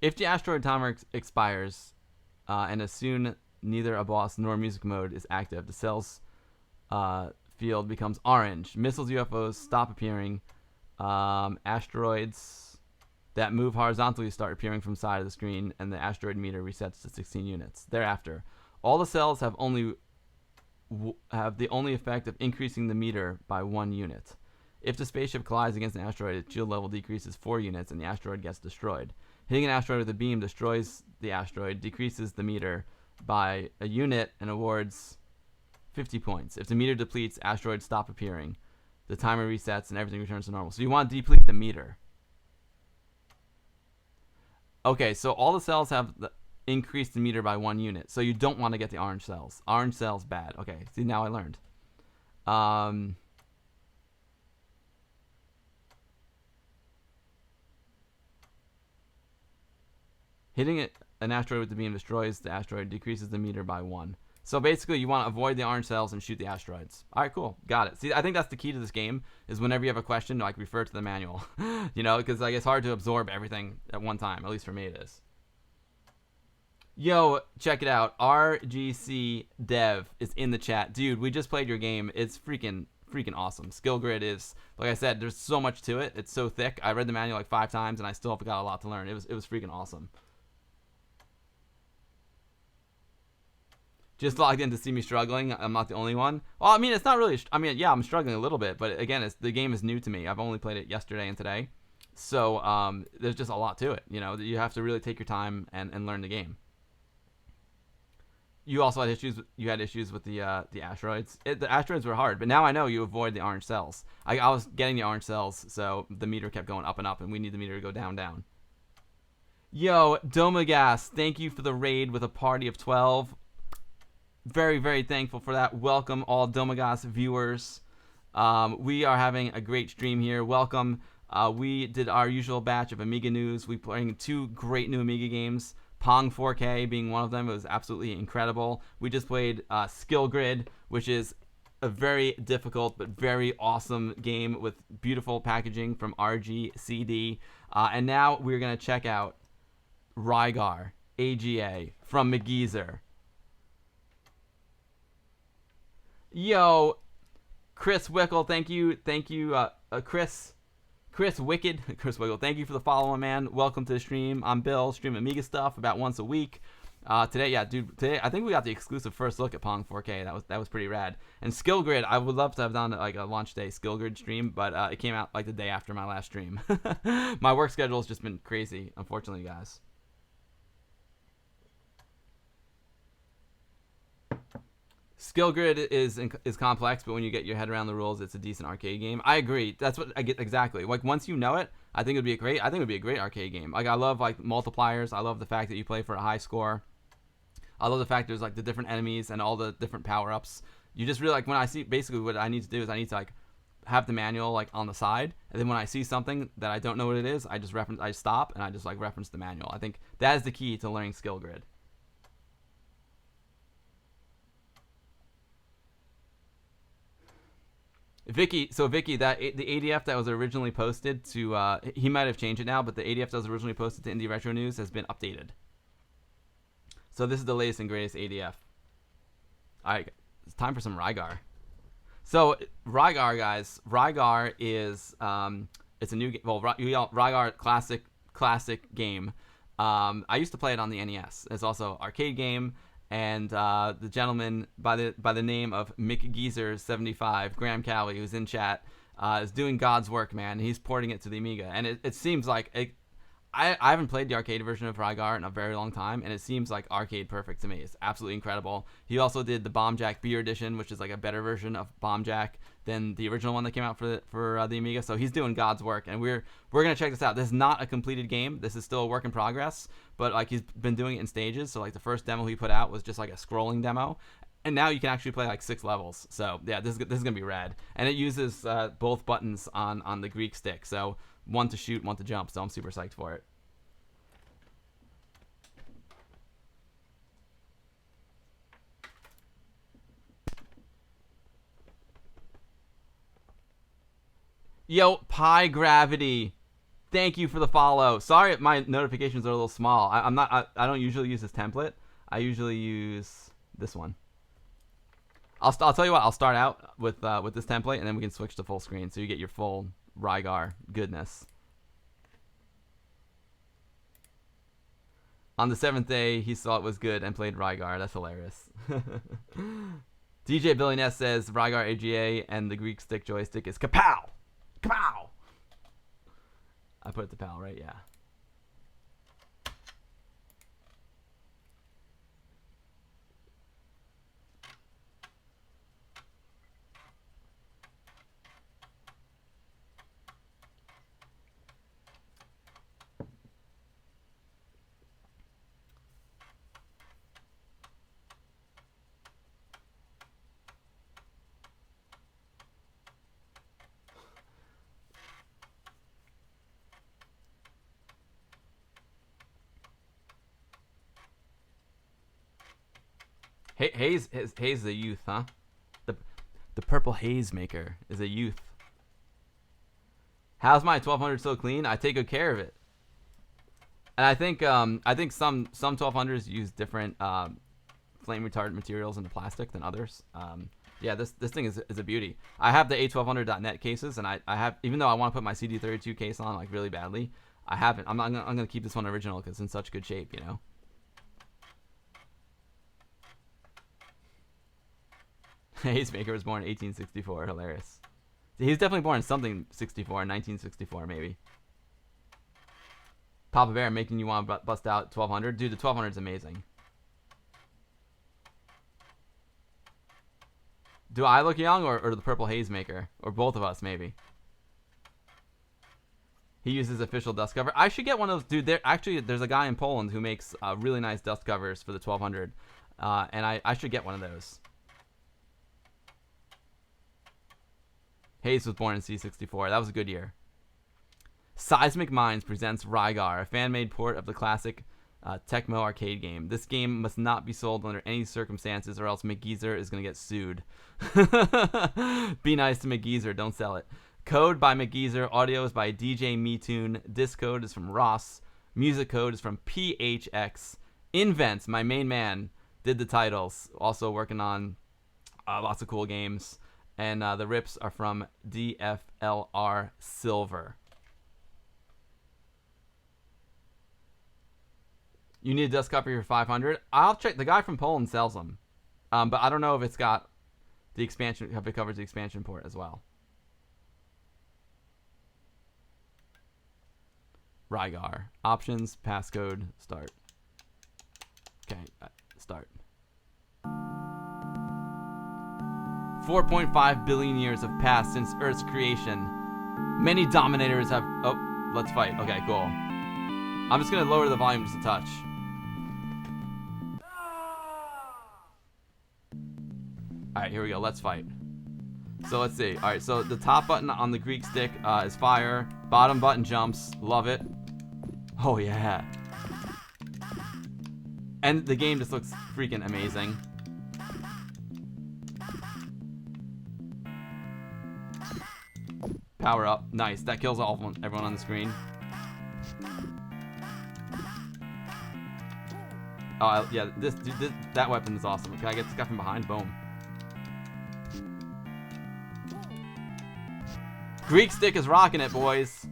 If the asteroid timer expires, and as soon neither a boss nor music mode is active, the cells field becomes orange. Missiles, UFOs stop appearing. Asteroids that move horizontally start appearing from side of the screen, and the asteroid meter resets to 16 units. Thereafter, all the cells have the only effect of increasing the meter by 1 unit. If the spaceship collides against an asteroid, its shield level decreases 4 units, and the asteroid gets destroyed. Hitting an asteroid with a beam destroys the asteroid, decreases the meter by 1 unit, and awards 50 points. If the meter depletes, asteroids stop appearing. The timer resets, and everything returns to normal. So you want to deplete the meter. Okay, so all the cells have increased the meter by 1 unit. So you don't want to get the orange cells. Orange cells, bad. Okay, see, now I learned. Hitting an asteroid with the beam destroys the asteroid, decreases the meter by 1. So basically, you want to avoid the orange cells and shoot the asteroids. All right, cool. Got it. See, I think that's the key to this game, is whenever you have a question, like, refer to the manual. You know, because like, it's hard to absorb everything at one time. At least for me, it is. Yo, check it out. RGC Dev is in the chat. Dude, we just played your game. It's freaking awesome. Skill Grid is, like I said, there's so much to it. It's so thick. I read the manual like 5 times, and I still have got a lot to learn. It was freaking awesome. Just logged in to see me struggling. I'm not the only one. Well, I mean, it's not really. I mean, yeah, I'm struggling a little bit, but again, the game is new to me. I've only played it yesterday and today, so there's just a lot to it. You know, you have to really take your time and learn the game. You also had issues. You had issues with the asteroids. The asteroids were hard, but now I know you avoid the orange cells. I was getting the orange cells, so the meter kept going up and up, and we need the meter to go down, down. Yo, Domagas, thank you for the raid with a party of 12. Very, very thankful for that. Welcome all Domagas viewers. We are having a great stream here. Welcome. We did our usual batch of Amiga news. We playing 2 great new Amiga games. Pong4K being one of them. It was absolutely incredible. We just played Skill Grid, which is a very difficult but very awesome game with beautiful packaging from RGCD. And now we're going to check out Rygar, AGA from McGeezer. Yo, Chris Wickle, thank you, Chris Wicked, Chris Wickle, thank you for the follow, man. Welcome to the stream. I'm Bill, stream Amiga stuff about once a week. Today I think we got the exclusive first look at Pong4K. That was pretty rad. And Skill Grid, I would love to have done like a launch day Skill Grid stream, but it came out like the day after my last stream. My work schedule has just been crazy, unfortunately, guys. Skill Grid is complex, but when you get your head around the rules, it's a decent arcade game. I agree. That's what I get exactly. Like once you know it, I think it'd be a great arcade game. Like I love like multipliers. I love the fact that you play for a high score. I love the fact there's like the different enemies and all the different power-ups. You just really like when I see, basically what I need to do is I need to like have the manual like on the side, and then when I see something that I don't know what it is, I stop and I just like reference the manual. I think that is the key to learning skill grid. Vicky, that the ADF that was originally posted to he might have changed it now, but the ADF that was originally posted to Indie Retro News has been updated. So this is the latest and greatest ADF. Alright, it's time for some Rygar. So Rygar, guys, Rygar is it's a new game. Well, Rygar classic game. I used to play it on the NES. It's also an arcade game. And the gentleman by the name of McGeezer75, Graham Cowie, who's in chat, is doing God's work, man. He's porting it to the Amiga, and it seems like I haven't played the arcade version of Rygar in a very long time, and it seems like arcade perfect to me. It's absolutely incredible. He also did the Bomb Jack Beer Edition, which is like a better version of Bomb Jack than the original one that came out for the Amiga. So he's doing God's work, and we're gonna check this out. This is not a completed game. This is still a work in progress, but like he's been doing it in stages. So like the first demo he put out was just like a scrolling demo, and now you can actually play like 6 levels. So yeah, this is gonna be rad, and it uses both buttons on the Greek stick. So one to shoot, one to jump. So I'm super psyched for it. Yo, Pi Gravity, thank you for the follow. Sorry, my notifications are a little small. I don't usually use this template. I usually use this one. I'll tell you what. I'll start out with this template, and then we can switch to full screen, so you get your full Rygar goodness. On the 7th day, he saw it was good and played Rygar. That's hilarious. DJ Billy Ness says Rygar AGA and the Greek stick joystick is kapow! Kapow! I put it to PAL, right? Yeah. Haze is a youth, huh? The purple haze maker is a youth. How's my 1200 so clean? I take good care of it. And I think some 1200s use different flame retardant materials in the plastic than others. Yeah, this thing is a beauty. I have the A1200.net cases, and I have, even though I want to put my CD32 case on like really badly, I haven't. I'm gonna keep this one original because it's in such good shape, you know. Haze Maker was born in 1864. Hilarious. He's definitely born in something 64, 1964 maybe. Papa Bear making you want to bust out 1200. Dude, the 1200 is amazing. Do I look young or the purple haze maker? Or both of us maybe. He uses official dust cover. I should get one of those. Dude, there's a guy in Poland who makes really nice dust covers for the 1200. And I should get one of those. Hayes was born in C64. That was a good year. Seismic Minds presents Rygar, a fan-made port of the classic Tecmo arcade game. This game must not be sold under any circumstances or else McGeezer is going to get sued. Be nice to McGeezer. Don't sell it. Code by McGeezer. Audio is by DJ MeTune. Disc code is from Ross. Music code is from PHX. Invents, my main man, did the titles. Also working on lots of cool games. And the rips are from DFLR Silver. You need a dust cover for 500. I'll check. The guy from Poland sells them, but I don't know if it's got the expansion. If it covers the expansion port as well. Rygar options, passcode, start. Okay, start. 4.5 billion years have passed since Earth's creation. Many dominators have... Oh, let's fight. Okay, cool. I'm just going to lower the volume just a touch. Alright, here we go. Let's fight. So let's see. Alright, so the top button on the Greek stick is fire. Bottom button jumps. Love it. Oh, yeah. And the game just looks freaking amazing. Power up. Nice. That kills everyone on the screen. Oh, yeah. That weapon is awesome. Can I get this guy from behind? Boom. Greek stick is rocking it, boys.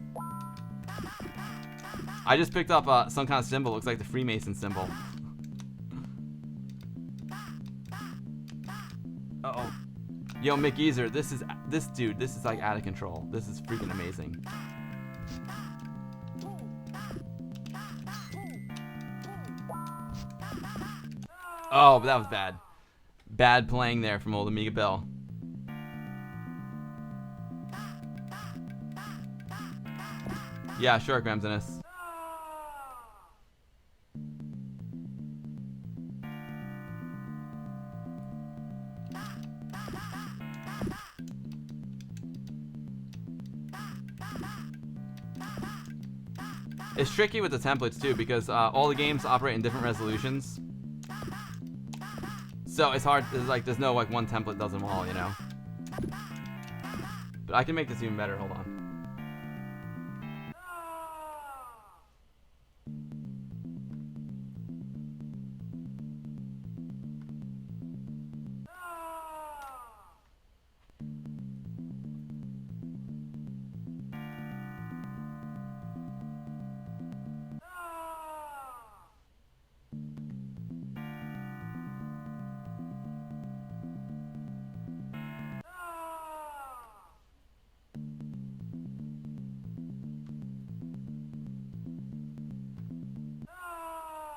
I just picked up some kind of symbol. Looks like the Freemason symbol. Uh-oh. Yo, Mick Easer, this is like out of control. This is freaking amazing. Oh, but that was bad. Bad playing there from old Amiga Bill. Yeah, sure, Gramsinus. It's tricky with the templates too because all the games operate in different resolutions. So it's hard. It's like there's no like one template does them all, you know. But I can make this even better. Hold on.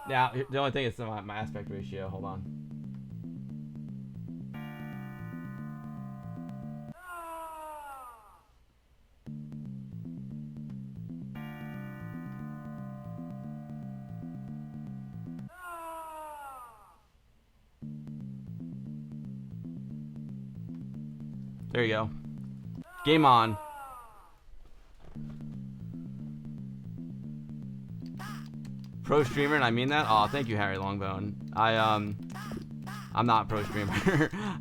Now, the only thing is my aspect ratio. Hold on. There you go. Game on. Pro streamer, and I mean that. Oh, thank you, Harry Longbone. I'm not a pro streamer.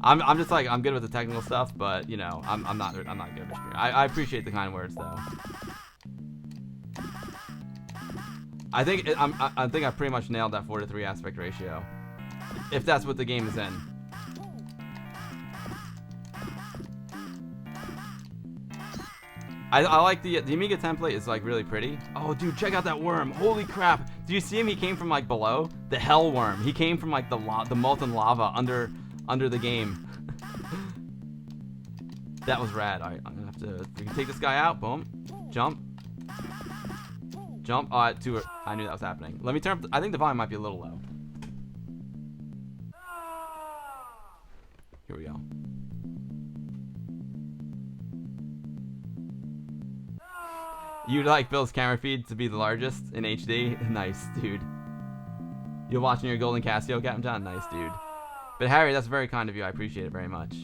I'm just like I'm good with the technical stuff, but you know, I'm not good at streaming. I appreciate the kind words though. I think I pretty much nailed that 4:3 aspect ratio, if that's what the game is in. I like the Amiga template is like really pretty. Oh, dude, check out that worm! Holy crap! Do you see him? He came from like below. The hell worm. He came from like the molten lava under the game. That was rad. All right, I'm gonna have to. We can take this guy out. Boom. Jump. Jump. I knew that was happening. Let me turn up. I think the volume might be a little low. Here we go. You'd like Bill's camera feed to be the largest in HD? Nice, dude. You're watching your Golden Casio, Captain John? Nice, dude. But Harry, that's very kind of you. I appreciate it very much.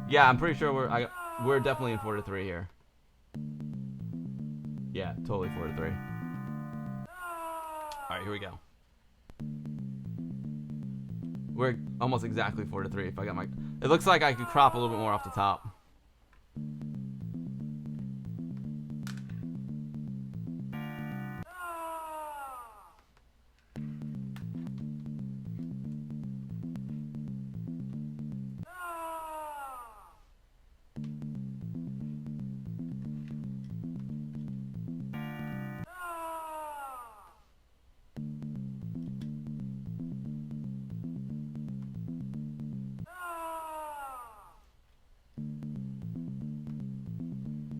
Yeah, I'm pretty sure we're definitely in 4:3 here. Yeah, totally 4:3. All right, here we go. We're almost exactly 4:3. If I got my, it looks like I could crop a little bit more off the top.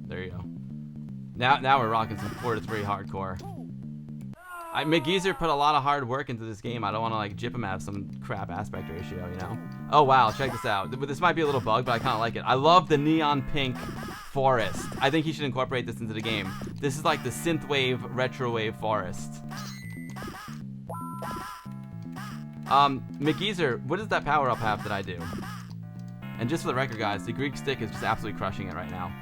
There you go. Now we're rocking some 4:3 hardcore. Mick Geezer put a lot of hard work into this game. I don't want to like jip him out of some crap aspect ratio, you know? Oh wow, check this out. This might be a little bug, but I kind of like it. I love the neon pink forest. I think he should incorporate this into the game. This is like the synthwave, retrowave forest. McGeezer, what does that power up have that I do? And just for the record, guys, the Greek stick is just absolutely crushing it right now.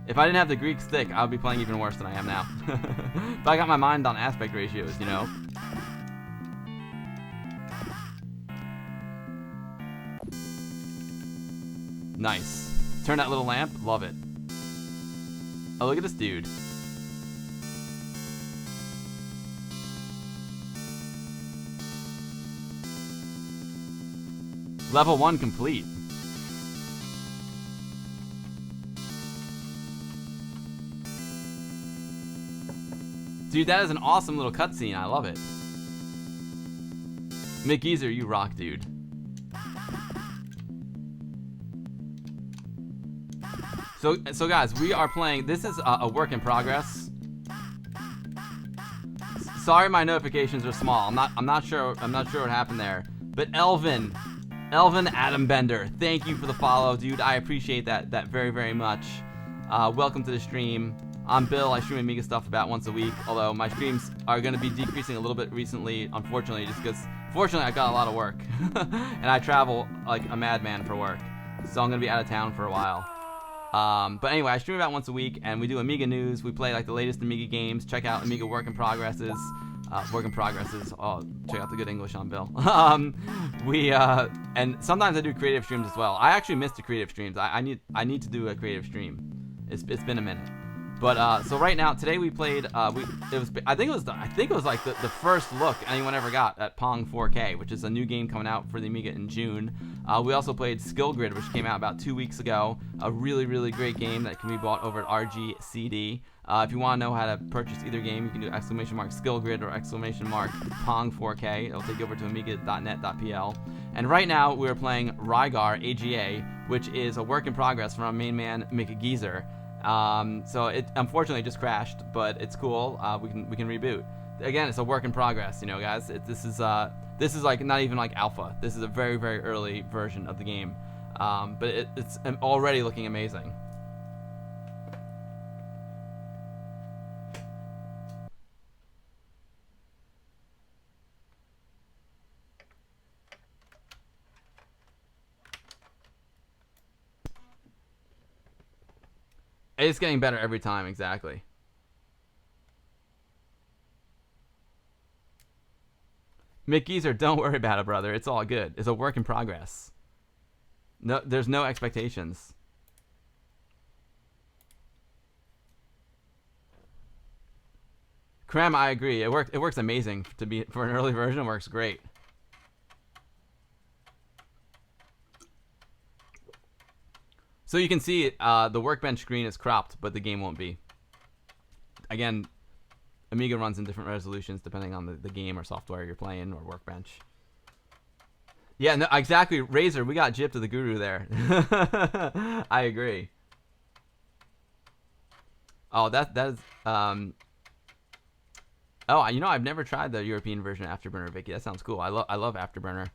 If I didn't have the Greek stick, I would be playing even worse than I am now. But I got my mind on aspect ratios, you know? Nice. Turn that little lamp. Love it. Oh, look at this dude. Level 1 complete. Dude, that is an awesome little cutscene. I love it. McGeezer, you rock, dude. So guys, we are playing. This is a work in progress. Sorry, my notifications are small. I'm not sure what happened there. But Elvin Adam Bender, thank you for the follow, dude. I appreciate that very, very much. Welcome to the stream. I'm Bill. I stream Amiga stuff about once a week, although my streams are going to be decreasing a little bit recently, unfortunately, just because, fortunately, I've got a lot of work. And I travel like a madman for work. So I'm going to be out of town for a while. But anyway, I stream about once a week, and we do Amiga news. We play like the latest Amiga games. Check out Amiga work in progresses. Oh, check out the good English on Bill. And sometimes I do creative streams as well. I actually missed the creative streams. I need to do a creative stream. It's been a minute. But so right now, today we played. I think it was like the first look anyone ever got at Pong4K, which is a new game coming out for the Amiga in June. We also played Skill Grid, which came out about 2 weeks ago. A really, really great game that can be bought over at RGCD. If you want to know how to purchase either game, you can do !_ Skill Grid or ! Pong4K. It'll take you over to amiga.net.pl. And right now we are playing Rygar AGA, which is a work in progress from our main man McGeezer. So it unfortunately just crashed, but it's cool. We can reboot. Again, it's a work in progress, you know, guys. This is like not even like alpha. This is a very, very early version of the game, but it's already looking amazing. It's getting better every time, exactly. McGeezer, don't worry about it, brother. It's all good. It's a work in progress. No, there's no expectations. Krem, I agree. It works amazing for an early version. It works great. So you can see the workbench screen is cropped, but the game won't be. Again, Amiga runs in different resolutions depending on the game or software you're playing or workbench. Yeah, no, exactly. Razor, we got gypped to the guru there. I agree. Oh, that is. Oh, you know, I've never tried the European version of Afterburner, Vicky. That sounds cool. I love Afterburner.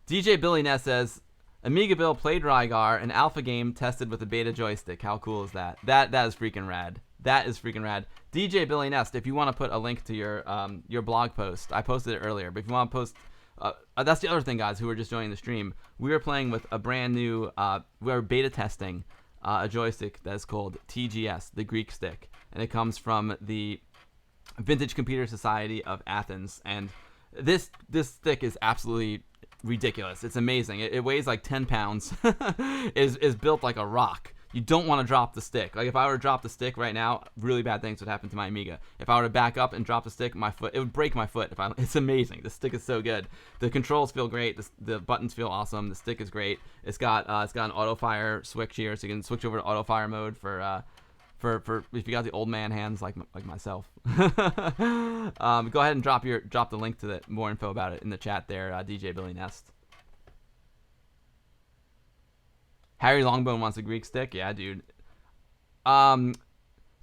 DJ Billy Ness says, Amiga Bill played Rygar, an alpha game tested with a beta joystick. How cool is that? That is freaking rad. That is freaking rad. DJ Billy Nest, if you want to put a link to your blog post, I posted it earlier, but if you want to post, that's the other thing, guys, who are just joining the stream. We are playing with a brand new, we are beta testing a joystick that's called TGS, the Greek stick, and it comes from the Vintage Computer Society of Athens, and this stick is absolutely ridiculous. It's amazing. It weighs like 10 pounds. is built like a rock. You don't want to drop the stick. Like if I were to drop the stick right now, really bad things would happen to my Amiga. If I were to back up and drop the stick, it would break my foot. It's amazing. The stick is so good. The controls feel great. The buttons feel awesome. The stick is great. It's got an auto fire switch here, so you can switch over to auto fire mode for if you got the old man hands like myself. Go ahead and drop the link to more info about it in the chat there, DJ Billy Nest. Harry Longbone wants a Greek stick. Yeah, dude. So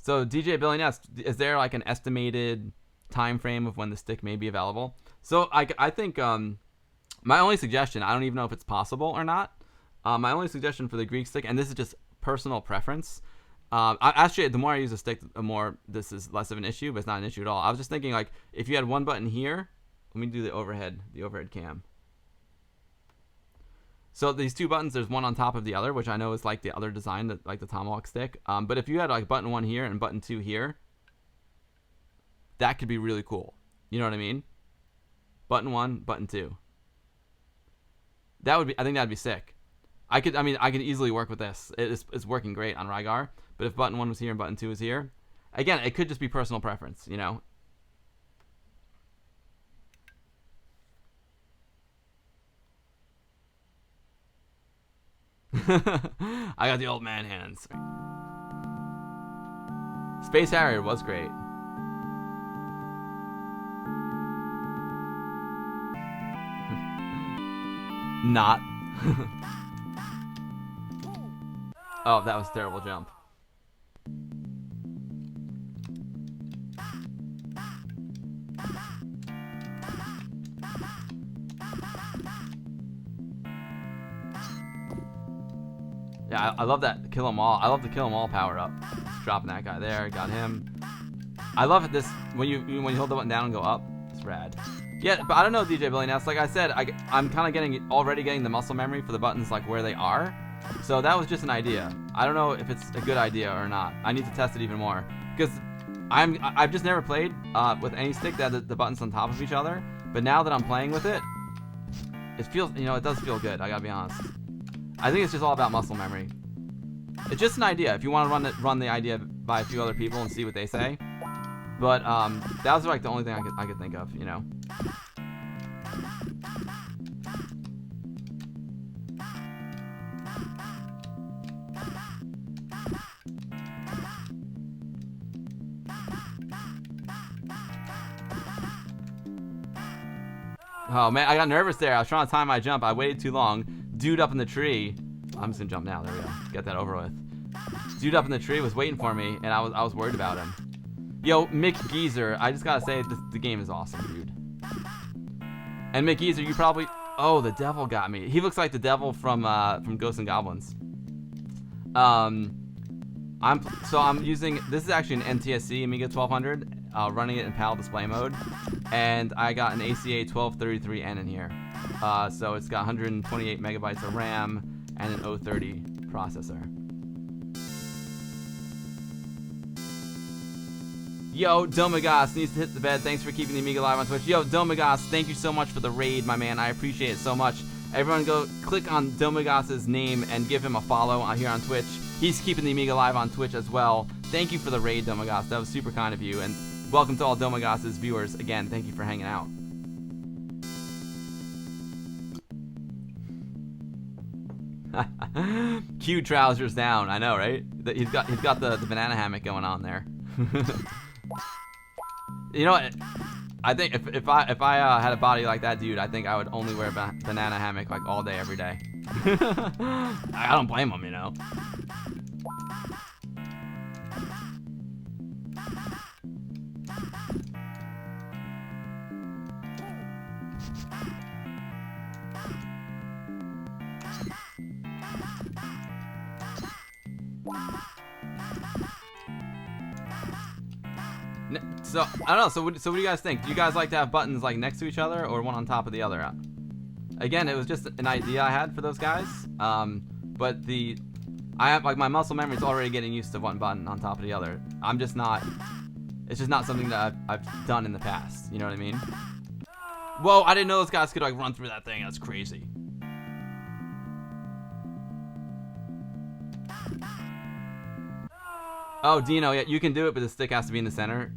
DJ Billy Nest, is there like an estimated time frame of when the stick may be available? So I think my only suggestion, I don't even know if it's possible or not. My only suggestion for the Greek stick, and this is just personal preference. Actually, the more I use the stick, the more this is less of an issue, but it's not an issue at all. I was just thinking, like, if you had one button here Let me do the overhead cam. So these two buttons, there's one on top of the other, which I know is like the other design, like the tomahawk stick. But if you had like button 1 here and button 2 here, that could be really cool. You know what I mean? Button 1, button 2. That would be, I think that'd be sick. I could easily work with this. It's working great on Rygar. But if button 1 was here and button 2 was here, again, it could just be personal preference, you know? I got the old man hands. Space Harrier was great. Not. Oh, that was a terrible jump. Yeah, I love that kill 'em all. I love the kill 'em all power up. Just dropping that guy there, got him. I love it. This when you hold the button down and go up, it's rad. Yeah, but I don't know, DJ Billy Ness. Like I said, I'm kind of already getting the muscle memory for the buttons like where they are. So that was just an idea. I don't know if it's a good idea or not. I need to test it even more because I've just never played with any stick that the buttons on top of each other. But now that I'm playing with it, it feels, you know, it does feel good. I gotta be honest. I think it's just all about muscle memory. It's just an idea. If you want to run the idea by a few other people and see what they say. But that was like the only thing I could think of, you know. Oh man, I got nervous there. I was trying to time my jump. I waited too long. Dude up in the tree. I'm just gonna jump now. There we go. Get that over with. Dude up in the tree was waiting for me, and I was worried about him. Yo, Mick Geezer, I just gotta say, the game is awesome, dude. And Mick Geezer, you probably... Oh, the devil got me. He looks like the devil from Ghosts and Goblins. I'm using... This is actually an NTSC Amiga 1200, running it in PAL display mode. And I got an ACA 1233N in here. So it's got 128 megabytes of RAM and an 030 processor. Yo, Domagas needs to hit the bed. Thanks for keeping the Amiga live on Twitch. Yo, Domagas, thank you so much for the raid, my man. I appreciate it so much. Everyone go click on Domagas' name and give him a follow here on Twitch. He's keeping the Amiga live on Twitch as well. Thank you for the raid, Domagas. That was super kind of you. And welcome to all Domagas' viewers. Again, thank you for hanging out. Q trousers down. I know, right? He's got the banana hammock going on there. You know what? I think if I had a body like that dude, I think I would only wear a banana hammock like all day, every day. I don't blame him, you know. So I don't know. So what do you guys think? Do you guys like to have buttons like next to each other or one on top of the other? Again, it was just an idea I had for those guys. But I have like my muscle memory is already getting used to one button on top of the other. I'm just not. It's just not something that I've done in the past. You know what I mean? Whoa! I didn't know those guys could like run through that thing. That's crazy. Oh, Dino, yeah, you can do it, but the stick has to be in the center.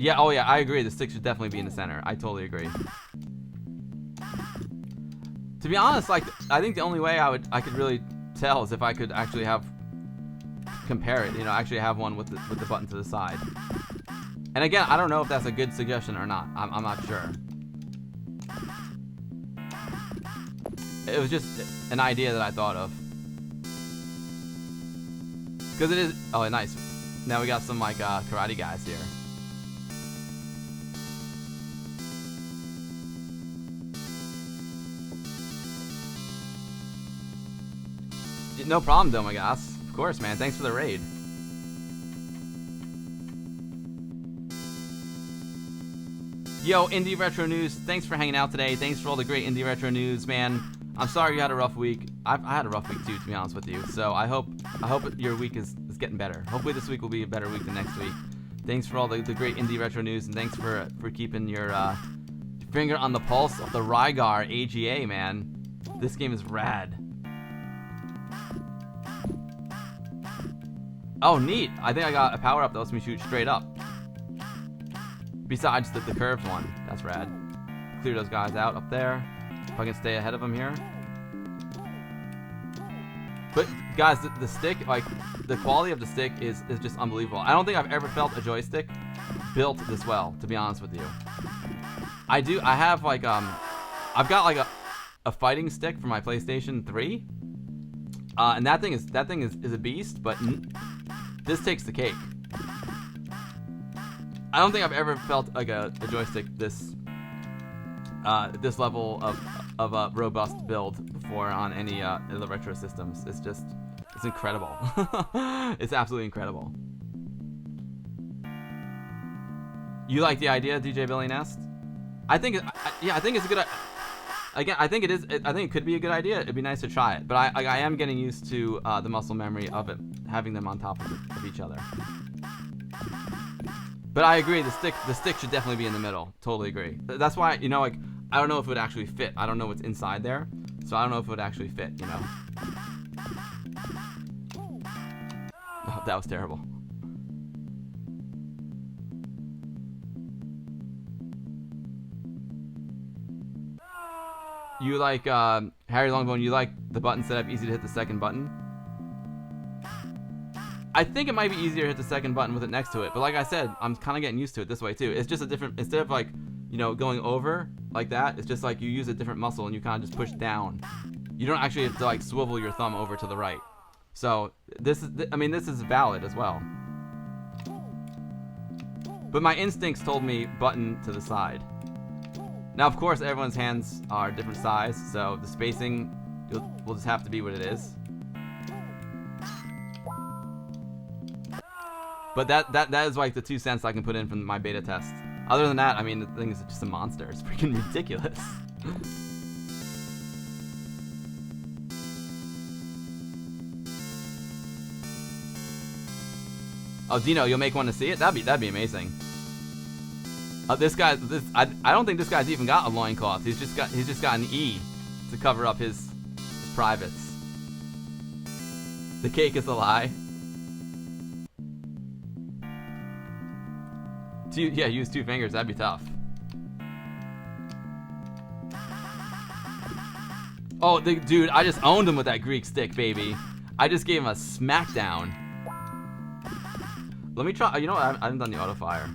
Yeah, oh yeah, I agree. The stick should definitely be in the center. I totally agree. To be honest, like, I think the only way I could really tell is if I could actually compare it. You know, actually have one with the button to the side. And again, I don't know if that's a good suggestion or not. I'm not sure. It was just an idea that I thought of. Because it is. Oh, nice. Now we got some like karate guys here. No problem, Domagas. Of course, man. Thanks for the raid. Yo, Indie Retro News, thanks for hanging out today. Thanks for all the great Indie Retro News, man. I'm sorry you had a rough week. I had a rough week too, to be honest with you. So I hope your week is getting better. Hopefully this week will be a better week than next week. Thanks for all the great Indie Retro News, and thanks for keeping your finger on the pulse of the Rygar AGA, man. This game is rad. Oh, neat. I think I got a power-up that lets me shoot straight up. Besides the curved one. That's rad. Clear those guys out up there. If I can stay ahead of them here. But, guys, the stick, like, the quality of the stick is just unbelievable. I don't think I've ever felt a joystick built this well, to be honest with you. I have, like, I've got, like, a fighting stick for my PlayStation 3. And that thing is a beast, but this takes the cake. I don't think I've ever felt like a joystick this level of a robust build before on any of the retro systems. It's incredible. It's absolutely incredible. You like the idea, DJ Billy Nest? I think it's a good. Again, I think it could be a good idea. It'd be nice to try it, but I am getting used to the muscle memory of it, having them on top of each other. But I agree, the stick should definitely be in the middle. Totally agree. That's why, you know, like, I don't know if it would actually fit. I don't know what's inside there, so I don't know if it would actually fit, you know. Oh, that was terrible. You like, Harry Longbone, you like the button setup, easy to hit the second button? I think it might be easier to hit the second button with it next to it, but like I said, I'm kind of getting used to it this way too. It's just a different, instead of like, you know, going over like that, it's just like you use a different muscle and you kind of just push down. You don't actually have to like swivel your thumb over to the right. So this is valid as well. But my instincts told me button to the side. Now, of course, everyone's hands are different size, so the spacing will just have to be what it is. But that is like the 2 cents I can put in from my beta test. Other than that, I mean, the thing is just a monster. It's freaking ridiculous. Oh, Dino, you'll make one to see it? That'd be amazing. I don't think this guy's even got a loincloth. He's just got an E to cover up his privates. The cake is a lie. Yeah, use 2 fingers. That'd be tough. Oh, dude, I just owned him with that Greek stick, baby. I just gave him a smackdown. Let me try. You know what? I haven't done the auto fire.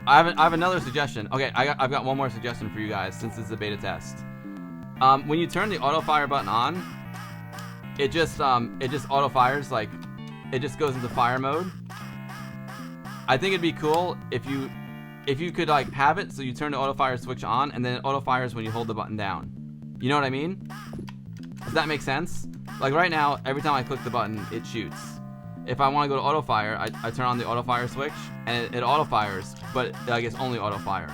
I have another suggestion. Okay, I've got one more suggestion for you guys since this is a beta test. When you turn the auto fire button on, it just auto fires, like it just goes into fire mode. I think it'd be cool if you could like have it so you turn the auto fire switch on and then it auto fires when you hold the button down. You know what I mean? Does that make sense? Like right now, every time I click the button, it shoots. If I want to go to auto fire, I turn on the auto fire switch and it auto fires, but I guess only auto firing.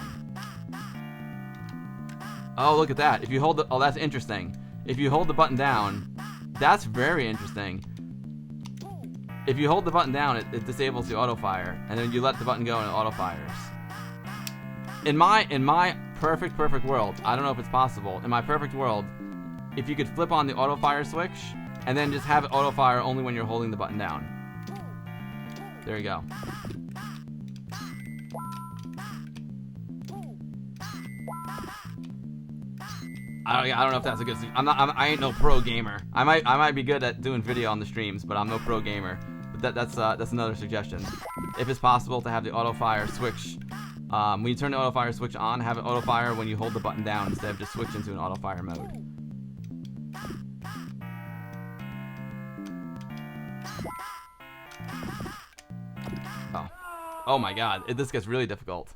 Oh, look at that. If you hold oh, that's interesting. If you hold the button down, that's very interesting. If you hold the button down, it disables the auto fire, and then you let the button go and it auto fires. In my perfect world, I don't know if it's possible. In my perfect world, if you could flip on the auto fire switch and then just have it auto fire only when you're holding the button down. There you go. I don't know if that's a good. I ain't no pro gamer. I might be good at doing video on the streams, but I'm no pro gamer. But that's another suggestion. If it's possible to have the auto fire switch, when you turn the auto fire switch on, have it auto fire when you hold the button down instead of just switch into an auto fire mode. Oh my God, this gets really difficult.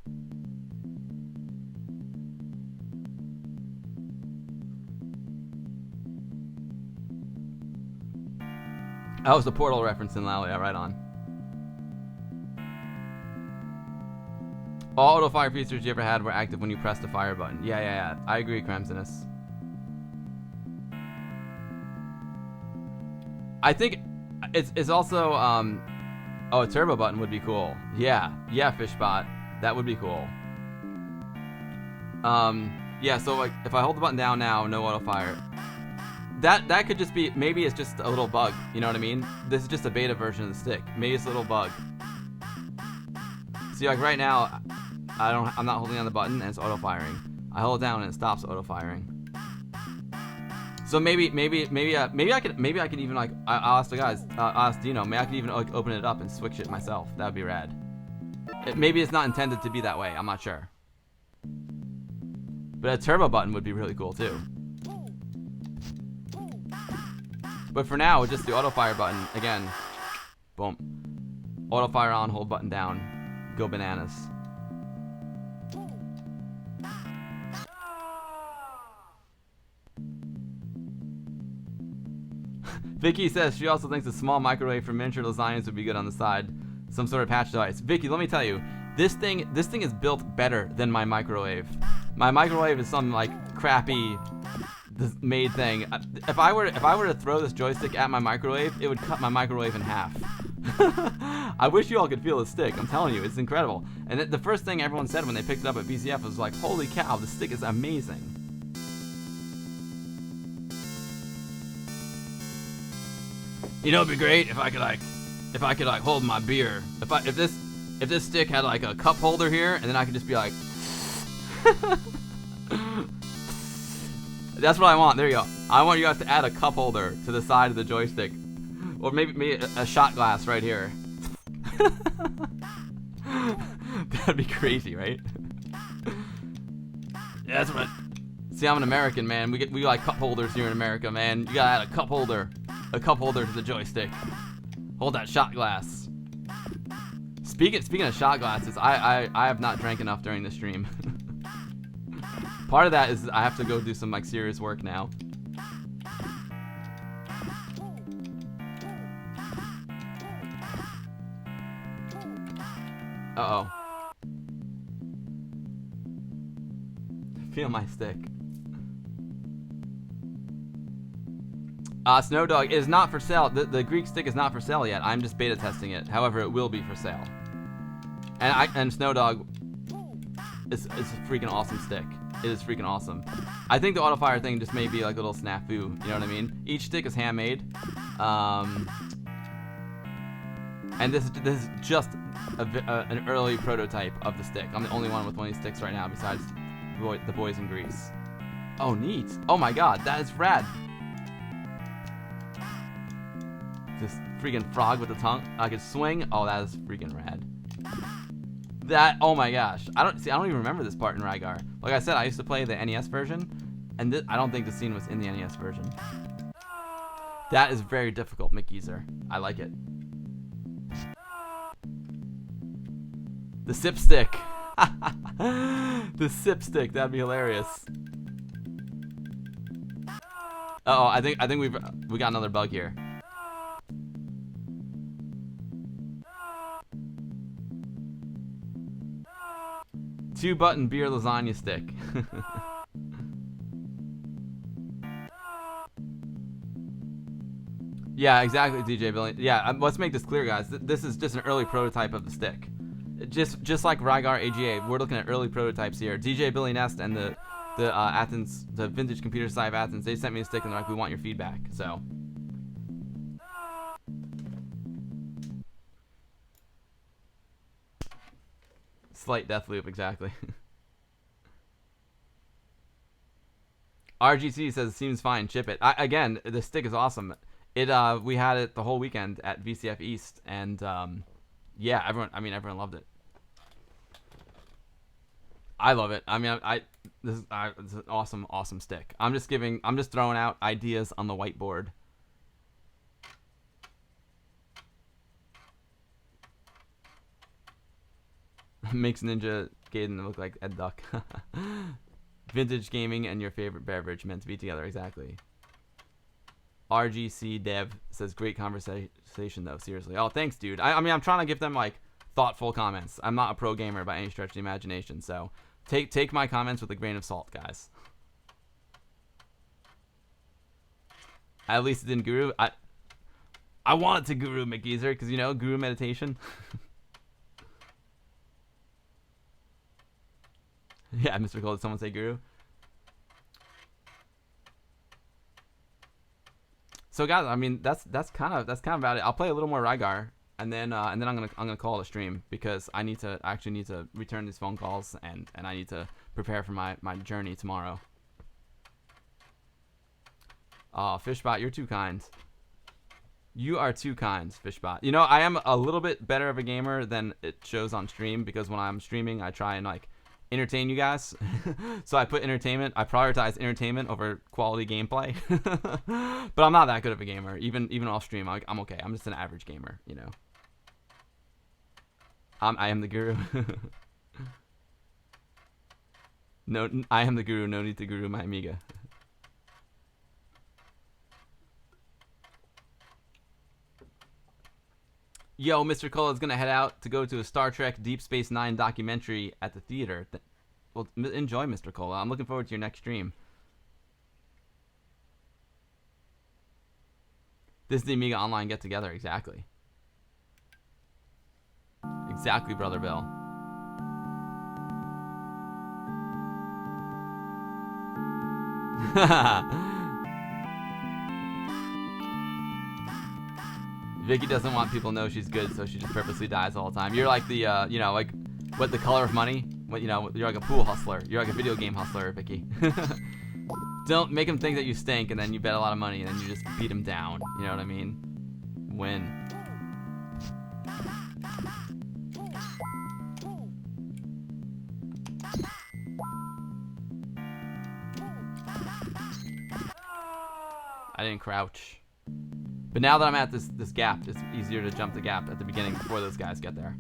That was the Portal reference in Lalia, right on. All auto fire features you ever had were active when you pressed the fire button. Yeah. I agree, Cramsinus. I think it's also oh, a turbo button would be cool. Yeah, Fishbot, that would be cool. Yeah, so like if I hold the button down now, no auto fire. That could just be, maybe it's just a little bug. You know what I mean? This is just a beta version of the stick. Maybe it's a little bug. See, like right now, I'm not holding down the button and it's auto firing. I hold it down and it stops auto firing. So maybe I could even like I'll ask the guys, I'll ask Dino. Maybe I could even like open it up and switch it myself. That would be rad. Maybe it's not intended to be that way. I'm not sure. But a turbo button would be really cool too. But for now, just the auto fire button again. Boom. Auto fire on, hold button down, go bananas. Vicky says she also thinks a small microwave for miniature lasagnas would be good on the side. Some sort of patch device. Vicky, let me tell you, this thing is built better than my microwave. My microwave is some like crappy made thing. If I were to throw this joystick at my microwave, it would cut my microwave in half. I wish you all could feel the stick. I'm telling you, it's incredible. And the first thing everyone said when they picked it up at VCF was like, "Holy cow, the stick is amazing." You know, it'd be great if I could like hold my beer. If this stick had like a cup holder here, and then I could just be like, that's what I want. There you go. I want you guys to add a cup holder to the side of the joystick, or maybe a shot glass right here. That'd be crazy, right? Yeah, that's what. See, I'm an American, man. We like cup holders here in America, man. You gotta add a cup holder to the joystick. Hold that shot glass. Speaking of shot glasses, I have not drank enough during the stream. Part of that is I have to go do some like serious work now. Uh-oh. Feel my stick. Snowdog is not for sale. The Greek stick is not for sale yet. I'm just beta testing it. However, it will be for sale. And Snowdog is a freaking awesome stick. It is freaking awesome. I think the auto fire thing just may be like a little snafu. You know what I mean? Each stick is handmade. And this is just an early prototype of the stick. I'm the only one with one of these sticks right now besides the boys in Greece. Oh, neat. Oh my god, that is rad. This freaking frog with the tongue. I could swing. Oh, that is freaking rad. That, oh my gosh. I don't even remember this part in Rygar. Like I said, I used to play the NES version, and I don't think the scene was in the NES version. That is very difficult, McGeezer. I like it. The sip stick. The sip stick. That'd be hilarious. Uh-oh, I think we got another bug here. Two button beer lasagna stick. Yeah, exactly, DJ Billy. Yeah, let's make this clear, guys. This is just an early prototype of the stick. Just like Rygar AGA, we're looking at early prototypes here. DJ Billy Nest and the Athens, the Vintage Computer Society of Athens, they sent me a stick and they're like, we want your feedback. So. Slight death loop, exactly. RGC says it seems fine. Chip it. Again, the stick is awesome. We had it the whole weekend at VCF East, and yeah, everyone loved it. I love it. I mean, this is an awesome stick. I'm just throwing out ideas on the whiteboard. Makes Ninja Gaiden look like Ed Duck. Vintage gaming and your favorite beverage meant to be together, exactly. RGC Dev says great conversation though, seriously. Oh, thanks, dude. I mean, I'm trying to give them like thoughtful comments. I'm not a pro gamer by any stretch of the imagination, so take my comments with a grain of salt, guys. At least it didn't guru. I want it to guru McGeezer, because, you know, guru meditation. Yeah, Mr. Cole, did someone say guru? So guys, I mean, that's kind of about it. I'll play a little more Rygar, and then I'm gonna call it a stream, because I actually need to return these phone calls, and I need to prepare for my journey tomorrow. Oh, Fishbot, you're too kind. You are too kind, Fishbot. You know, I am a little bit better of a gamer than it shows on stream, because when I'm streaming, I try and like entertain you guys. So I prioritize entertainment over quality gameplay. But I'm not that good of a gamer, even off stream. I'm okay. I'm just an average gamer, you know. I am the guru. No, I am the guru. No need to guru my Amiga. Yo, Mr. Cole is gonna head out to go to a Star Trek Deep Space Nine documentary at the theater. Well, enjoy, Mr. Cole. I'm looking forward to your next stream. This is the Amiga Online get together, exactly. Exactly, Brother Bill. Vicky doesn't want people to know she's good, so she just purposely dies all the time. You're like the, you know, like, what, the color of money? What, you know, you're like a pool hustler. You're like a video game hustler, Vicky. Don't make him think that you stink, and then you bet a lot of money, and then you just beat him down. You know what I mean? Win. I didn't crouch. But now that I'm at this gap, it's easier to jump the gap at the beginning before those guys get there.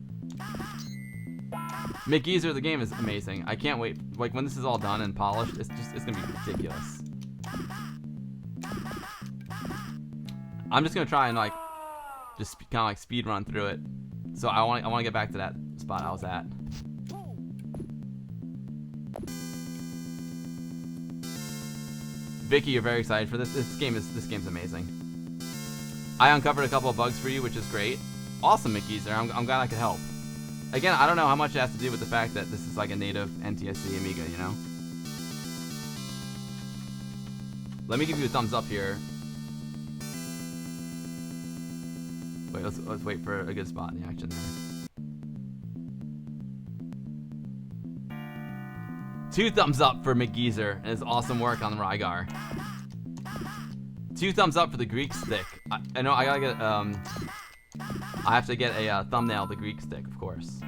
McGeezer, the game is amazing. I can't wait. Like, when this is all done and polished, it's gonna be ridiculous. I'm just gonna try and like just kind of like speed run through it. So I want to get back to that spot I was at. Vicky, you're very excited for this. This game's amazing. I uncovered a couple of bugs for you, which is great. Awesome, McGeezer. I'm glad I could help. Again, I don't know how much it has to do with the fact that this is like a native NTSC Amiga, you know? Let me give you a thumbs up here. Wait, let's wait for a good spot in the action there. 2 thumbs up for McGeezer and his awesome work on the Rygar. 2 thumbs up for the Greek stick. I know I gotta get I have to get a thumbnail of the Greek stick, of course.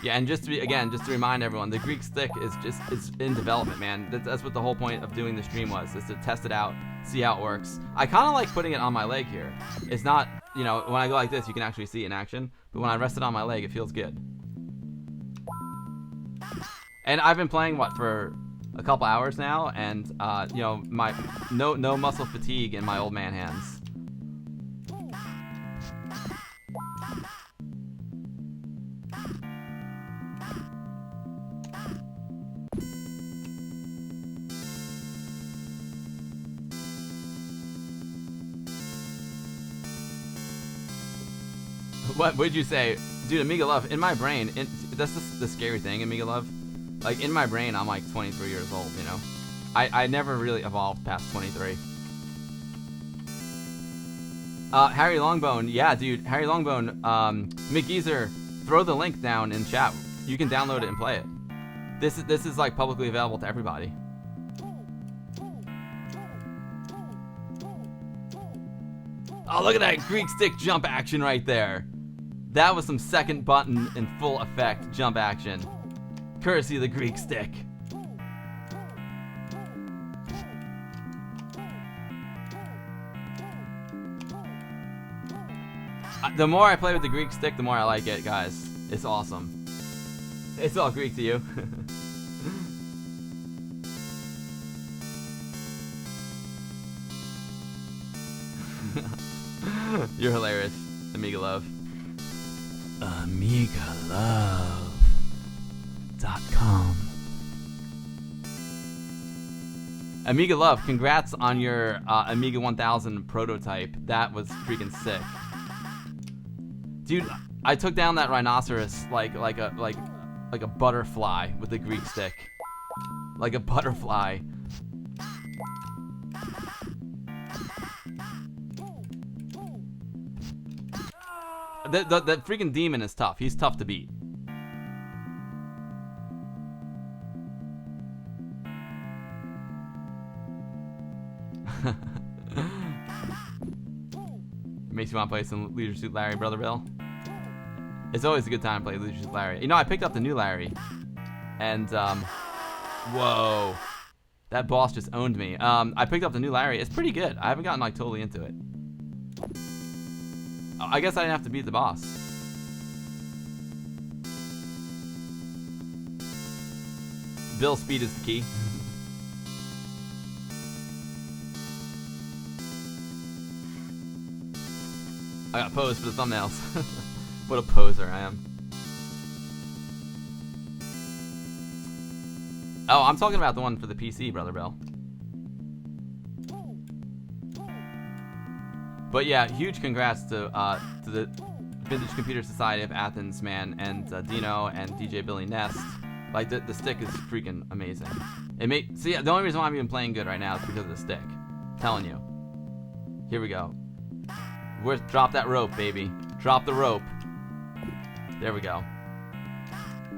Yeah, and just to remind everyone, the Greek stick it's in development, man. That's what the whole point of doing the stream was, is to test it out, see how it works. I kind of like putting it on my leg here. It's not, you know, when I go like this, you can actually see it in action, but when I rest it on my leg, it feels good. And I've been playing for a couple hours now, and you know, no muscle fatigue in my old man hands. What would you say? Dude, Amiga Love, in my brain, that's the scary thing, Amiga Love. Like, in my brain, I'm like 23 years old, you know? I never really evolved past 23. Harry Longbone, yeah, dude, Harry Longbone, McGeezer, throw the link down in chat. You can download it and play it. This is like publicly available to everybody. Oh, look at that Greek stick jump action right there. That was some second button in full effect jump action. Courtesy of the Greek stick. The more I play with the Greek stick, the more I like it, guys. It's awesome. It's all Greek to you. You're hilarious, Amiga Love. AmigaLove.com. Amiga Love, congrats on your Amiga 1000 prototype. That was freaking sick. Dude, I took down that rhinoceros like a butterfly with the Greek stick. Like a butterfly. The freaking demon is tough. He's tough to beat. Makes you want to play some Leisure Suit Larry, Brother Bill. It's always a good time to play Leisure Suit Larry. You know, I picked up the new Larry, and whoa, that boss just owned me. I picked up the new Larry. It's pretty good. I haven't gotten like totally into it. I guess I didn't have to beat the boss. Bill's speed is the key. I got posed for the thumbnails. What a poser I am. Oh, I'm talking about the one for the PC, Brother Bill. But yeah, huge congrats to the Vintage Computer Society of Athens, man, and Dino and DJ Billy Nest. Like the stick is freaking amazing. See, the only reason why I'm even playing good right now is because of the stick. I'm telling you. Here we go. Drop that rope, baby. Drop the rope. There we go.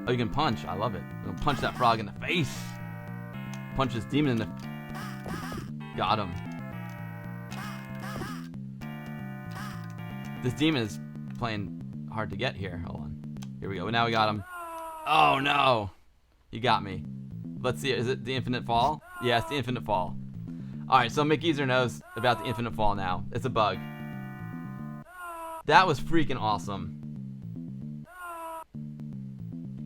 Oh, you can punch. I love it. You can punch that frog in the face. Punch this demon in the... Got him. This demon is playing hard to get here. Hold on. Here we go. Now we got him. Oh, no. You got me. Let's see. Is it the infinite fall? Yeah, it's the infinite fall. Alright, so McGeezer knows about the infinite fall now. It's a bug. That was freaking awesome.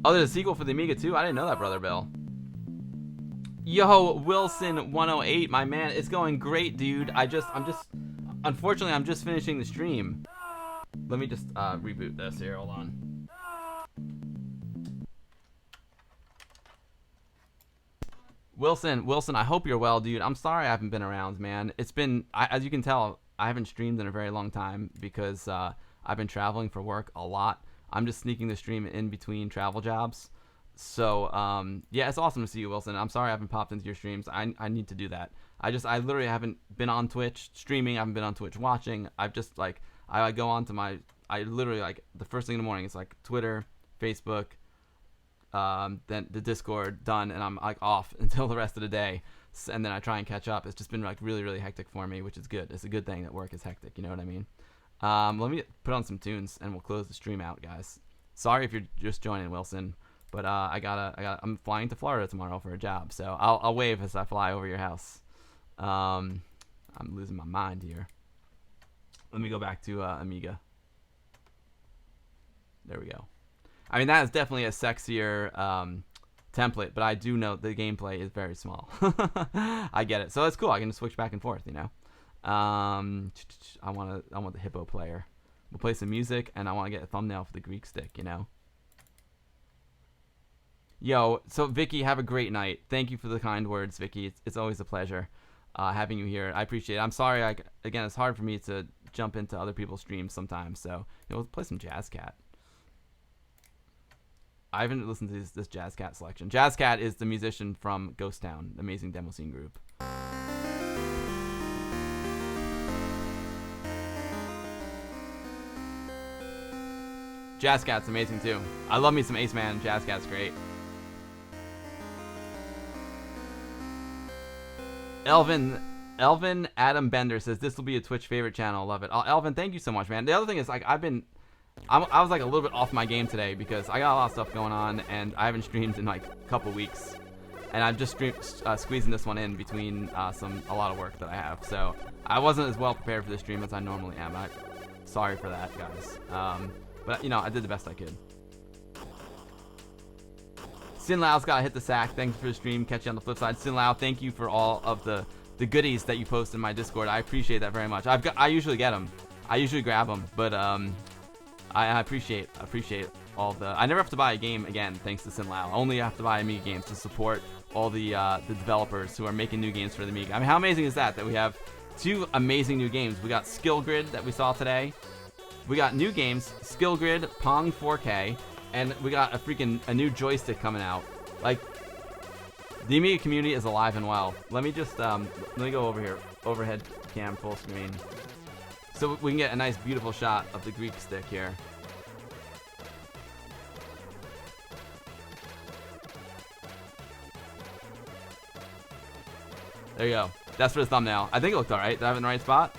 Oh, there's a sequel for the Amiga too? I didn't know that, Brother Bill. Yo, Wilson108, my man, it's going great, dude. Unfortunately, I'm just finishing the stream. Let me just reboot this here. Hold on. Wilson, I hope you're well, dude. I'm sorry I haven't been around, man. It's been, as you can tell, I haven't streamed in a very long time because I've been traveling for work a lot. I'm just sneaking the stream in between travel jobs. So, yeah, it's awesome to see you, Wilson. I'm sorry I haven't popped into your streams. I need to do that. I literally haven't been on Twitch streaming. I haven't been on Twitch watching. I've just, like, I go on to I literally, like, the first thing in the morning, it's like Twitter, Facebook, then the Discord, done, and I'm, like, off until the rest of the day. And then I try and catch up. It's just been like really, really hectic for me, which is good. It's a good thing that work is hectic. You know what I mean? Let me put on some tunes and we'll close the stream out, guys. Sorry if you're just joining, Wilson, but I'm flying to Florida tomorrow for a job, so I'll wave as I fly over your house. I'm losing my mind here. Let me go back to Amiga. There we go. I mean, that is definitely a sexier template, but I do know the gameplay is very small. I get it, so that's cool. I can just switch back and forth, you know. I want the hippo player. We'll play some music, and I want to get a thumbnail for the Greek stick, you know. Yo, so Vicky, have a great night. Thank you for the kind words, Vicky. It's always a pleasure having you here. I appreciate it. I'm sorry, again, it's hard for me to jump into other people's streams sometimes, so you know, let's play some Jazz Cat. I haven't listened to this Jazz Cat selection. Jazz Cat is the musician from Ghost Town, the amazing demo scene group. Jazz Cat's amazing too. I love me some Ace Man. Jazz Cat's great. Elvin Adam Bender says this will be a Twitch favorite channel. Love it. Elvin, thank you so much, man. The other thing is, like, I was like a little bit off my game today because I got a lot of stuff going on and I haven't streamed in like a couple weeks, and I'm just squeezing this one in between a lot of work that I have. So I wasn't as well prepared for the stream as I normally am. Sorry for that, guys. But you know, I did the best I could. Sin Lao's gotta hit the sack. Thanks for the stream. Catch you on the flip side. Sin Lao, thank you for all of the goodies that you post in my Discord. I appreciate that very much. I usually get them. I usually grab them, but I appreciate all the. I never have to buy a game again thanks to Sinlao. I only have to buy Amiga games to support all the developers who are making new games for the Amiga. I mean, how amazing is that we have 2 amazing new games? We got Skill Grid that we saw today. We got new games, Skill Grid, Pong4K, and we got a new joystick coming out. Like, the Amiga community is alive and well. Let me just let me go over here, overhead cam, full screen, so we can get a nice, beautiful shot of the Greek stick here. There you go. That's for the thumbnail. I think it looked alright. Did I have it in the right spot?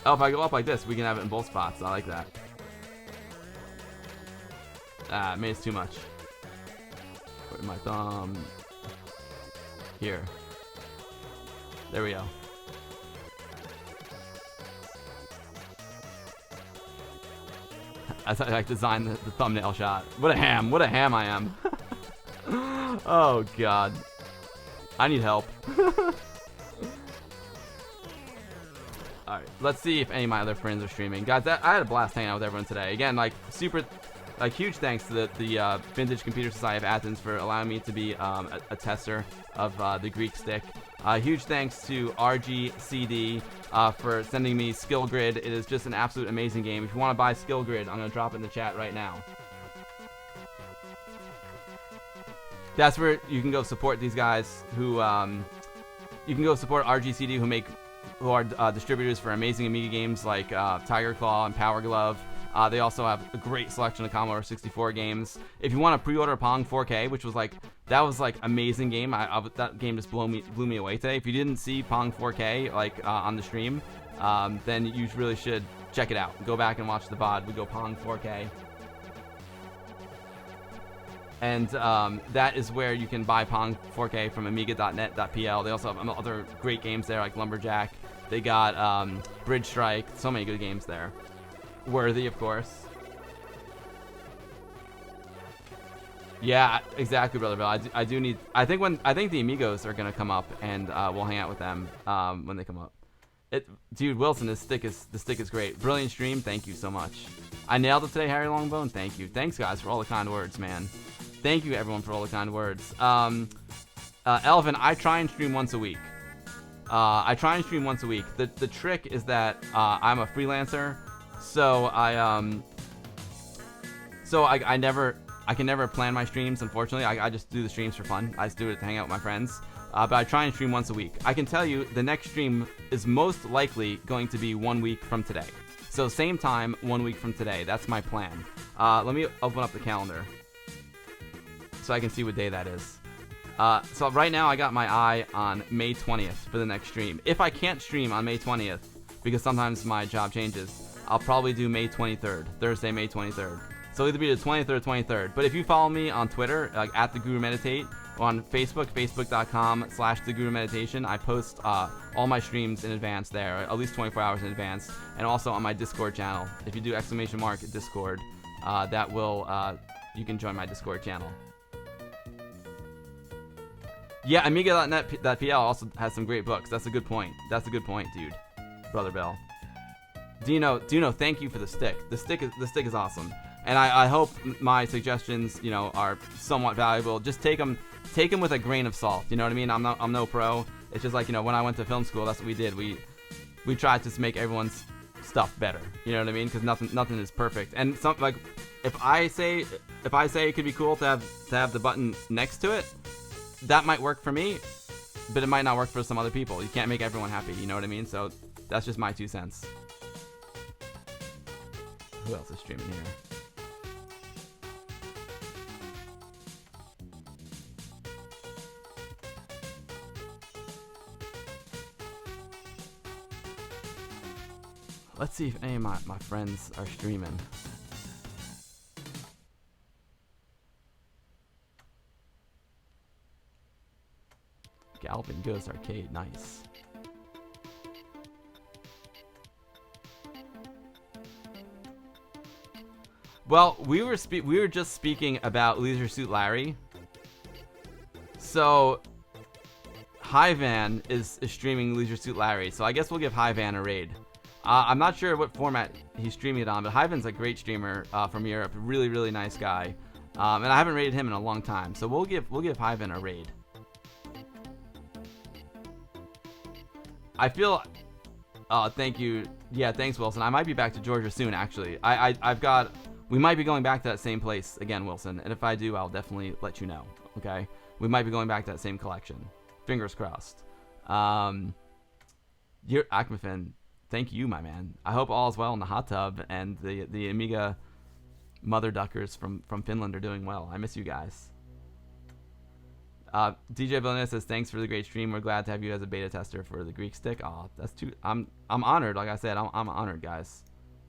Oh, if I go up like this, we can have it in both spots. I like that. Ah, it made it too much. Put my thumb here. There we go. I thought I designed the thumbnail shot. What a ham! What a ham I am! Oh god, I need help. All right, let's see if any of my other friends are streaming, guys. I had a blast hanging out with everyone today. Again, like huge thanks to the Vintage Computer Society of Athens for allowing me to be a tester of the Greek stick. Huge thanks to RGCD for sending me Skill Grid. It is just an absolute amazing game. If you want to buy Skill Grid, I'm going to drop it in the chat right now. That's where you can go support these guys who, you can go support RGCD who are distributors for amazing Amiga games like Tiger Claw and Power Glove. They also have a great selection of Commodore 64 games. If you want to pre-order Pong4K, which was like, that was like amazing game. That game just blew me away today. If you didn't see Pong4K like on the stream, then you really should check it out. Go back and watch the VOD. We go Pong4K. And that is where you can buy Pong4K from amiga.net.pl. They also have other great games there like Lumberjack. They got Bridge Strike. So many good games there. Worthy, of course. Yeah, exactly, Brother Bill. I do need. I think the Amigos are gonna come up, and we'll hang out with them when they come up. Dude, Wilson, the stick is great. Brilliant stream. Thank you so much. I nailed it today, Harry Longbone. Thank you. Thanks, guys, for all the kind words, man. Thank you, everyone, for all the kind words. Elvin, I try and stream once a week. The trick is that I'm a freelancer. So I can never plan my streams, unfortunately. I just do the streams for fun. I just do it to hang out with my friends. But I try and stream once a week. I can tell you the next stream is most likely going to be 1 week from today. So same time, 1 week from today. That's my plan. Let me open up the calendar so I can see what day that is. So right now I got my eye on May 20th for the next stream. If I can't stream on May 20th, because sometimes my job changes, I'll probably do May 23rd, Thursday, May 23rd. So it'll either be the 20th or 23rd. But if you follow me on Twitter, like at The Guru Meditate, or on Facebook, facebook.com/TheGuruMeditation, I post all my streams in advance there, at least 24 hours in advance, and also on my Discord channel. If you do !Discord, that will, you can join my Discord channel. Yeah, Amiga.net.pl also has some great books. That's a good point. Dude. Brother Bell. Dino, thank you for the stick. The stick is awesome, and I hope my suggestions, are somewhat valuable. Just take them with a grain of salt. You know what I mean? I'm no pro. It's just like, when I went to film school, that's what we did. We tried to make everyone's stuff better. You know what I mean? Because nothing is perfect. And something like, if I say it could be cool to have the button next to it, that might work for me, but it might not work for some other people. You can't make everyone happy. You know what I mean? So that's just my 2 cents. Who else is streaming here? Let's see if any of my friends are streaming. Galvin Goes Arcade, nice. Well, we were just speaking about Leisure Suit Larry. So Hivan is streaming Leisure Suit Larry, so I guess we'll give Hivan a raid. I'm not sure what format he's streaming it on, but Hyven's a great streamer from Europe. Really, really nice guy. And I haven't raided him in a long time, so we'll give Hyven a raid. I feel. Thank you. Yeah, thanks, Wilson. I might be back to Georgia soon, actually. We might be going back to that same place again, Wilson. And if I do, I'll definitely let you know. Okay. We might be going back to that same collection. Fingers crossed. You're Akmafin. Thank you, my man. I hope all is well in the hot tub, and the Amiga mother duckers from Finland are doing well. I miss you guys. DJ Villanova says, thanks for the great stream. We're glad to have you as a beta tester for the Greek stick. Oh, that's too. I'm honored. Like I said, I'm honored, guys.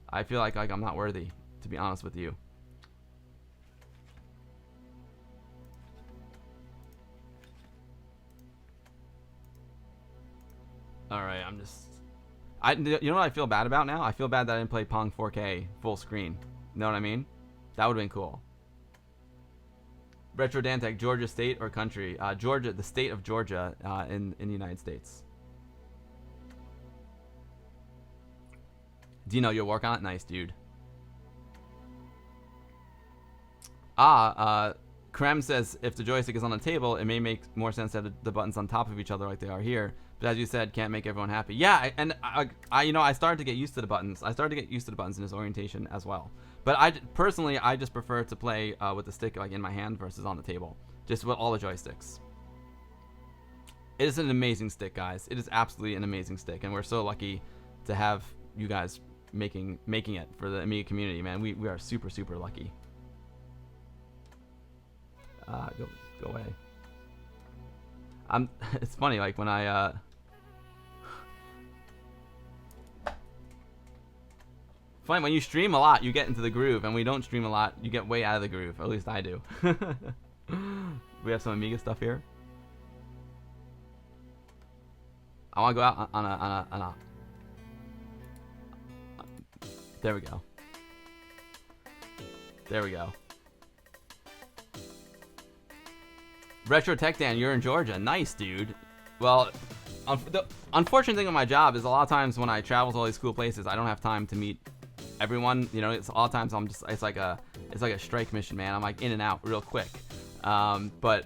I feel like I'm not worthy, to be honest with you. All right, you know what I feel bad about now? I feel bad that I didn't play Pong4K full screen. You know what I mean? That would have been cool. Retro Dantec, Georgia state or country? Georgia, the state of Georgia in the United States. Dino, you'll work on it? Nice, dude. Krem says, if the joystick is on the table, it may make more sense to have the buttons on top of each other like they are here. But as you said, can't make everyone happy. Yeah, and I started to get used to the buttons. I started to get used to the buttons in this orientation as well. But personally, I just prefer to play with the stick like in my hand versus on the table, just with all the joysticks. It is an amazing stick, guys. It is absolutely an amazing stick, and we're so lucky to have you guys making it for the Amiga community, man. We are super, super lucky. Go away. It's funny, like when I Fine, when you stream a lot, you get into the groove, and when we don't stream a lot, you get way out of the groove. Or at least I do. We have some Amiga stuff here. I want to go out on a. There we go. There we go. Retro Tech Dan, you're in Georgia. Nice, dude. Well, the unfortunate thing with my job is a lot of times when I travel to all these cool places, I don't have time to meet everyone. You know, it's a lot of times it's like a strike mission, man. I'm like in and out real quick. But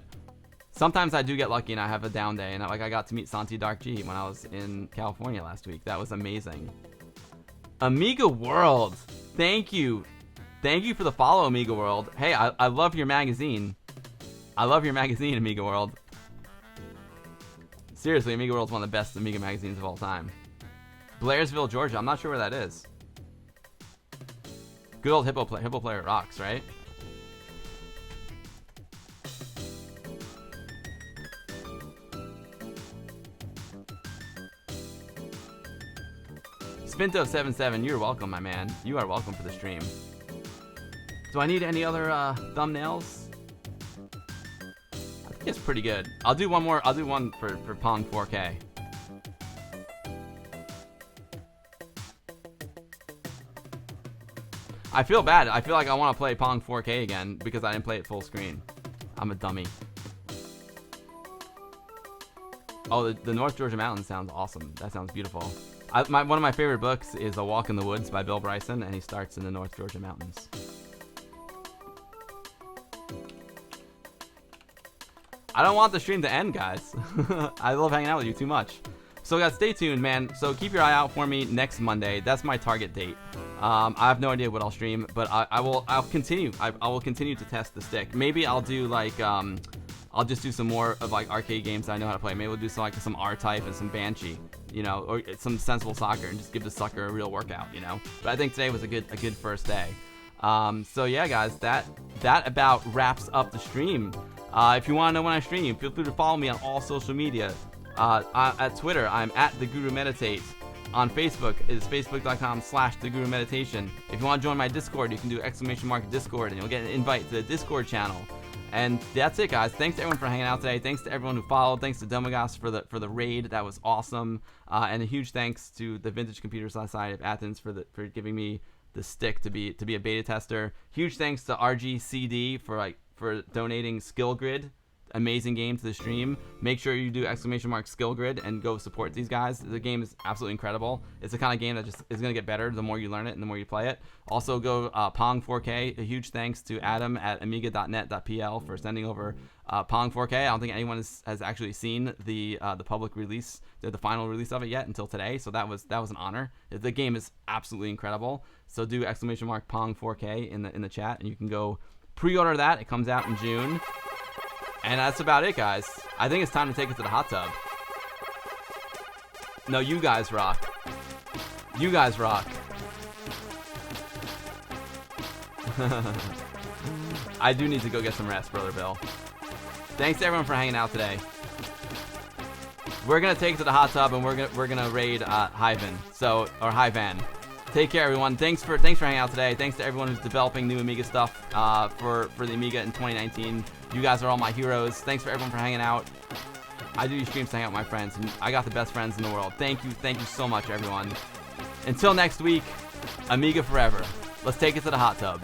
sometimes I do get lucky and I have a down day, and I got to meet Santi Dark G when I was in California last week. That was amazing. Amiga World, thank you for the follow, Amiga World. Hey, I love your magazine. I love your magazine, Amiga World. Seriously, Amiga World's one of the best Amiga magazines of all time. Blairsville, Georgia. I'm not sure where that is. Good old Hippo Player rocks, right? Spinto77, you're welcome, my man. You are welcome for the stream. Do I need any other thumbnails? I think it's pretty good. I'll do one more. I'll do one for Pong4K. I feel bad. I feel like I want to play Pong4K again because I didn't play it full screen. I'm a dummy. Oh, the North Georgia Mountains sounds awesome. That sounds beautiful. One of my favorite books is A Walk in the Woods by Bill Bryson, and he starts in the North Georgia Mountains. I don't want the stream to end, guys. I love hanging out with you too much. So guys, stay tuned, man. So keep your eye out for me next Monday. That's my target date. I have no idea what I'll stream, but I'll continue. I will continue to test the stick. Maybe I'll do like I'll just do some more of like arcade games that I know how to play. Maybe we'll do some R-Type and some Banshee, you know, or some Sensible Soccer, and just give the sucker a real workout, you know. But I think today was a good first day. So yeah, guys, that about wraps up the stream. If you want to know when I stream, feel free to follow me on all social media. At Twitter, I'm at TheGuruMeditate. On Facebook, it's facebook.com/TheGuruMeditation. If you want to join my Discord, you can do !Discord, and you'll get an invite to the Discord channel. And that's it, guys. Thanks to everyone for hanging out today. Thanks to everyone who followed. Thanks to Domagos for the raid. That was awesome. And a huge thanks to the Vintage Computer Society of Athens for giving me the stick to be a beta tester. Huge thanks to RGCD for donating Skill Grid amazing game to the stream, make sure you do !skill grid and go support these guys. The game is absolutely incredible. It's the kind of game that just is going to get better the more you learn it and the more you play it. Also go Pong4K. A huge thanks to Adam at amiga.net.pl for sending over Pong4K. I don't think anyone has actually seen the public release, the final release of it yet until today. So that was an honor. The game is absolutely incredible. So do !Pong4K in the chat, and you can go pre-order that. It comes out in June. And that's about it, guys. I think it's time to take it to the hot tub. No, you guys rock. You guys rock. I do need to go get some rest, Brother Bill. Thanks to everyone for hanging out today. We're gonna take it to the hot tub and we're gonna raid Hyvan. Take care, everyone. Thanks for hanging out today. Thanks to everyone who's developing new Amiga stuff for the Amiga in 2019. You guys are all my heroes. Thanks for everyone for hanging out. I do these streams to hang out with my friends, and I got the best friends in the world. Thank you so much, everyone. Until next week, Amiga forever. Let's take it to the hot tub.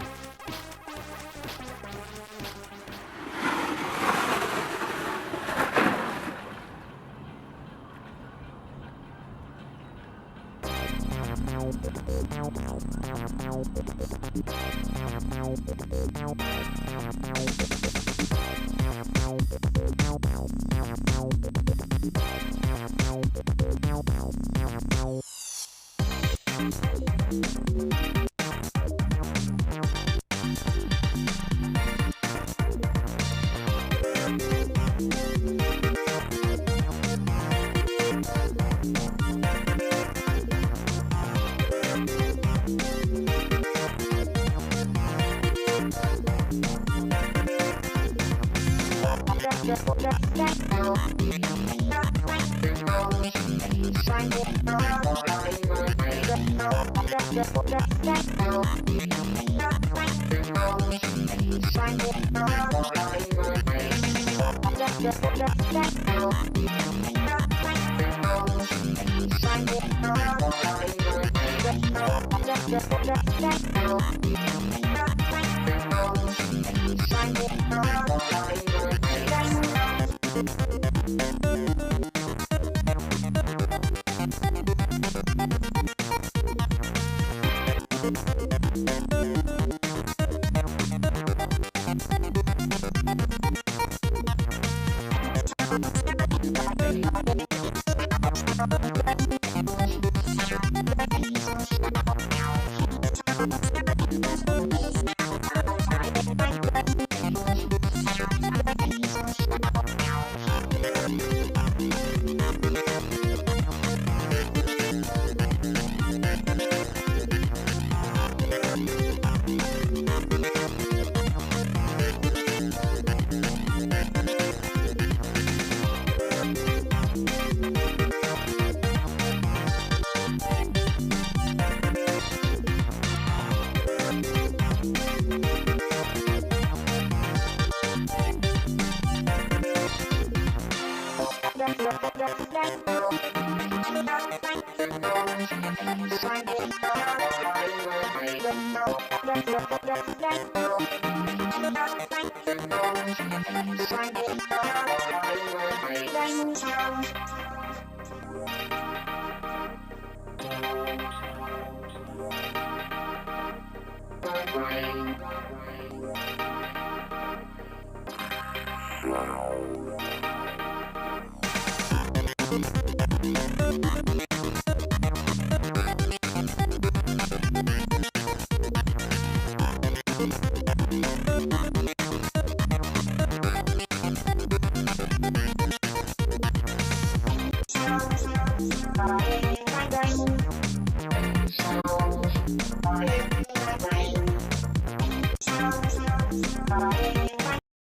Diamond Town.